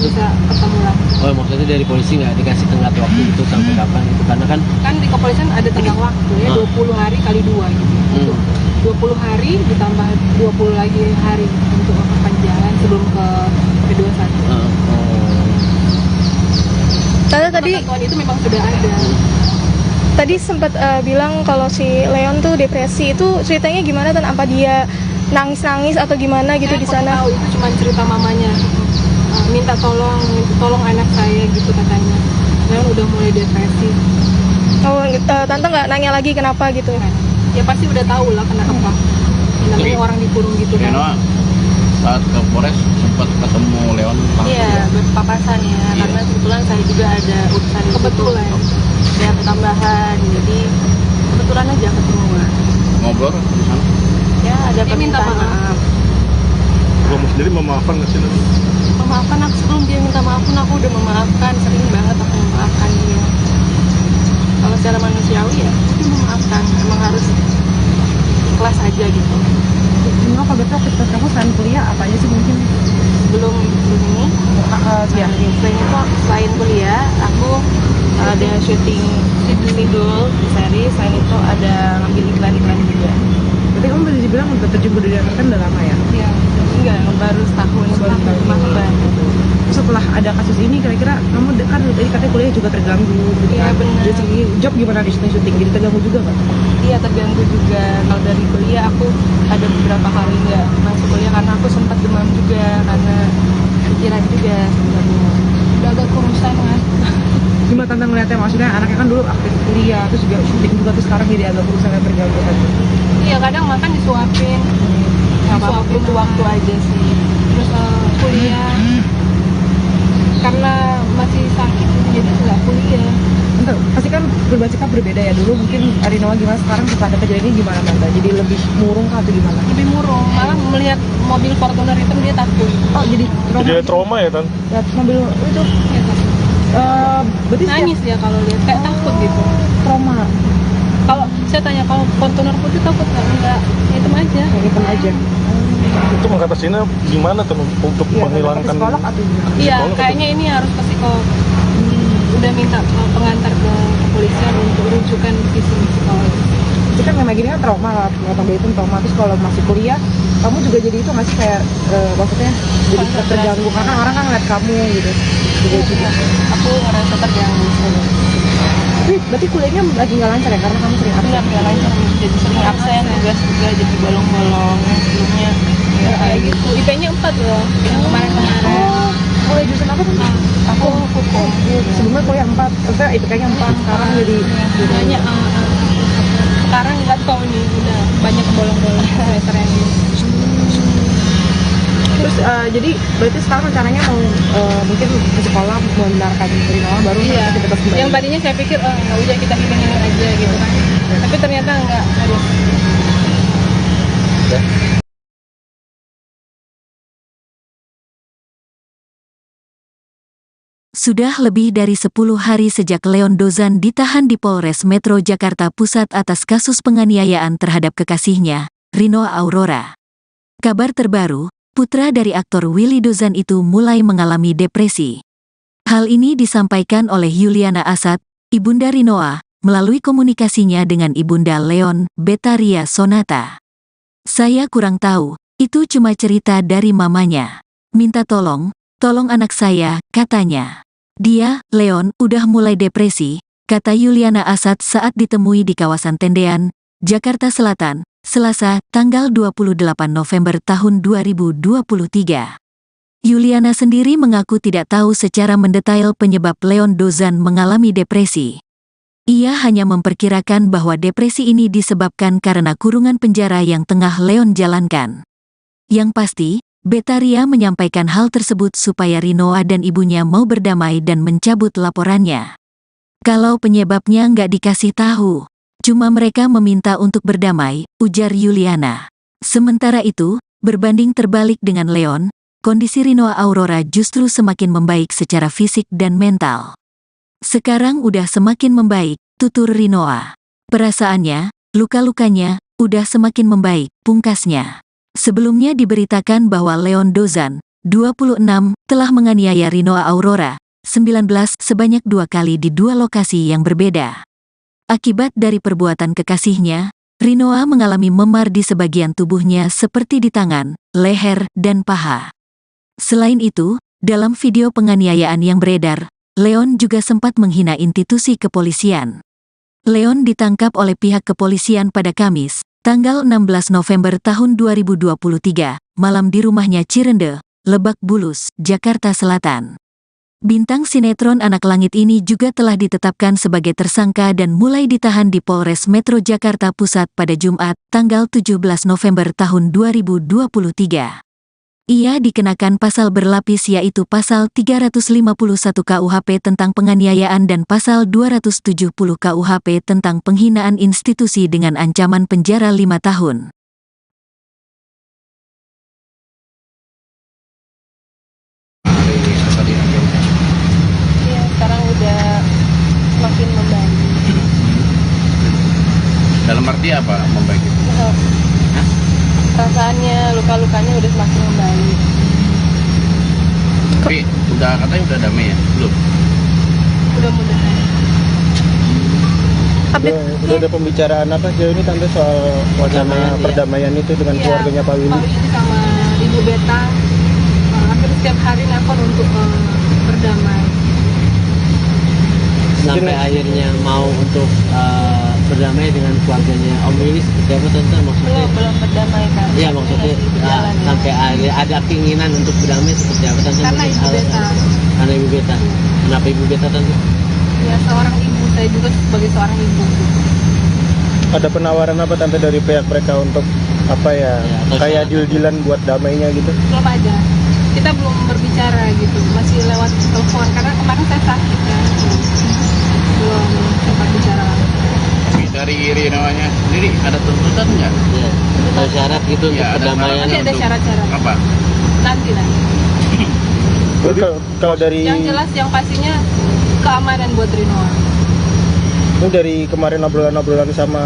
bisa ketemu lagi. Oh maksudnya dari polisi nggak dikasih tenggat waktu itu sampai kapan gitu, karena kan Di kepolisian ada tenggang waktu ya 20 hari kali 2 gitu. 20 hari ditambah 20 lagi hari untuk perpanjangan sebelum ke P21. Tadi Ketentuan itu memang sudah ada. tadi sempat bilang kalau si Leon tuh depresi, itu ceritanya gimana dan apa dia nangis-nangis atau gimana gitu di sana? Tahu itu cuma cerita mamanya. Minta tolong anak saya gitu katanya. Leon udah mulai depresi. Oh, tante nggak nanya lagi kenapa gitu? Ya pasti udah tahu lah kenapa. Namanya orang dikurung gitu kan. Reno saat ke Polres sempat ketemu Leon langsung Iya, ya? berpapasan ya, karena kebetulan saya juga ada urusan kebetulan. Saya tambahan, jadi kebetulan aja ketemuan. Ngobrol di sana? Ya ada permintaan maaf. Kamu sendiri memaafkan nggak sih? Memaafkan aku sebelum dia minta maaf pun aku udah memaafkan, sering banget aku memaafkan dia. Kalau secara manusiawi ya, mungkin memaafkan, emang harus ikhlas aja gitu. Nggak, kalau betul aktivitas kamu selain kuliah apa aja sih mungkin? Belum ini. Ya. Selain kuliah, aku ada syuting sidul di seri. Selain itu ada ngambil iklan-iklan juga. Berarti kamu bisa dibilang udah terjun di dunia kan udah lama ya? Iya, enggak, baru setahun baru. Setelah ada kasus ini kira-kira kamu kan tadi katanya kuliah juga terganggu gitu Iya, kan? benar. Dari segi job gimana di syuting, jadi terganggu juga nggak? Iya terganggu juga. Kalau dari kuliah aku ada beberapa kali nggak masuk kuliah karena aku sempat demam juga karena pikiran juga sebenarnya. Udah agak kurusan kan. Gimana tante ngeliatnya, maksudnya anaknya kan dulu aktif kuliah terus juga syuting juga terus sekarang jadi agak berusaha terganggu kan? Iya kadang makan disuapin, disuapin tuh waktu aja sih. Terus kuliah karena masih sakit jadi nggak kuliah. Entar, pasti kan berubah sikap berbeda ya, dulu mungkin Arinawa gimana, sekarang setelah ada kejadian ini gimana tante? Jadi lebih murung kah atau gimana? Lebih murung, malah melihat mobil Fortuner itu dia takut. Oh jadi trauma? Jadi trauma ya kan? Lihat mobil itu? Dia takut. Berarti Nangis dia kalau lihat kayak takut gitu. trauma? Kalau saya tanya kalau Fortuner putih takut nggak hitam aja. Yang hitam aja? Itu mengatasinya gimana tuh untuk Iya, menghilangkan? ke psikolog atau gimana? Iya, Psikolog kayaknya ini harus ke psikolog. Udah minta pengantar ke kepolisian untuk rujukan ke psikolog. Itu kan memang gini kan trauma lah, nggak itu trauma. Terus kalau masih kuliah, kamu juga jadi itu nggak sih kayak maksudnya jadi terganggu karena orang kan ngeliat kamu gitu. Juga. Aku ngerasa terganggu. Tapi berarti kuliahnya lagi nggak lancar ya karena kamu sering absen. Nggak lancar, jadi sering absen, tugas juga jadi bolong-bolong. Sebelumnya ya kayak gitu. IP-nya 4 loh, yang kemarin-kemarin. Oh, kuliah jurusan apa tuh? Aku hukum. Sebelumnya kuliah 4, maksudnya itu kayaknya 4, sekarang jadi Banyak sekarang nggak tahu nih udah banyak bolong-bolong semester yang ini. terus jadi berarti sekarang rencananya mau mungkin ke sekolah membenarkan Rinoa baru aktivitas kembali. Yang tadinya saya pikir nggak udah kita hilangin aja gitu kan, tapi ternyata nggak harus. Sudah lebih dari 10 hari sejak Leon Dozan ditahan di Polres Metro Jakarta Pusat atas kasus penganiayaan terhadap kekasihnya, Rino Aurora. Kabar terbaru, putra dari aktor Willy Dozan itu mulai mengalami depresi. Hal ini disampaikan oleh Yuliana Asad, ibunda Rinoa, melalui komunikasinya dengan ibunda Leon, Betaria Sonata. "Saya kurang tahu, itu cuma cerita dari mamanya. Minta tolong anak saya," katanya. "Dia, Leon, udah mulai depresi," kata Yuliana Asad saat ditemui di kawasan Tendean, Jakarta Selatan, Selasa, tanggal 28 November tahun 2023. Yuliana sendiri mengaku tidak tahu secara mendetail penyebab Leon Dozan mengalami depresi. Ia hanya memperkirakan bahwa depresi ini disebabkan karena kurungan penjara yang tengah Leon jalankan. Yang pasti, Betaria menyampaikan hal tersebut supaya Rinoa dan ibunya mau berdamai dan mencabut laporannya. "Kalau penyebabnya nggak dikasih tahu, cuma mereka meminta untuk berdamai," ujar Yuliana. Sementara itu, berbanding terbalik dengan Leon, kondisi Rinoa Aurora justru semakin membaik secara fisik dan mental. "Sekarang udah semakin membaik," tutur Rinoa. "Perasaannya, luka-lukanya, udah semakin membaik," pungkasnya. Sebelumnya diberitakan bahwa Leon Dozan, 26, telah menganiaya Rinoa Aurora, 19, sebanyak 2 kali di 2 lokasi yang berbeda. Akibat dari perbuatan kekasihnya, Rinoa mengalami memar di sebagian tubuhnya seperti di tangan, leher, dan paha. Selain itu, dalam video penganiayaan yang beredar, Leon juga sempat menghina institusi kepolisian. Leon ditangkap oleh pihak kepolisian pada Kamis, tanggal 16 November tahun 2023, malam di rumahnya Cirende, Lebak Bulus, Jakarta Selatan. Bintang sinetron Anak Langit ini juga telah ditetapkan sebagai tersangka dan mulai ditahan di Polres Metro Jakarta Pusat pada Jumat, tanggal 17 November tahun 2023. Ia dikenakan pasal berlapis yaitu pasal 351 KUHP tentang penganiayaan dan pasal 270 KUHP tentang penghinaan institusi dengan ancaman penjara 5 tahun. Iya, sekarang udah semakin membaik. Dalam arti apa membaik itu? Perasaannya, luka-lukanya udah semakin membaik. Tapi katanya udah damai ya? Belum? Mudah-mudahan. Udah ada pembicaraan apa jauh ini tante soal wacana perdamaian itu dengan Iya, keluarganya Pak Willy? Pak Willy sama Ibu Beta hampir setiap hari nelpon untuk berdamai. Sampai akhirnya mau untuk berdamai dengan keluarganya Om Willy seperti apa tante maksudnya? Belum berdamai kan? Iya maksudnya sampai ada keinginan untuk berdamai seperti apa tante? Karena Ibu Beta. Karena Ibu Beta. Kenapa Ibu Beta tante? Ya seorang ibu, saya juga sebagai seorang ibu. Ada penawaran apa tante dari pihak mereka untuk apa ya, kayak deal-dealan buat damainya gitu? Belum ada. Kita belum berbicara gitu, masih lewat telepon karena kemarin saya sakit kan. Belum sempat bicara. Tapi dari Rinoanya sendiri ada tuntutan nggak? Iya. Ada syarat gitu untuk Ya, ada perdamaian. Masih ada syarat-syarat. Apa? Nanti. Terus kalau dari Yang jelas yang pastinya keamanan buat Rinoa. itu dari kemarin obrolan-obrolan sama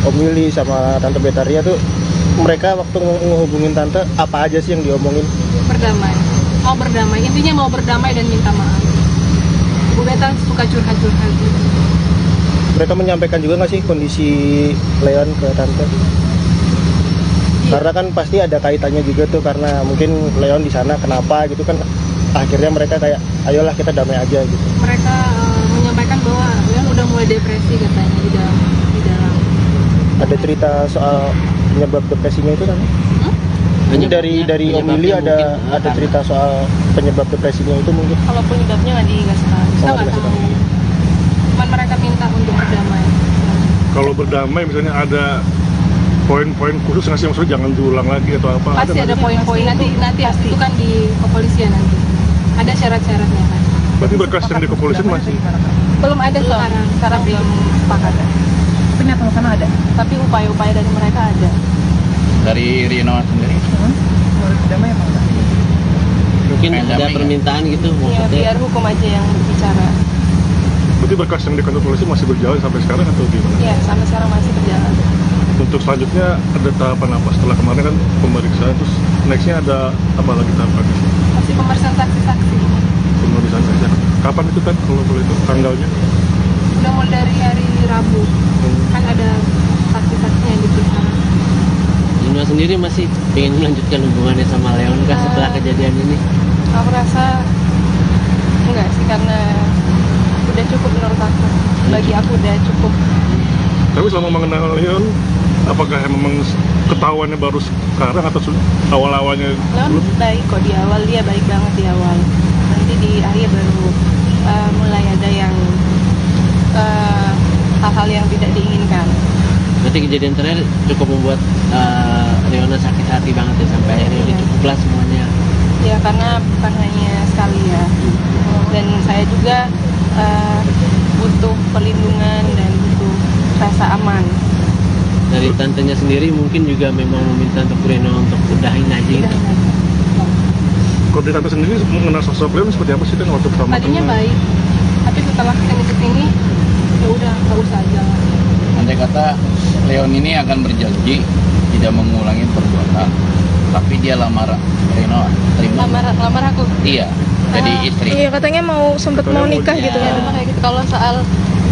Om Willy sama Tante Betaria tuh, mereka waktu ngehubungin Tante apa aja sih yang diomongin? Berdamai. Mau berdamai. Intinya mau berdamai dan minta maaf. Bu Beta suka curhat-curhat gitu. Mereka menyampaikan juga nggak sih kondisi Leon ke Tante? Karena kan pasti ada kaitannya juga tuh, karena mungkin Leon di sana kenapa gitu kan, akhirnya mereka kayak ayolah kita damai aja gitu. Mereka menyampaikan bahwa Leon udah mulai depresi katanya di dalam. Ada cerita soal penyebab depresinya itu kan? Ini dari Om Willy ada cerita soal penyebab depresinya itu mungkin? Kalau penyebabnya nggak dikasih tahu, kita nggak tahu. Cuman mereka minta untuk berdamai. Kalau berdamai misalnya ada poin-poin khusus nggak sih, maksudnya jangan diulang lagi atau apa? Pasti ada poin-poin nanti itu kan di kepolisian nanti. Ada syarat-syaratnya kan. Berarti berkas yang di kepolisian masih? Belum ada sekarang belum sepakat. Tapi niat sana ada. Tapi upaya-upaya dari mereka ada. Dari Rino sendiri? Mau berdamai apa enggak? Mungkin Pengen ada damai, permintaan gitu Ya maksudnya. biar hukum aja yang bicara. Berarti berkas yang di kantor polisi masih berjalan sampai sekarang atau gimana? Ya sampai sekarang masih berjalan. Untuk selanjutnya ada tahapan apa? Setelah kemarin kan pemeriksaan, terus nextnya ada apa lagi tahapannya? Masih pemeriksaan saksi-saksi. Pemeriksaan saja. Kapan itu kan kalau boleh itu tanggalnya? Udah mulai dari hari Rabu. Kan ada saksi-saksinya yang diperiksa. Lino sendiri masih pengen melanjutkan hubungannya sama Leon kah setelah kejadian ini? Aku rasa enggak sih, karena udah cukup menurut aku. Bagi aku udah cukup. Tapi selama mengenal Leon, apakah memang ketahuannya baru sekarang atau awal-awalnya Leon baik kok di awal, dia baik banget di awal. Nanti di akhir baru mulai ada yang hal-hal yang tidak diinginkan. Berarti kejadian terakhir cukup membuat Leona sakit hati banget ya, sampai akhirnya udah cukuplah semuanya. Ya karena bukan hanya sekali ya. Dan saya juga butuh perlindungan dan butuh rasa aman. Dari tantenya sendiri mungkin juga memang meminta untuk Reno untuk udahin aja gitu. kalau di tante sendiri mengenal sosok Leon seperti apa sih kan waktu pertama Tadinya kenal? baik, tapi setelah ini kesini ya udah nggak usah aja lah. Andai kata Leon ini akan berjanji tidak mengulangi perbuatan, tapi dia lamar Reno, terima? Lamar aku. Iya, jadi istri. Iya, katanya sempet mau nikah gitu Ya, kan. memang kayak gitu. Kalau soal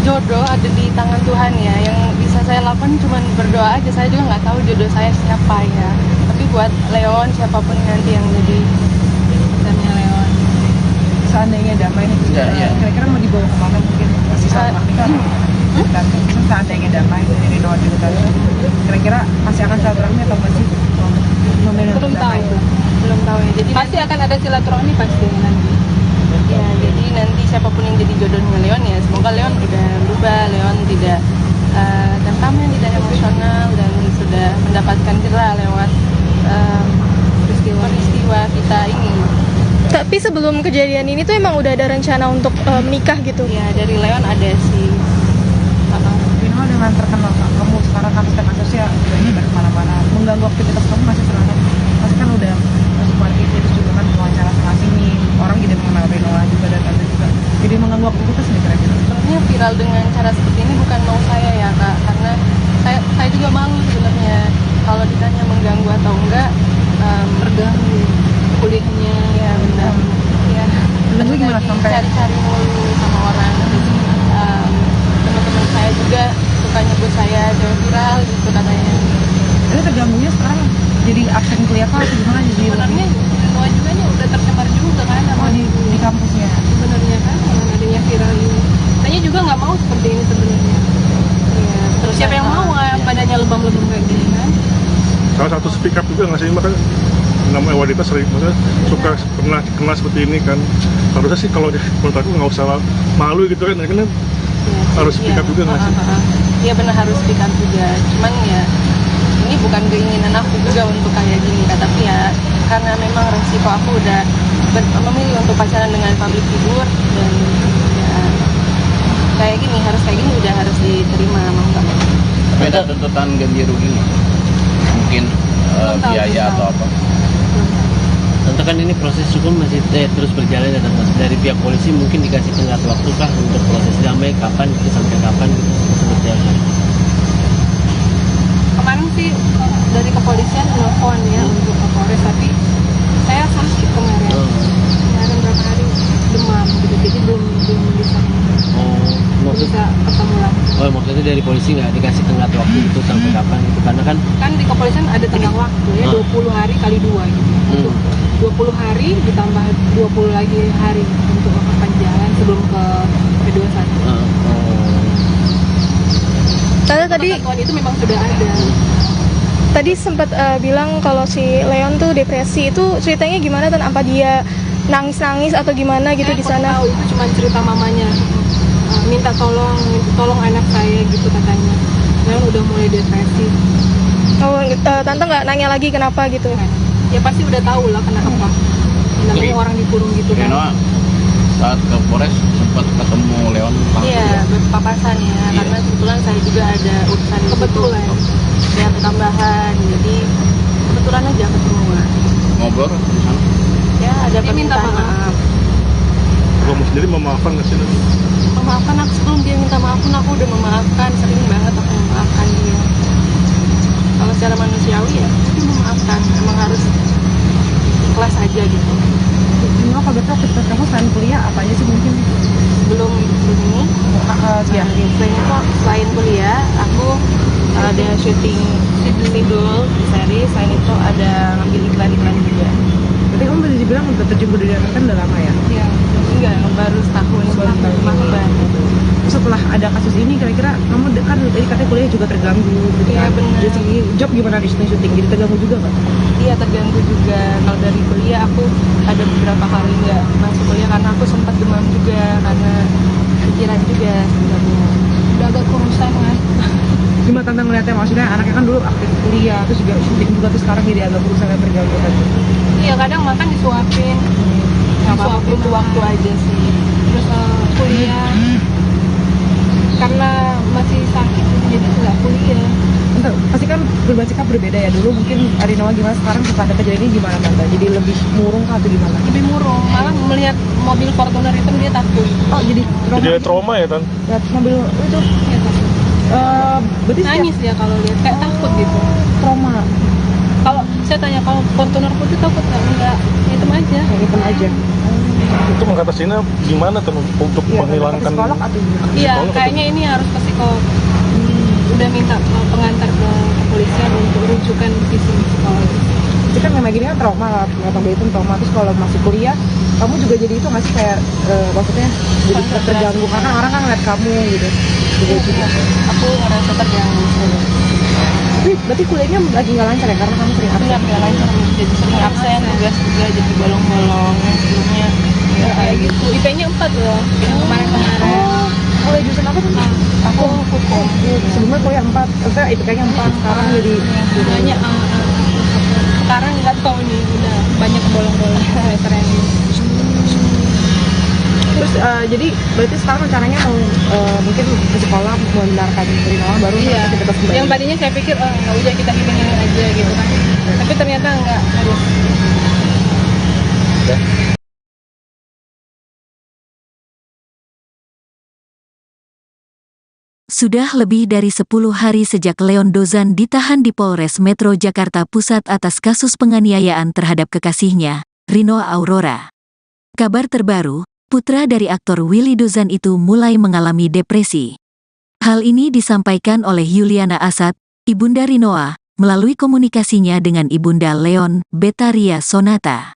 jodoh ada di tangan Tuhan ya. Yang bisa saya lakukan cuma berdoa aja. Saya juga nggak tahu jodoh saya siapa ya. Tapi buat Leon, siapapun nanti yang jadi pacarnya Leon. Seandainya damai nih, Iya. kira-kira mau dibawa kemana mungkin? Masih silaturahmi kan? Dan seandainya damai dari Reno juga kan, kira-kira masih akan silaturahmi atau masih memilih untuk Belum damai? tahu. Belum tahu ya. Jadi pasti akan ada silaturahmi pasti nanti. Ya, jadi nanti siapapun yang jadi jodohnya Leon ya, semoga Leon udah berubah, Leon tidak temperamen, tidak emosional, dan sudah mendapatkan jerah lewat peristiwa kita ini. Tapi sebelum kejadian ini tuh emang udah ada rencana untuk menikah gitu. Ya, dari Leon ada sih. Reno dengan terkenal kamu sekarang kan kasusnya ini udah kemana-mana, mengganggu aktivitas kamu masih serangan, pasti kan udah masuk parkir terus juga kan wawancara sana sini, orang jadi mengenal Reno juga dan tante juga, jadi mengganggu aktivitas nih kira-kira. Sebenarnya viral dengan cara seperti ini bukan mau saya ya kak, karena saya juga malu sebenarnya kalau ditanya mengganggu atau enggak. Terganggu kuliahnya ya benar ya. Terganggu gimana sampai? Cari-cari mulu sama orang. Teman-teman saya juga suka nyebut saya jauh viral gitu katanya. Jadi terganggunya sekarang jadi absen kuliah kah atau gimana jadi? Sebenarnya semua juga udah tercemar juga kan sama di kampusnya. sebenarnya kan dengan adanya viral ini. Saya juga nggak mau seperti ini sebenarnya. Ya, terus siapa yang mau badannya lebam-lebam kayak gini kan? Salah satu speak up juga nggak sih, makanya namanya wanita sering maksudnya suka pernah kenal seperti ini kan, harusnya sih kalau menurut aku nggak usah malu gitu kan, karena harus speak up juga nggak sih? Iya benar, harus speak up juga. Cuman ya ini bukan keinginan aku juga untuk kayak gini kak, tapi ya karena memang resiko aku udah memilih untuk pacaran dengan public figure, dan ya kayak gini udah harus diterima mau nggak mau. Tapi ada tuntutan ganti rugi nggak? Mungkin biaya atau apa? Tentu kan ini proses hukum masih terus berjalan ya Tante. Dari pihak polisi mungkin dikasih tenggat waktu kah untuk proses damai, kapan itu sampai kapan gitu seperti apa? Kemarin sih dari kepolisian telepon ya untuk Kapolres, tapi saya sakit kemarin berapa hari demam gitu, jadi belum bisa ketemu lagi. Maksudnya dari polisi nggak dikasih tenggat waktu itu sampai kapan gitu, karena kan Di kepolisian ada tenggang waktu ya, 20 hari kali 2 gitu. 20 hari ditambah 20 lagi hari untuk perpanjangan sebelum ke P21. Tadi Ketentuan itu memang sudah ada. Tadi sempat bilang kalau si Leon tuh depresi, itu ceritanya gimana dan apa dia nangis-nangis atau gimana gitu di sana? Tahu itu cuma cerita mamanya. Minta tolong anak saya gitu katanya. Leon udah mulai depresi. Oh, tante nggak nanya lagi kenapa gitu? Ya pasti udah tahu lah kenapa. Namanya orang dikurung gitu kan. Reno saat ke Polres sempat ketemu Leon langsung. Iya, berpapasan ya. Karena kebetulan saya juga ada urusan kebetulan. Ada tambahan, jadi kebetulan aja ketemuan. Ngobrol di sana. Ya ada permintaan maaf. Kamu sendiri memaafkan nggak sih? Memaafkan aku sebelum dia minta maaf pun aku udah memaafkan, sering banget aku memaafkan dia. secara manusiawi ya mungkin memaafkan, emang harus ikhlas aja gitu. Ini kalau betul aktivitas kamu selain kuliah apa aja sih mungkin? Belum ini Ya. selain kuliah aku ada syuting sidul series, selain itu ada ngambil iklan-iklan juga. Berarti kamu bisa dibilang udah terjun ke dunia entertain udah lama ya? Iya, enggak, baru setahun baru. Setelah ada kasus ini kira-kira kamu kan tadi katanya kuliah juga terganggu gitu Iya, kan? benar. Dari segi job gimana di syuting jadi terganggu juga nggak? Iya, terganggu juga. Kalau dari kuliah aku ada beberapa kali nggak masuk kuliah karena aku sempat demam juga karena pikiran juga sebenarnya. Udah agak kurusan kan. Gimana tante ngeliatnya, maksudnya anaknya kan dulu aktif kuliah terus juga syuting juga terus sekarang jadi agak berusaha dan terganggu tadi. Iya, kadang makan disuapin. Disuapin tuh waktu aja sih. Terus kuliah karena masih sakit jadi nggak kuliah. Entar, pasti kan perubahan sikap berbeda ya, dulu mungkin Arinawa gimana, sekarang setelah ada kejadian ini gimana tante? Jadi lebih murung kah atau gimana? Lebih murung, malah melihat mobil Fortuner itu dia takut. Oh jadi Jadi trauma ya Tan? lihat mobil itu Dia takut. berarti Nangis dia kalau lihat kayak takut gitu. trauma Kalau saya tanya kalau Fortuner putih takut nggak hitam aja. kayak gitu aja. Itu mengatasinya gimana tuh untuk Iya, menghilangkan ke psikolog atau gimana? Iya, psikolog kayaknya ini harus ke psikolog. Udah minta pengantar ke kepolisian untuk rujukan visum psikologis. Jadi kan memang gini kan trauma lah, ternyata itu trauma. Terus kalau masih kuliah, kamu juga jadi itu nggak sih kayak maksudnya jadi terganggu karena orang kan ngeliat kamu gitu. Juga. Aku ngerasa terganggu. Tapi berarti kuliahnya lagi nggak lancar ya karena kamu sering absen. Nggak lancar, jadi sering absen, tugas juga jadi bolong-bolong. Sebelumnya ya kayak gitu. IP-nya 4 loh, yang kemarin-kemarin. Oh, jurusan apa tuh? Aku hukum. Sebelumnya kuliah 4, maksudnya itu kayaknya 4, sekarang jadi Banyak sekarang nggak tahu nih udah banyak bolong-bolong semester ini. terus jadi berarti sekarang rencananya mau mungkin ke sekolah membenarkan Rinawa baru aktivitas kembali. Yang tadinya saya pikir nggak udah kita gini aja gitu kan, tapi ternyata nggak harus. Sudah lebih dari 10 hari sejak Leon Dozan ditahan di Polres Metro Jakarta Pusat atas kasus penganiayaan terhadap kekasihnya, Rino Aurora. Kabar terbaru, putra dari aktor Willy Dozan itu mulai mengalami depresi. Hal ini disampaikan oleh Yuliana Asad, ibunda Rinoa, melalui komunikasinya dengan ibunda Leon, Betaria Sonata.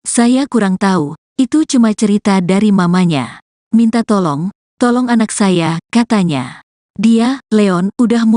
Saya kurang tahu, itu cuma cerita dari mamanya. Minta tolong anak saya, katanya. Dia, Leon, udah mulai